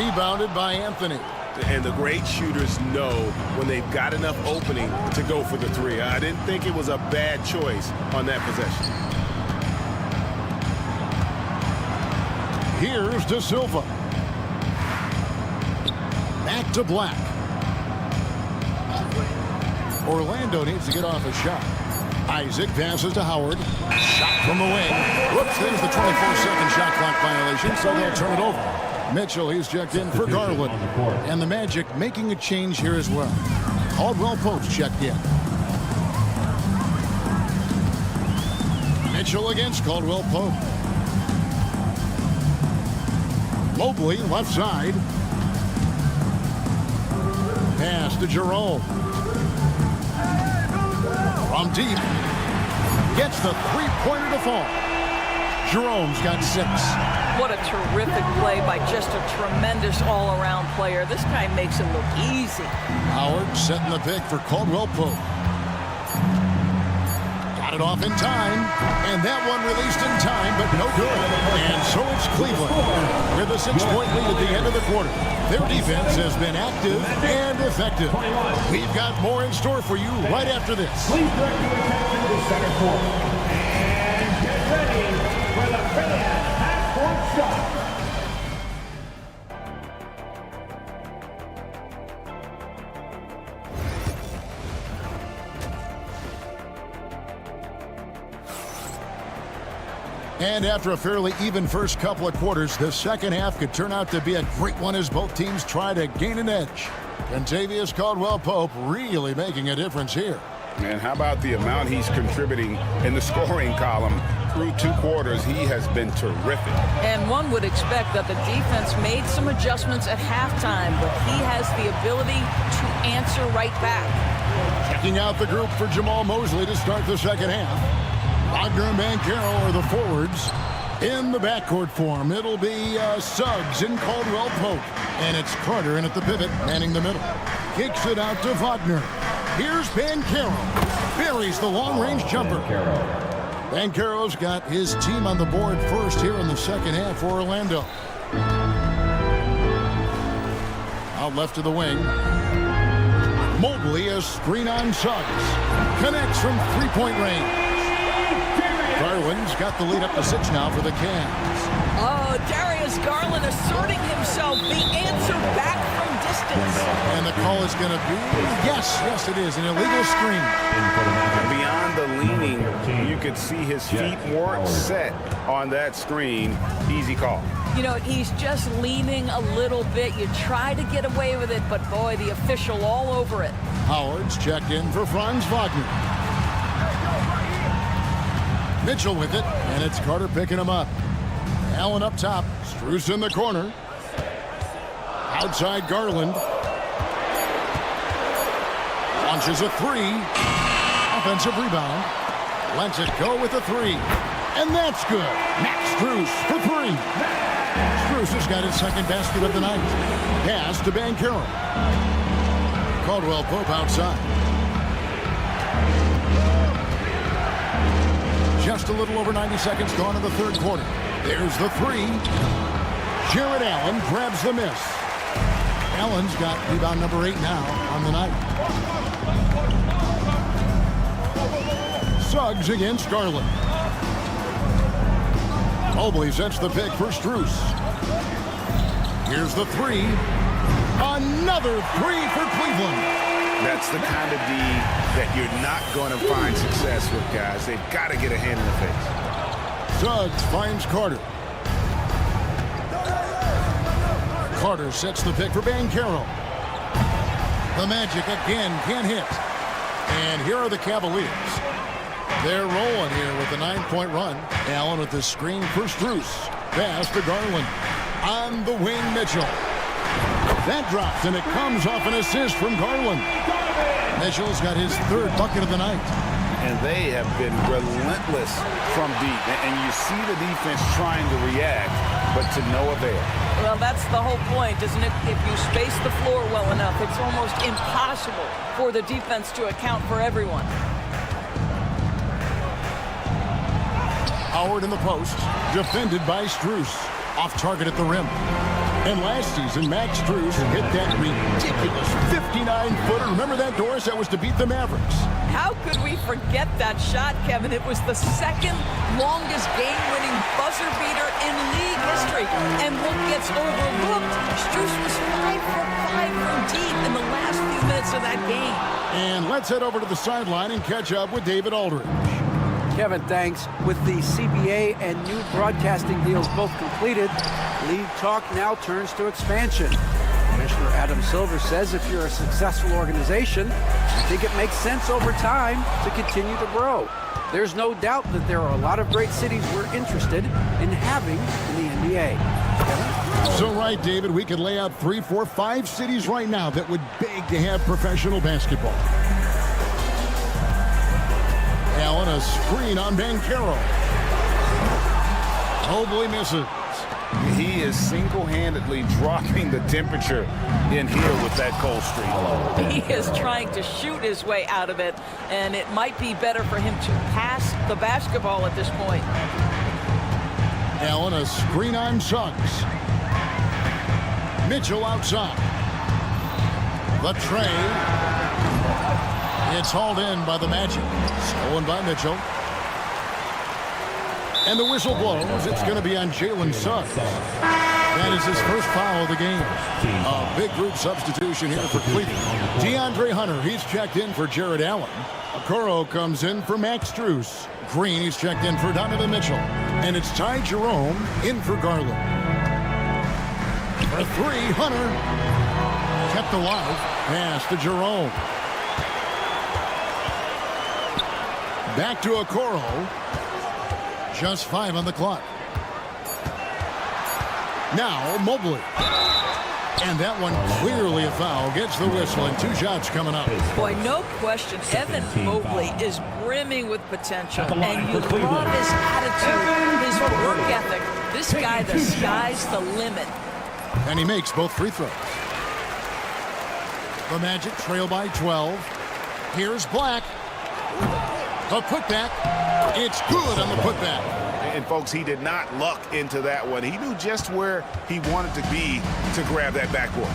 Rebounded by Anthony. And the great shooters know when they've got enough opening to go for the 3. I didn't think it was a bad choice on that possession. Here's De Silva. Back to Black. Orlando needs to get off a shot. Isaac passes to Howard. Shot from the wing. Whoops, there's the 24-second shot clock violation, so they'll turn it over. Mitchell, he's checked in for Garland. And the Magic making a change here as well. Caldwell Pope's checked in. Mitchell against Caldwell Pope. Mobley, left side. Pass to Jerome. From deep. Gets the three-pointer to fall. Jerome's got 6. What a terrific play by just a tremendous all-around player. This guy makes it look easy. Howard setting the pick for Caldwell Pope. Got it off in time, and that one released in time, but no good. And so it's Cleveland with a 6-point lead at the end of the quarter. Their defense has been active and effective. We've got more in store for you right after this. Please direct your attention to the center court. And get ready for the fan half-court shot. And after a fairly even first couple of quarters, the second half could turn out to be a great one as both teams try to gain an edge. Kentavious Caldwell-Pope really making a difference here. And how about the amount he's contributing in the scoring column? Through 2 quarters, he has been terrific. And one would expect that the defense made some adjustments at halftime, but he has the ability to answer right back. Checking out the group for Jamal Mosley to start the second half. Wagner and Banchero are the forwards. In the backcourt form, it'll be Suggs and Caldwell-Pope. And it's Carter in at the pivot, manning the middle. Kicks it out to Wagner. Here's Banchero. Buries the long-range jumper. Banchero's got his team on the board first here in the second half for Orlando. Out left to the wing. Mobley, a screen on Suggs. Connects from three-point range. Garland's got the lead up to 6 now for the Cavs. Oh, Darius Garland asserting himself, the answer back from distance. And the call is going to be, yes, it is, an illegal screen. Beyond the leaning, you could see his feet weren't set on that screen. Easy call. You know, he's just leaning a little bit. You try to get away with it, but boy, the official all over it. Howard's checked in for Franz Wagner. Mitchell with it, and it's Carter picking him up. Allen up top, Strus in the corner. Outside Garland. Launches a 3. Offensive rebound. Lets it go with a 3. And that's good. Max Strus for 3. Strus has got his second basket of the night. Pass to Banchero. Caldwell-Pope outside. Just a little over 90 seconds gone in the third quarter. There's the 3. Jared Allen grabs the miss. Allen's got rebound number 8 now on the night. Suggs against Garland. Mobley sets the pick for Strus. Here's the 3. Another 3 for Cleveland. That's the kind of D that you're not going to find success with, guys. They've got to get a hand in the face. Suggs finds Carter. Carter sets the pick for Banchero. The Magic again can't hit. And here are the Cavaliers. They're rolling here with a 9-point run. Allen with the screen for Strus. Pass to Garland. On the wing, Mitchell. That drops, and it comes off an assist from Garland. Mitchell's got his 3rd bucket of the night. And they have been relentless from deep. And you see the defense trying to react, but to no avail. Well, that's the whole point, isn't it? If you space the floor well enough, it's almost impossible for the defense to account for everyone. Howard in the post, defended by Strus. Off target at the rim. And last season, Max Strus hit that ridiculous 59-footer. Remember that, Doris? That was to beat the Mavericks. How could we forget that shot, Kevin? It was the 2nd longest game-winning buzzer beater in league history. And what gets overlooked, Strus was 5 for 5 from deep in the last few minutes of that game. And let's head over to the sideline and catch up with David Aldridge. Kevin, thanks. With the CBA and new broadcasting deals both completed, league talk now turns to expansion. Commissioner Adam Silver says if you're a successful organization, I think it makes sense over time to continue to grow. There's no doubt that there are a lot of great cities we're interested in having in the NBA. Kevin? So right, David, we could lay out 3, 4, 5 cities right now that would beg to have professional basketball. Allen, a screen on Banchero. Mobley misses. He is single-handedly dropping the temperature in here with that cold streak. He is trying to shoot his way out of it, and it might be better for him to pass the basketball at this point. Allen, a screen on Suggs. Mitchell outside. The tray. It's hauled in by the Magic. Stolen by Mitchell. And the whistle blows. It's going to be on Jalen Suggs. That is his first foul of the game. A big group substitution here for Cleveland. DeAndre Hunter, he's checked in for Jared Allen. Okoro comes in for Max Strus. Green, he's checked in for Donovan Mitchell. And it's Ty Jerome in for Garland. For three, Hunter. Kept alive. Pass to Jerome. Back to Okoro. Just 5 on the clock. Now Mobley. And that one clearly a foul. Gets the whistle and 2 shots coming up. Boy, no question, Evan Mobley is brimming with potential. And you love his attitude, his work ethic. This guy, the sky's the limit. And he makes both free throws. The Magic trail by 12. Here's Black. The putback. It's good on the putback. And, folks, he did not luck into that one. He knew just where he wanted to be to grab that backboard.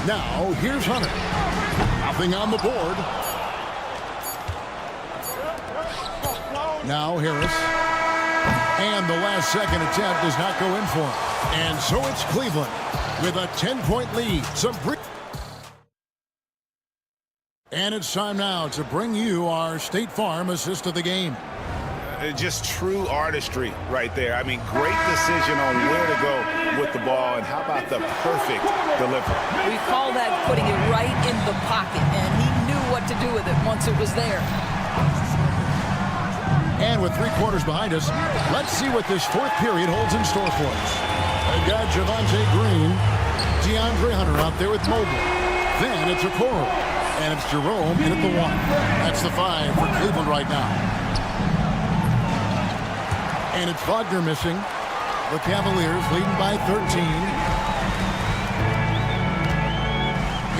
Now, here's Hunter. Nothing on the board. Now, Harris. And the last second attempt does not go in for him. And so it's Cleveland with a 10-point lead. And it's time now to bring you our State Farm assist of the game. Just true artistry right there. I mean, great decision on where to go with the ball, and how about the perfect delivery? We call that putting it right in the pocket, and he knew what to do with it once it was there. And with 3 quarters behind us, let's see what this 4th period holds in store for us. They've got Javonte Green, DeAndre Hunter out there with Mobley. Then it's Okoro. And it's Jerome in at the 1. That's the 5 for Cleveland right now. And it's Wagner missing. The Cavaliers leading by 13.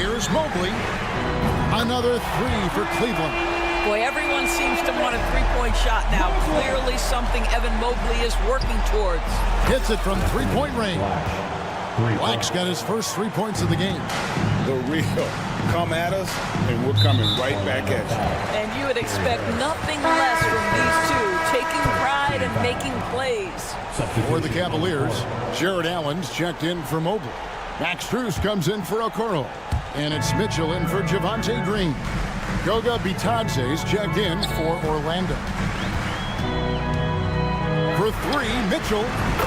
Here's Mobley. Another 3 for Cleveland. Boy, everyone seems to want a 3-point shot now. Clearly something Evan Mobley is working towards. Hits it from 3-point range. Black's got his first 3 points of the game. The real. Come at us, and we're coming right back at you. And you would expect nothing less from these two, taking pride and making plays. For the Cavaliers, Jared Allen's checked in for Mobley. Max Strus comes in for Okoro. And it's Mitchell in for Javonte Green. Goga Bitadze's checked in for Orlando. For 3, Mitchell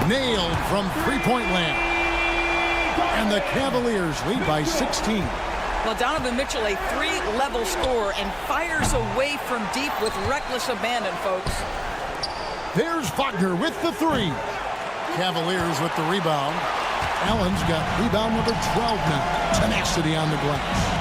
nailed from 3-point land. And the Cavaliers lead by 16. Well, Donovan Mitchell, a 3-level scorer, and fires away from deep with reckless abandon, folks. There's Wagner with the 3. Cavaliers with the rebound. Allen's got rebound number 12 now. Tenacity on the glass.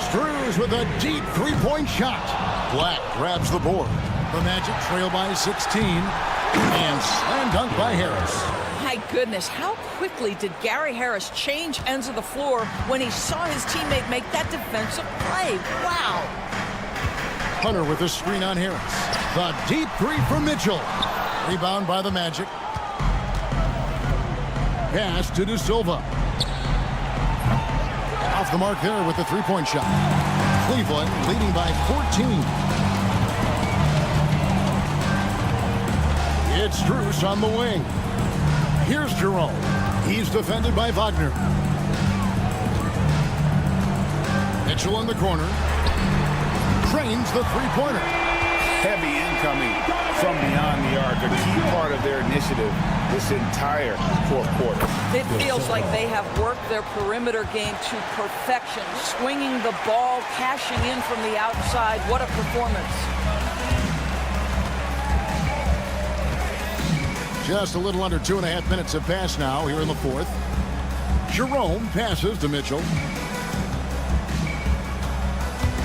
Strus with a deep 3-point shot. Black grabs the board. The Magic trail by 16. And slam dunk by Harris. My goodness, how quickly did Gary Harris change ends of the floor when he saw his teammate make that defensive play? Wow. Hunter with a screen on Harris. The deep 3 for Mitchell. Rebound by the Magic. Pass to De Silva. Off the mark there with the 3-point shot. Cleveland leading by 14. It's Strus on the wing. Here's Jerome. He's defended by Wagner. Mitchell in the corner. Trains the 3-pointer. Heavy incoming from beyond the arc. A key part of their initiative this entire 4th quarter. It feels like they have worked their perimeter game to perfection. Swinging the ball, cashing in from the outside. What a performance. Just a little under 2.5 minutes have passed now here in the 4th. Jerome passes to Mitchell.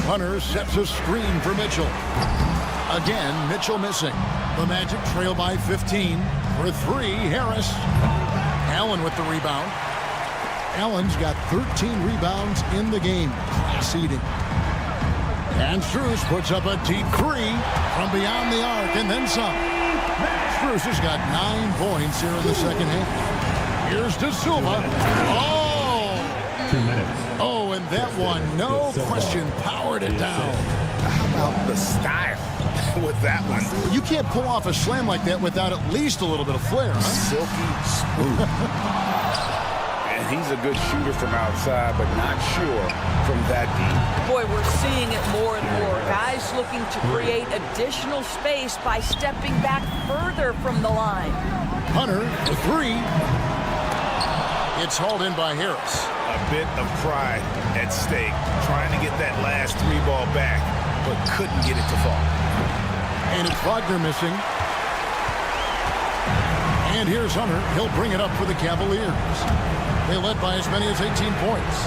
Hunter sets a screen for Mitchell. Again, Mitchell missing. The Magic trail by 15. For 3, Harris. Allen with the rebound. Allen's got 13 rebounds in the game. Class eating. And Strus puts up a deep 3 from beyond the arc and then some. Strus has got 9 points here in the second half. Here's De Silva. Oh! 2 minutes. Oh, and that one, no question, powered it down. How about the style with that one? You can't pull off a slam like that without at least a little bit of flair, huh? Silky smooth. And he's a good shooter from outside, but not sure from that deep. Boy, we're seeing it more and more. Guys looking to create additional space by stepping back further from the line. Hunter, the three. It's hauled in by Harris. A bit of pride at stake, trying to get that last three ball back, but couldn't get it to fall. And it's Wagner missing. And here's Hunter. He'll bring it up for the Cavaliers. They led by as many as 18 points.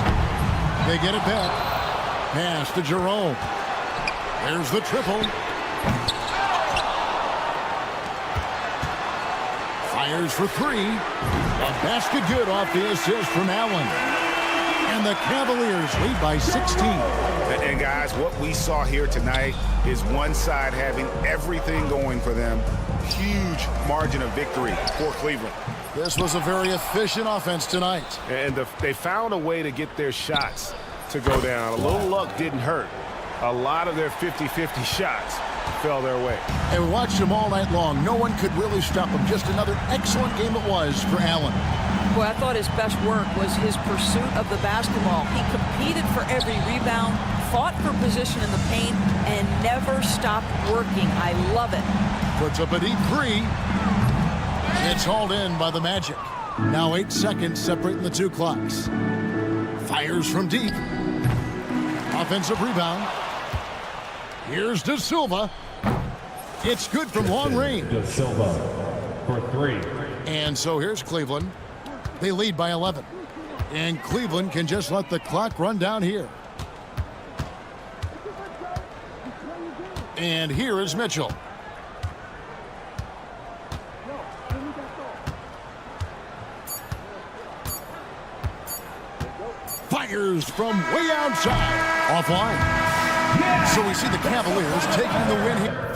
They get it back. Pass to Jerome. There's the triple. Fires for three. A basket good off the assist from Allen. And the Cavaliers lead by 16. And guys, what we saw here tonight is one side having everything going for them. Huge margin of victory for Cleveland. This was a very efficient offense tonight. And they found a way to get their shots to go down. A little luck didn't hurt. A lot of their 50-50 shots fell their way. And we watched them all night long. No one could really stop them. Just another excellent game it was for Allen. Boy, I thought his best work was his pursuit of the basketball. He competed for every rebound, fought for position in the paint, and never stopped working. I love it. Puts up a deep three. It's hauled in by the Magic. Now 8 seconds separating the two clocks. Fires from deep. Offensive rebound. Here's De Silva. It's good from long range. De Silva for three. And so here's Cleveland. They lead by 11. And Cleveland can just let the clock run down here. And here is Mitchell. Fires from way outside. Offline. So we see the Cavaliers taking the win here.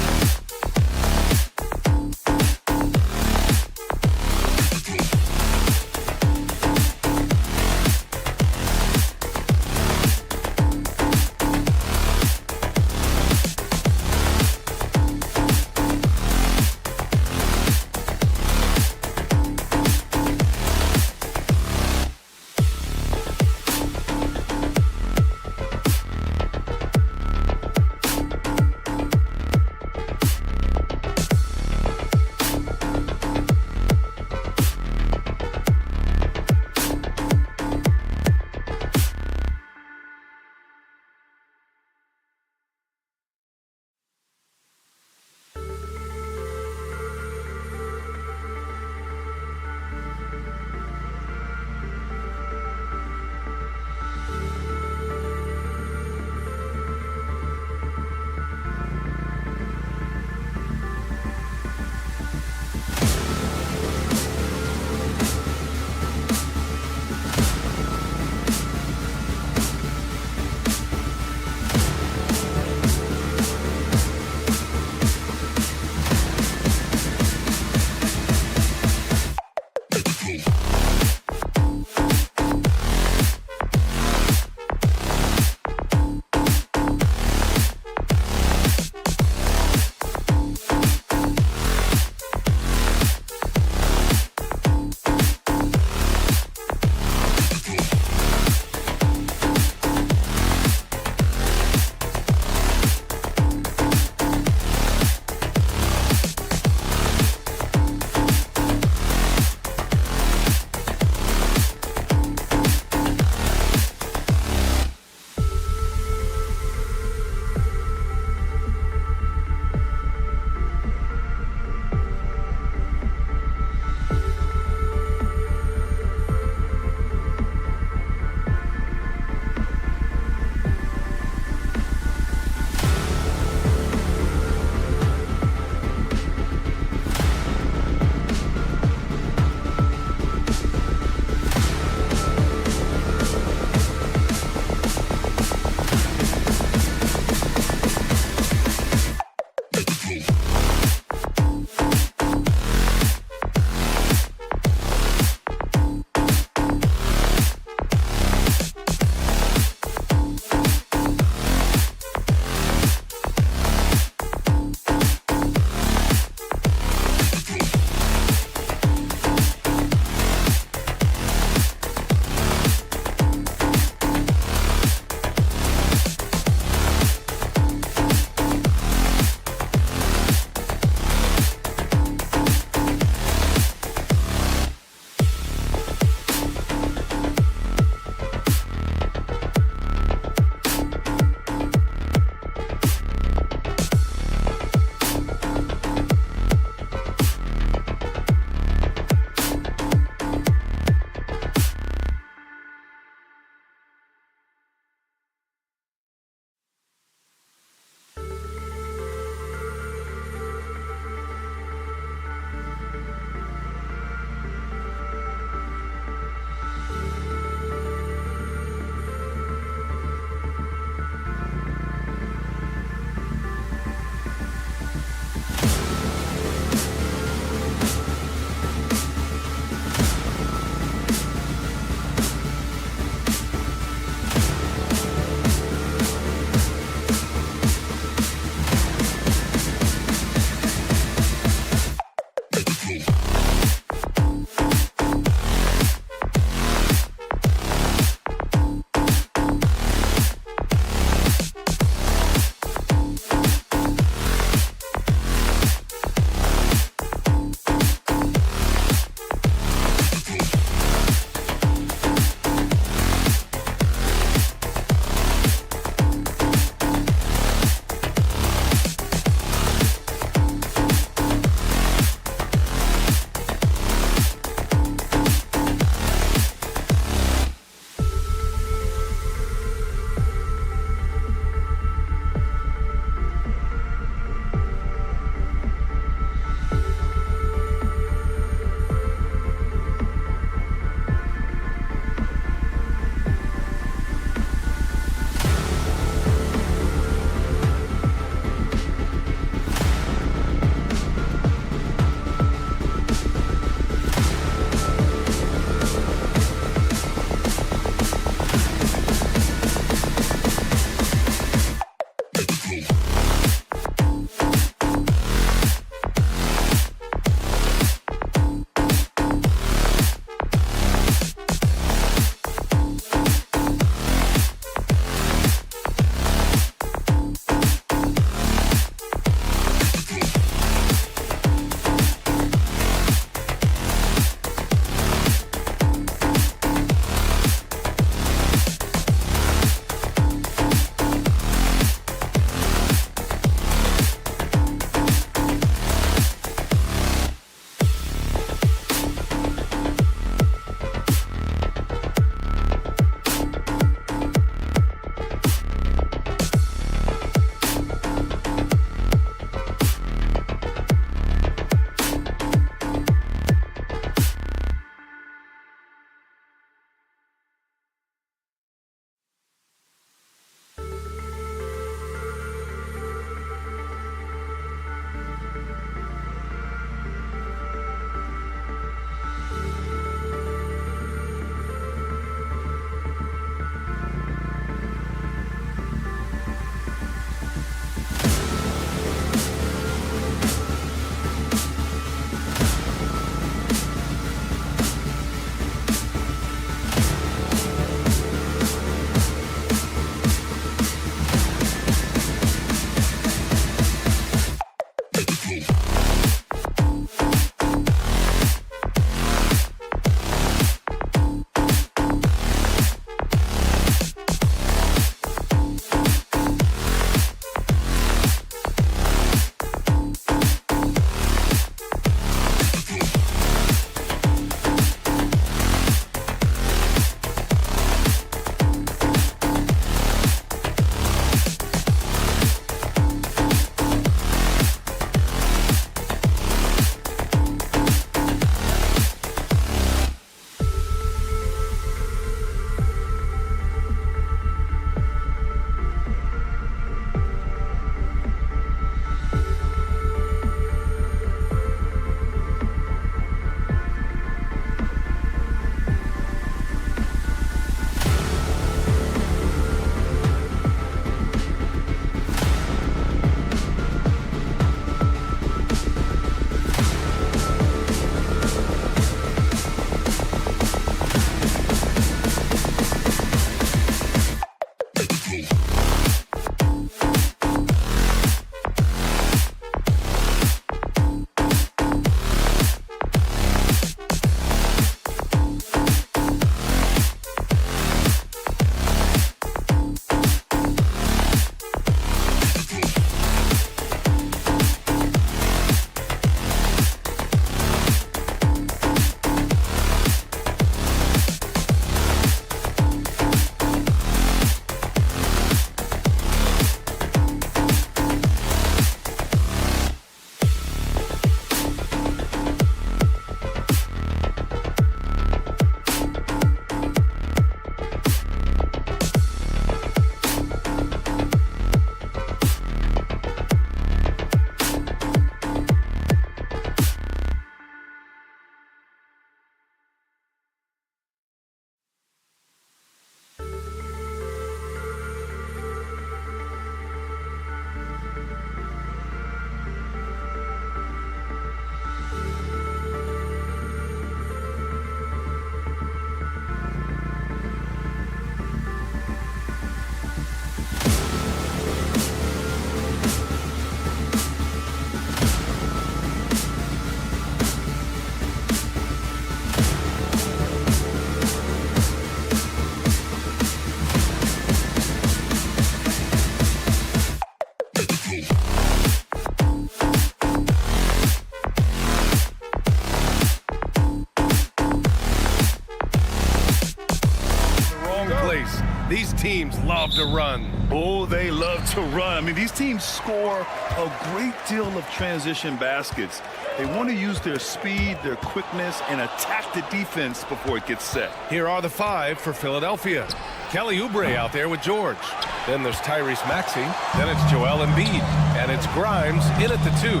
These teams love to run. Oh, they love to run. I mean, these teams score a great deal of transition baskets. They want to use their speed, their quickness, and attack the defense before it gets set. Here are the 5 for Philadelphia. Kelly Oubre out there with George. Then there's Tyrese Maxey. Then it's Joel Embiid. And it's Grimes in at the 2.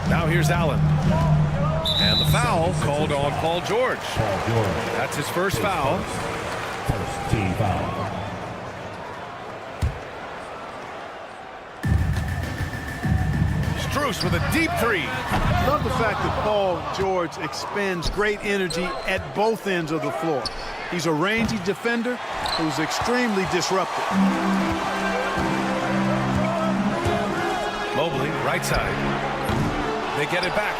Now here's Allen. And the foul called on Paul George. That's his first foul. First team foul. Strus with a deep 3. Love the fact that Paul George expends great energy at both ends of the floor. He's a rangy defender who's extremely disruptive. Mobley, right side. They get it back.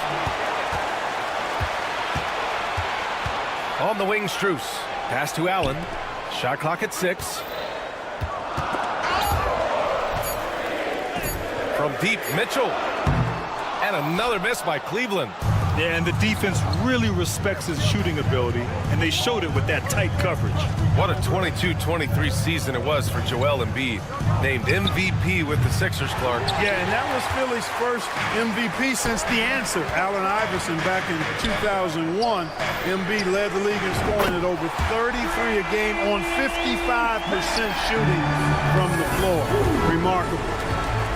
On the wing, Strus. Pass to Allen. Shot clock at 6. From deep, Mitchell. And another miss by Cleveland. Yeah, and the defense really respects his shooting ability, and they showed it with that tight coverage. What a 22-23 season it was for Joel Embiid. Named MVP with the Sixers, Clark. Yeah, and that was Philly's first MVP since the answer. Allen Iverson back in 2001. Embiid led the league in scoring at over 33 a game on 55% shooting from the floor. Remarkable.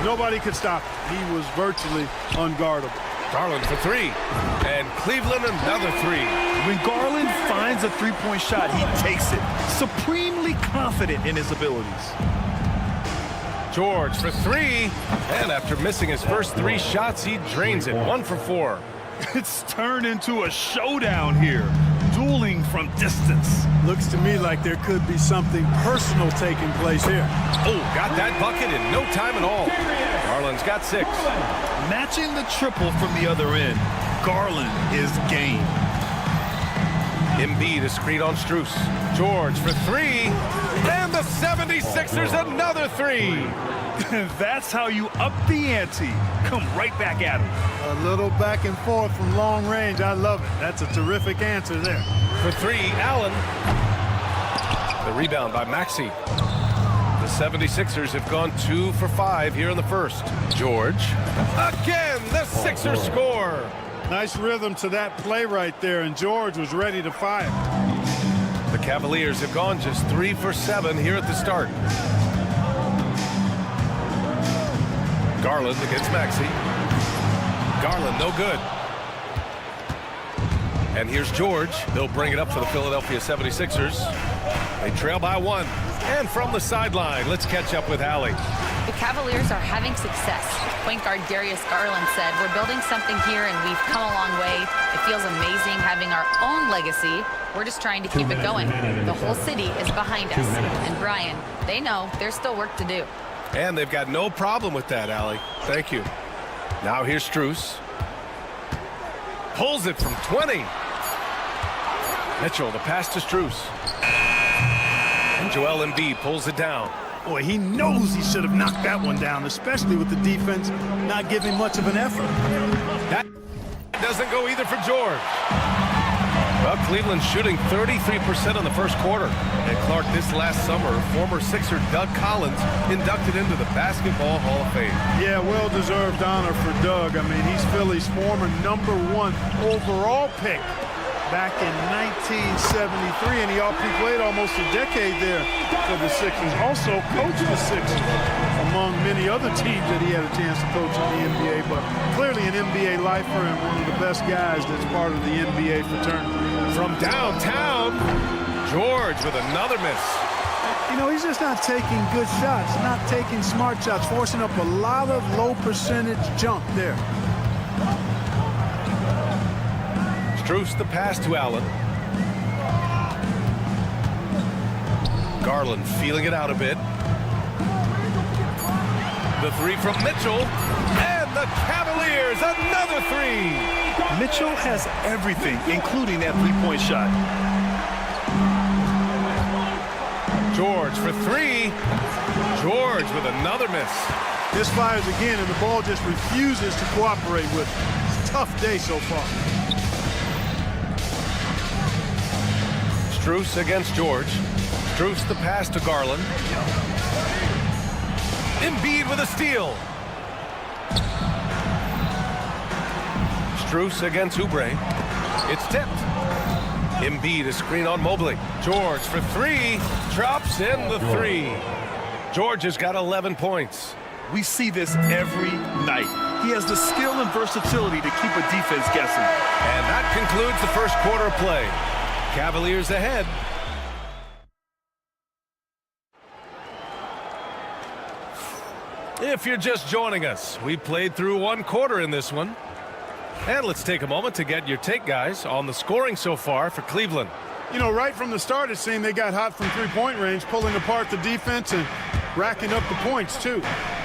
Nobody could stop him. He was virtually unguardable. Garland for 3. And Cleveland another 3. When Garland finds a three-point shot, he takes it. Supremely confident in his abilities. George for 3. And after missing his first 3 shots, he drains it. 1 for 4. It's turned into a showdown here. Dueling from distance. Looks to me like there could be something personal taking place here. Oh, got that bucket in no time at all. Garland's got 6. Matching the triple from the other end. Garland is game. Embiid is screen on Strus. George for 3. And the 76ers another 3. That's how you up the ante. Come right back at him. A little back and forth from long range. I love it. That's a terrific answer there. For 3, Allen. The rebound by Maxey. The 76ers have gone 2 for 5 here in the first. George. Again, the Sixers score. Nice rhythm to that play right there, and George was ready to fire. The Cavaliers have gone just 3 for 7 here at the start. Garland against Maxey. Garland, no good. And here's George. They'll bring it up for the Philadelphia 76ers. They trail by 1. And from the sideline, let's catch up with Allie. The Cavaliers are having success. Point guard Darius Garland said, "We're building something here and we've come a long way. It feels amazing having our own legacy. We're just trying to keep it going. The whole city is behind us." And Brian, they know there's still work to do. And they've got no problem with that, Allie. Thank you. Now here's Strus. Pulls it from 20. Mitchell, the pass to Strus. And Joel Embiid pulls it down. Boy, he knows he should have knocked that one down, especially with the defense not giving much of an effort. That doesn't go either for George. Well, Cleveland's shooting 33% in the first quarter. And Clark, this last summer, former Sixer Doug Collins inducted into the Basketball Hall of Fame. Yeah, well-deserved honor for Doug. I mean, he's Philly's former #1 overall pick back in 1973, and he played almost a decade there for the Sixers. Also coached the Sixers, among many other teams that he had a chance to coach in the NBA, but clearly an NBA lifer and one of the best guys that's part of the NBA fraternity. From downtown, George with another miss. You know, he's just not taking good shots, not taking smart shots, forcing up a lot of low percentage jump there. Strus the pass to Allen. Garland feeling it out a bit. The 3 from Mitchell. And the Cavaliers, another 3. Mitchell has everything, including that three-point shot. George for 3. George with another miss. This fires again, and the ball just refuses to cooperate with it. It's a tough day so far. Strus against George. Strus the pass to Garland. Embiid with a steal. Strus against Oubre. It's tipped. Embiid a screen on Mobley. George for three. Drops in the three. George has got 11 points. We see this every night. He has the skill and versatility to keep a defense guessing. And that concludes the first quarter of play. Cavaliers ahead. If you're just joining us, we played through one quarter in this one. And let's take a moment to get your take, guys, on the scoring so far for Cleveland. You know, right from the start, it seemed they got hot from three-point range, pulling apart the defense and racking up the points, too.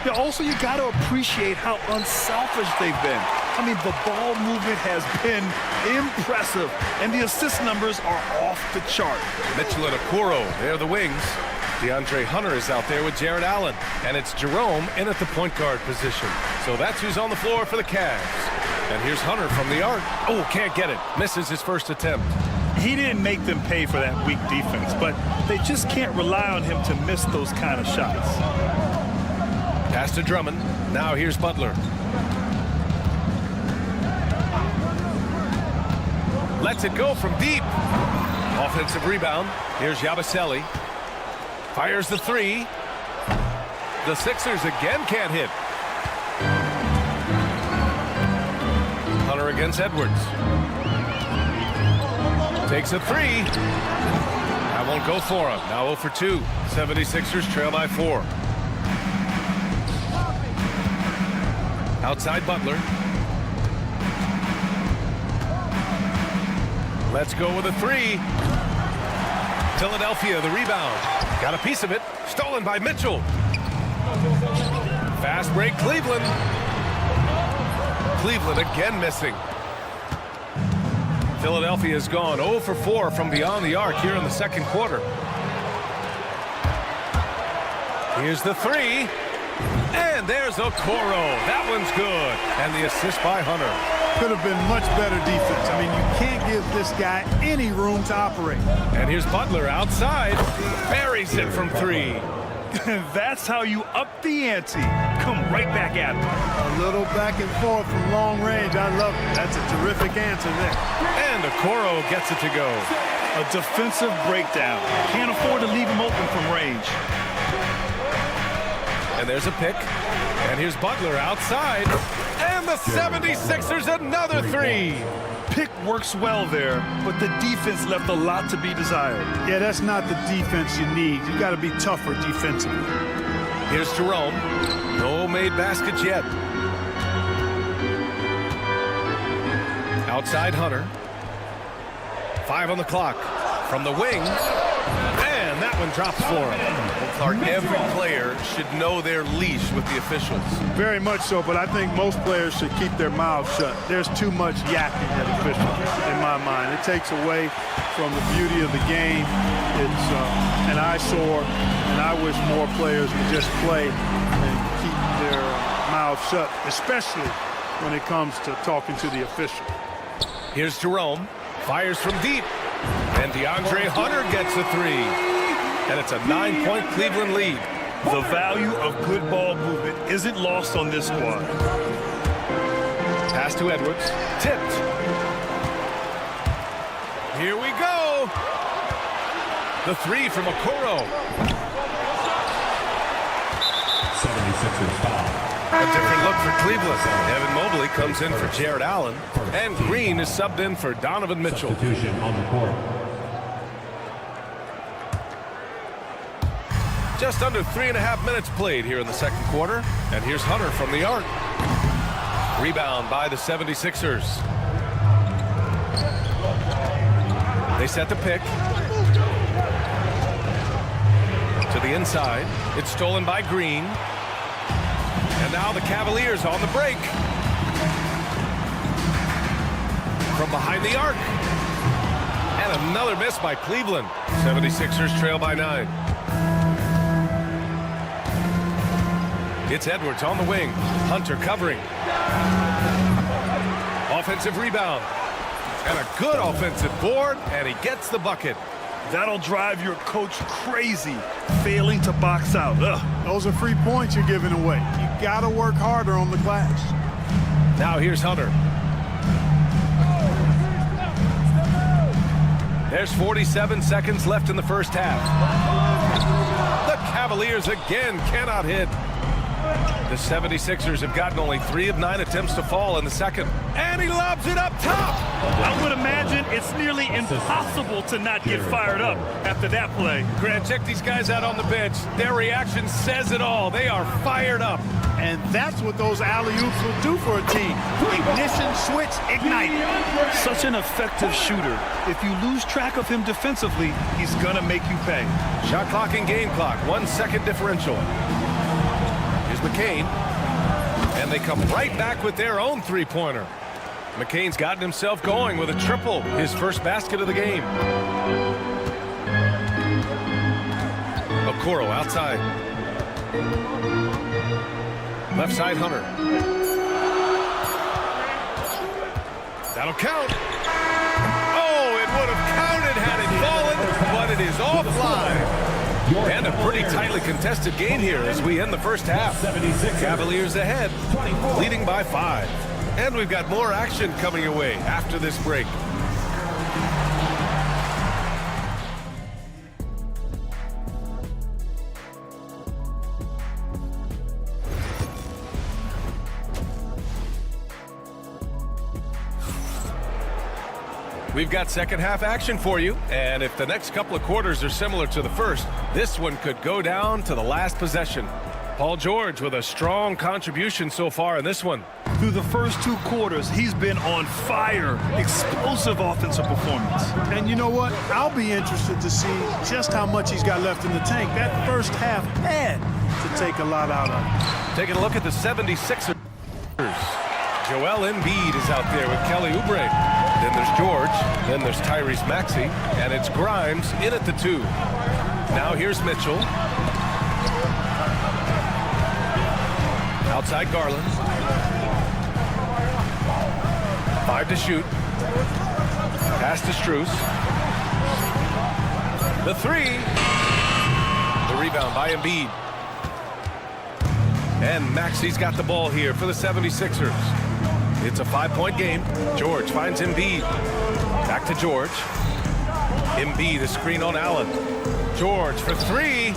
Yeah, also, you got to appreciate how unselfish they've been. I mean, the ball movement has been impressive, and the assist numbers are off the chart. Mitchell and Okoro, they're the wings. DeAndre Hunter is out there with Jared Allen, and it's Jerome in at the point guard position. So that's who's on the floor for the Cavs. And here's Hunter from the arc. Oh, can't get it. Misses his first attempt. He didn't make them pay for that weak defense, but they just can't rely on him to miss those kind of shots. Pass to Drummond. Now here's Butler. Lets it go from deep. Offensive rebound. Here's Yabusele. Fires the three. The Sixers again can't hit. Hunter against Edwards. Takes a three. That won't go for him. Now 0 for 2. 76ers trail by 4. Outside Butler. Let's go with a three. Philadelphia, the rebound. Got a piece of it. Stolen by Mitchell. Fast break, Cleveland. Cleveland again missing. Philadelphia has gone 0 for 4 from beyond the arc here in the second quarter. Here's the three. And there's Okoro. That one's good. And the assist by Hunter. Could have been much better defense. I mean, you can't give this guy any room to operate. And here's Butler outside. Buries it from three. That's how you up the ante. Come right back at him. A little back and forth from long range. I love it. That's a terrific answer there. And Okoro gets it to go. A defensive breakdown. Can't afford to leave him open from range. And there's a pick. And here's Butler outside. And the 76ers another three. Pick works well there, but the defense left a lot to be desired. Yeah, that's not the defense you need. You got to be tougher defensively. Here's Jerome. No made baskets yet. Outside Hunter. 5 on the clock. From the wing. And that one drops for him. Well, Clark, every player should know their leash with the officials. Very much so, but I think most players should keep their mouths shut. There's too much yakking at officials, in my mind. It takes away from the beauty of the game. It's an eyesore, and I wish more players would just play and keep their mouths shut, especially when it comes to talking to the official. Here's Jerome. Fires from deep. And DeAndre Hunter gets a three. And it's a 9-point Cleveland lead. The value of good ball movement isn't lost on this squad. Pass to Edwards. Tipped. Here we go. The three from Okoro. 76ers foul. A different look for Cleveland. Evan Mobley comes in for Jared Allen. And Green is subbed in for Donovan Mitchell. Substitution on the court. Just under 3.5 minutes played here in the second quarter. And here's Hunter from the arc. Rebound by the 76ers. They set the pick. To the inside. It's stolen by Green. And now the Cavaliers on the break. From behind the arc. And another miss by Cleveland. 76ers trail by 9. It's Edwards on the wing. Hunter covering. Offensive rebound. And a good offensive board, and he gets the bucket. That'll drive your coach crazy, failing to box out. Ugh. Those are free points you're giving away. You got to work harder on the glass. Now here's Hunter. There's 47 seconds left in the first half. The Cavaliers again cannot hit. The 76ers have gotten only 3 of 9 attempts to fall in the second. And he lobs it up top. I would imagine it's nearly impossible to not get fired up after that play. Grant, check these guys out on the bench. Their reaction says it all. They are fired up. And that's what those alley-oops will do for a team. Ignition, switch, ignite. Such an effective shooter. If you lose track of him defensively, he's going to make you pay. Shot clock and game clock, 1 second differential. Here's McCain. And they come right back with their own three-pointer. McCain's gotten himself going with a triple, his first basket of the game. Okoro outside. Left side, Hunter. That'll count. Oh, it would have counted had it fallen, but it is offline. And a pretty tightly contested game here as we end the first half. Cavaliers ahead, leading by 5. And we've got more action coming your way after this break. We've got second half action for you, and if the next couple of quarters are similar to the first, this one could go down to the last possession. Paul George with a strong contribution so far in this one. Through the first 2 quarters, he's been on fire. Explosive offensive performance. And you know what? I'll be interested to see just how much he's got left in the tank. That first half had to take a lot out of him. Taking a look at the 76ers. Joel Embiid is out there with Kelly Oubre. Then there's George. Then there's Tyrese Maxey. And it's Grimes in at the 2. Now here's Mitchell. Outside Garland. 5 to shoot. Pass to Strus. The 3. The rebound by Embiid. And Maxey's got the ball here for the 76ers. It's a 5-point game. George finds Embiid. Back to George. Embiid, a screen on Allen. George for 3.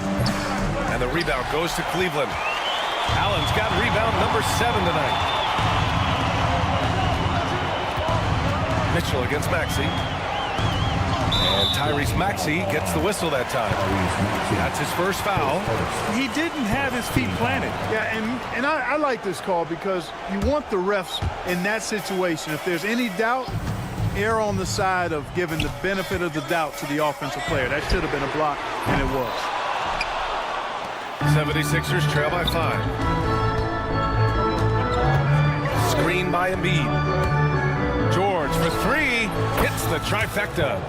And the rebound goes to Cleveland. Allen's got rebound number 7 tonight. Mitchell against Maxey. And Tyrese Maxey gets the whistle that time. That's his first foul. He didn't have his feet planted. Yeah, and I like this call because you want the refs in that situation. If there's any doubt, err on the side of giving the benefit of the doubt to the offensive player. That should have been a block, and it was. 76ers trail by 5. Screen by Embiid. George for 3. Hits the trifecta.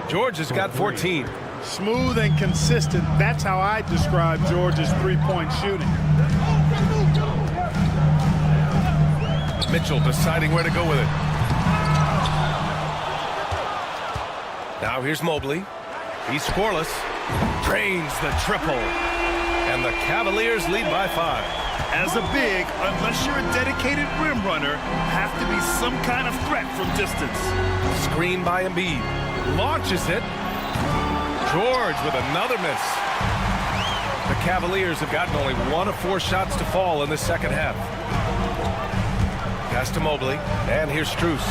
George has got 14. Smooth and consistent. That's how I describe George's three-point shooting. Mitchell deciding where to go with it. Now here's Mobley. He's scoreless. Drains the triple. And the Cavaliers lead by 5. As a big, unless you're a dedicated rim runner, have to be some kind of threat from distance. Screen by Embiid. Launches it. George with another miss. The Cavaliers have gotten only 1 of 4 shots to fall in the second half. Pass to Mobley. And here's Strus.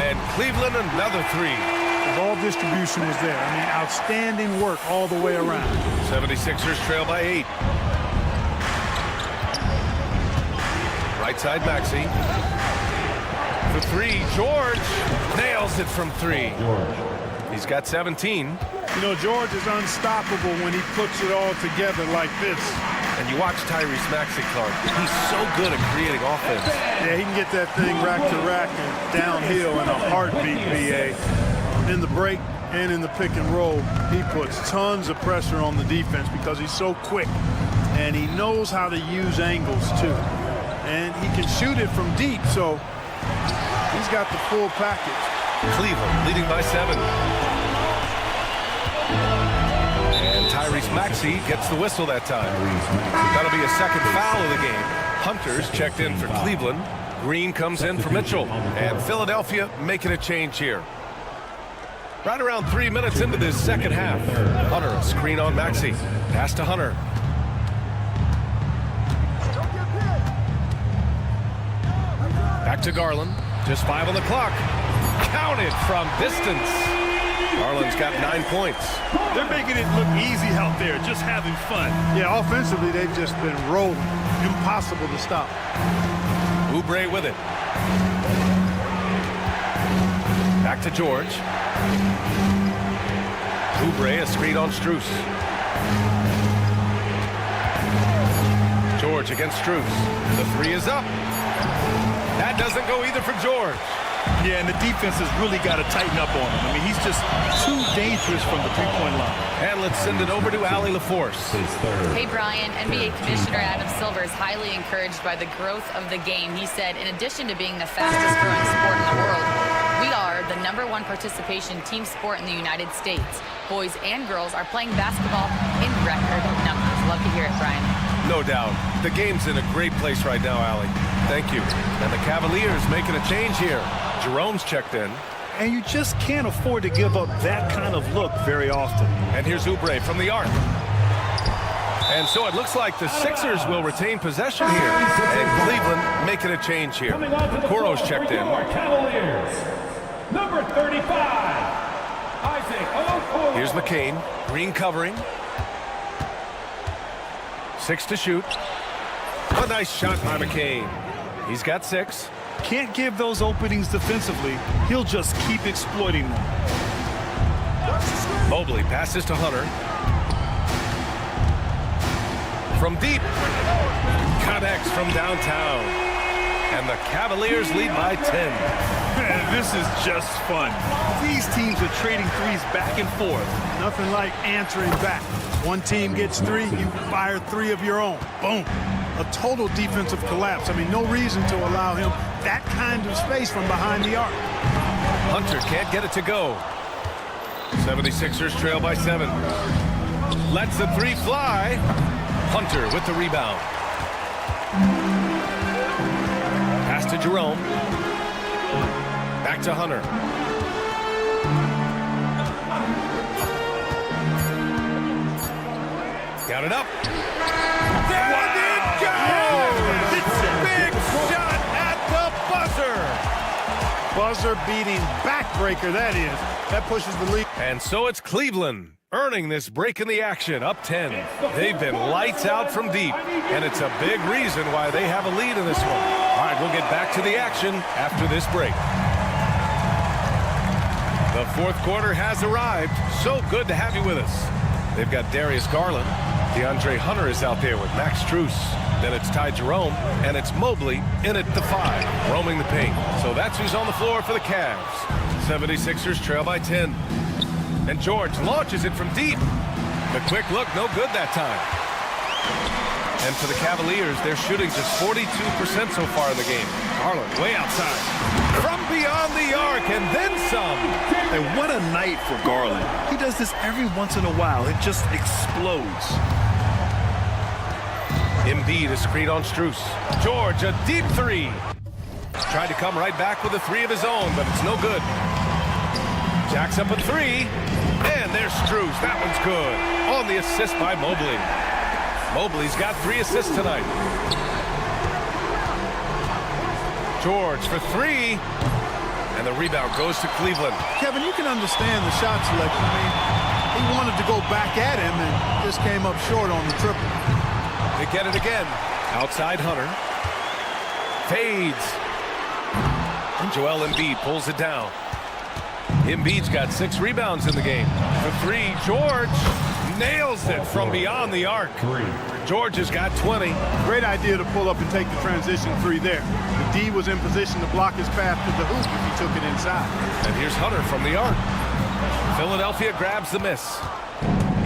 And Cleveland another 3. The ball distribution was there. I mean, outstanding work all the way around. 76ers trail by 8. Right side Maxey. For 3, George nails it from 3. He's got 17. You know, George is unstoppable when he puts it all together like this. And you watch Tyrese Maxey, Clark. He's so good at creating offense. Yeah, he can get that thing rack to rack and downhill in a heartbeat, BA. In the break and in the pick and roll, he puts tons of pressure on the defense because he's so quick. And he knows how to use angles, too. And he can shoot it from deep, so he's got the full package. Cleveland leading by 7. Maxey gets the whistle that time. That'll be a second foul of the game. Hunter's checked in for Cleveland. Green comes in for Mitchell. And Philadelphia making a change here. Right around 3 minutes into this second half. Hunter, a screen on Maxey. Pass to Hunter. Back to Garland. Just 5 on the clock. Counted from distance. Garland's got 9 points. They're making it look easy out there, just having fun. Yeah, offensively, they've just been rolling. Impossible to stop. Oubre with it. Back to George. Oubre, a screen on Strus. George against Strus. The three is up. That doesn't go either for George. Yeah, and the defense has really got to tighten up on him. I mean, he's just too dangerous from the three-point line. And let's send it over to Allie LaForce. Hey, Brian, NBA Commissioner Adam Silver is highly encouraged by the growth of the game. He said, in addition to being the fastest-growing sport in the world, we are the #1 participation team sport in the United States. Boys and girls are playing basketball in record numbers. Love to hear it, Brian. No doubt. The game's in a great place right now, Allie. Thank you. And the Cavaliers making a change here. Jerome's checked in. And you just can't afford to give up that kind of look very often. And here's Oubre from the arc. And so it looks like the Sixers will retain possession here. And Cleveland making a change here. Coro's checked in. Cavaliers, number 35, Isaac Okoro. Here's McCain. Green covering. 6 to shoot. A nice shot by McCain. He's got 6. Can't give those openings defensively. He'll just keep exploiting them. Mobley passes to Hunter. From deep. Connects from downtown. And the Cavaliers lead by 10. This is just fun. These teams are trading threes back and forth. Nothing like answering back. One team gets 3, you fire 3 of your own. Boom. A total defensive collapse. I mean, no reason to allow him that kind of space from behind the arc. Hunter can't get it to go. 76ers trail by 7. Lets the 3 fly. Hunter with the rebound. Pass to Jerome. Back to Hunter. Got it up. There it goes! It's a big shot at the buzzer. Buzzer-beating backbreaker, that is. That pushes the lead. And so it's Cleveland earning this break in the action, up 10. They've been lights out from deep, and it's a big reason why they have a lead in this one. All right, we'll get back to the action after this break. The fourth quarter has arrived. So good to have you with us. They've got Darius Garland. DeAndre Hunter is out there with Max Strus. Then it's Ty Jerome, and it's Mobley in at the 5, roaming the paint. So that's who's on the floor for the Cavs. 76ers trail by 10. And George launches it from deep. The quick look, no good that time. And for the Cavaliers, they're shooting just 42% so far in the game. Garland way outside. From beyond the arc, and then some. And what a night for Garland. He does this every once in a while. It just explodes. Embiid a screen on Strus. George, a deep 3. Tried to come right back with a 3 of his own, but it's no good. Jacks up a 3. And there's Strus. That one's good. On the assist by Mobley. Mobley's got 3 assists tonight. George for 3. And the rebound goes to Cleveland. Kevin, you can understand the shot selection. I mean, he wanted to go back at him and just came up short on the triple. They get it again. Outside Hunter. Fades. And Joel Embiid pulls it down. Embiid's got 6 rebounds in the game. For 3, George nails it from beyond the arc. George has got 20. Great idea to pull up and take the transition 3 there. The D was in position to block his path to the hoop if he took it inside. And here's Hunter from the arc. Philadelphia grabs the miss.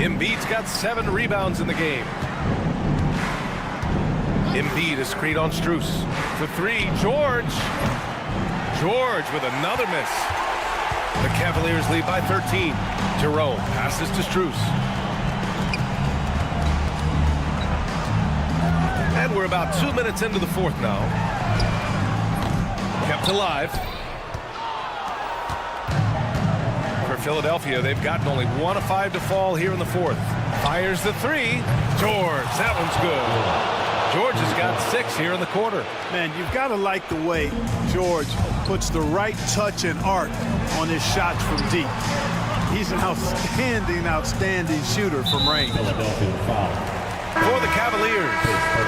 Embiid's got 7 rebounds in the game. Embiid is screen on Strus. For 3, George. George with another miss. The Cavaliers lead by 13. Jerome passes to Strus. And we're about 2 minutes into the fourth now. Kept alive. For Philadelphia, they've gotten only 1 of 5 to fall here in the fourth. Fires the three. George, that one's good. George has got 6 here in the quarter. Man, you've got to like the way George puts the right touch and arc on his shots from deep. He's an outstanding shooter from range. For the Cavaliers,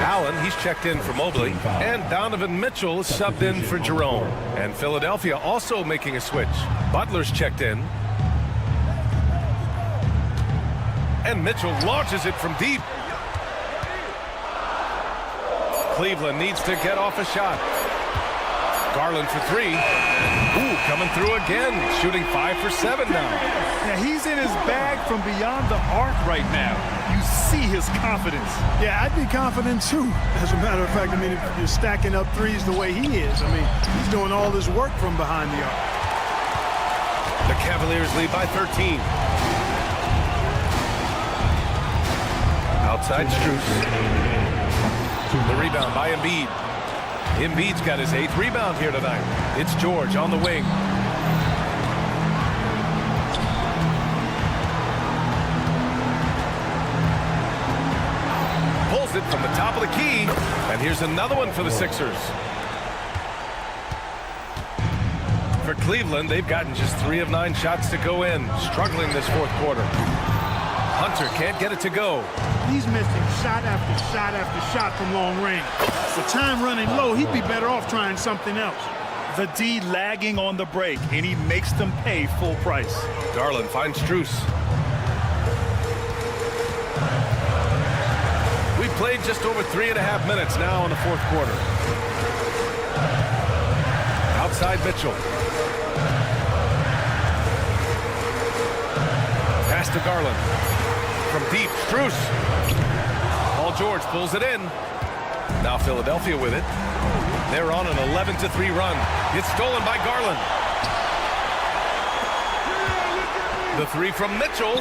Allen, he's checked in for Mobley, and Donovan Mitchell is subbed in for Jerome. And Philadelphia also making a switch. Butler's checked in. And Mitchell launches it from deep. Cleveland needs to get off a shot. Garland for 3. Ooh, coming through again, shooting 5 for 7 now. Yeah, he's in his bag from beyond the arc right now. You see his confidence. Yeah, I'd be confident too. As a matter of fact, I mean, if you're stacking up threes the way he is, I mean, he's doing all his work from behind the arc. The Cavaliers lead by 13. Outside Strus. The rebound by Embiid. Embiid's got his 8th rebound here tonight. It's George on the wing. Pulls it from the top of the key. And here's another one for the Sixers. For Cleveland, they've gotten just 3 of 9 shots to go in. Struggling this fourth quarter. Hunter can't get it to go. He's missing shot after shot after shot from long range. With time running low, he'd be better off trying something else. The D lagging on the break, and he makes them pay full price. Garland finds Strus. We've played just over 3.5 minutes now in the fourth quarter. Outside Mitchell. Pass to Garland. From deep, Strus. Paul George pulls it in. Now Philadelphia with it. They're on an 11-3 run. It's stolen by Garland. The 3 from Mitchell.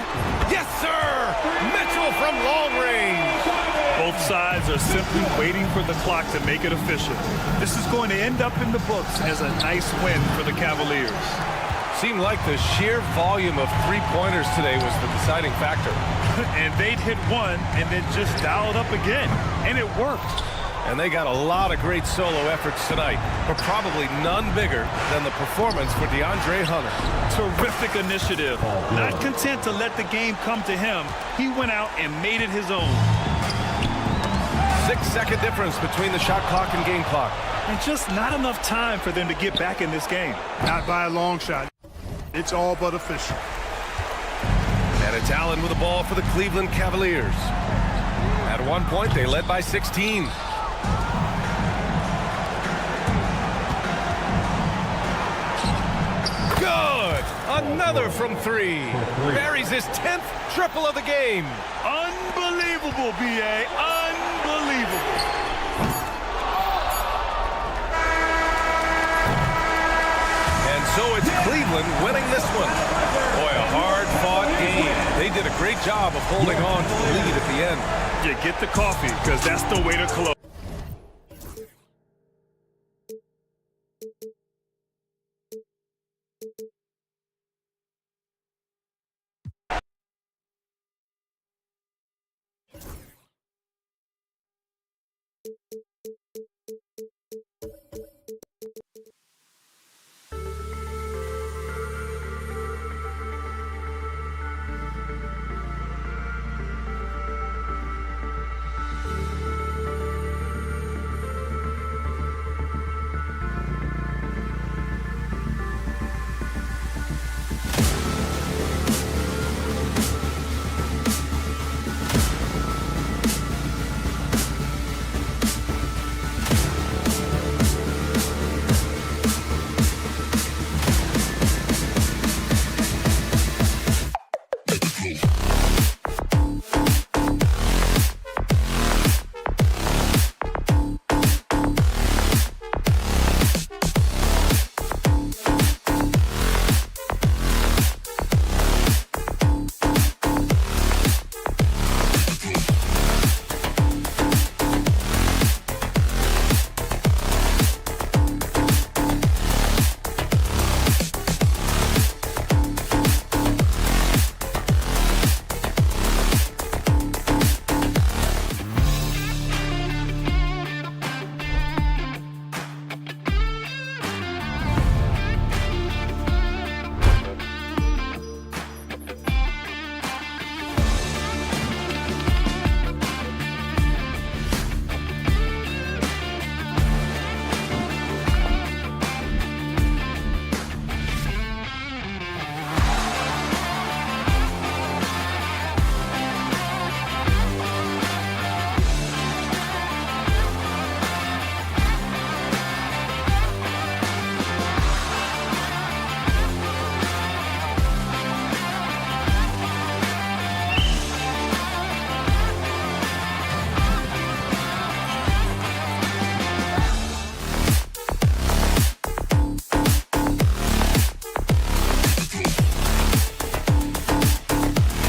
Yes, sir! Mitchell from long range. Both sides are simply waiting for the clock to make it official. This is going to end up in the books as a nice win for the Cavaliers. Seemed like the sheer volume of 3-pointers today was the deciding factor. And they'd hit one and then just dialed up again. And it worked. And they got a lot of great solo efforts tonight, but probably none bigger than the performance for DeAndre Hunter. Terrific initiative. Not content to let the game come to him, he went out and made it his own. 6-second difference between the shot clock and game clock. And just not enough time for them to get back in this game. Not by a long shot. It's all but official. And it's Allen with the ball for the Cleveland Cavaliers. At one point, they led by 16. Good! Another from 3. Buries his 10th triple of the game. Unbelievable, B.A. Unbelievable. And so it's Cleveland winning this one. Boy, a hard-fought game. They did a great job of holding on to the lead at the end. Yeah, get the coffee, because that's the way to close.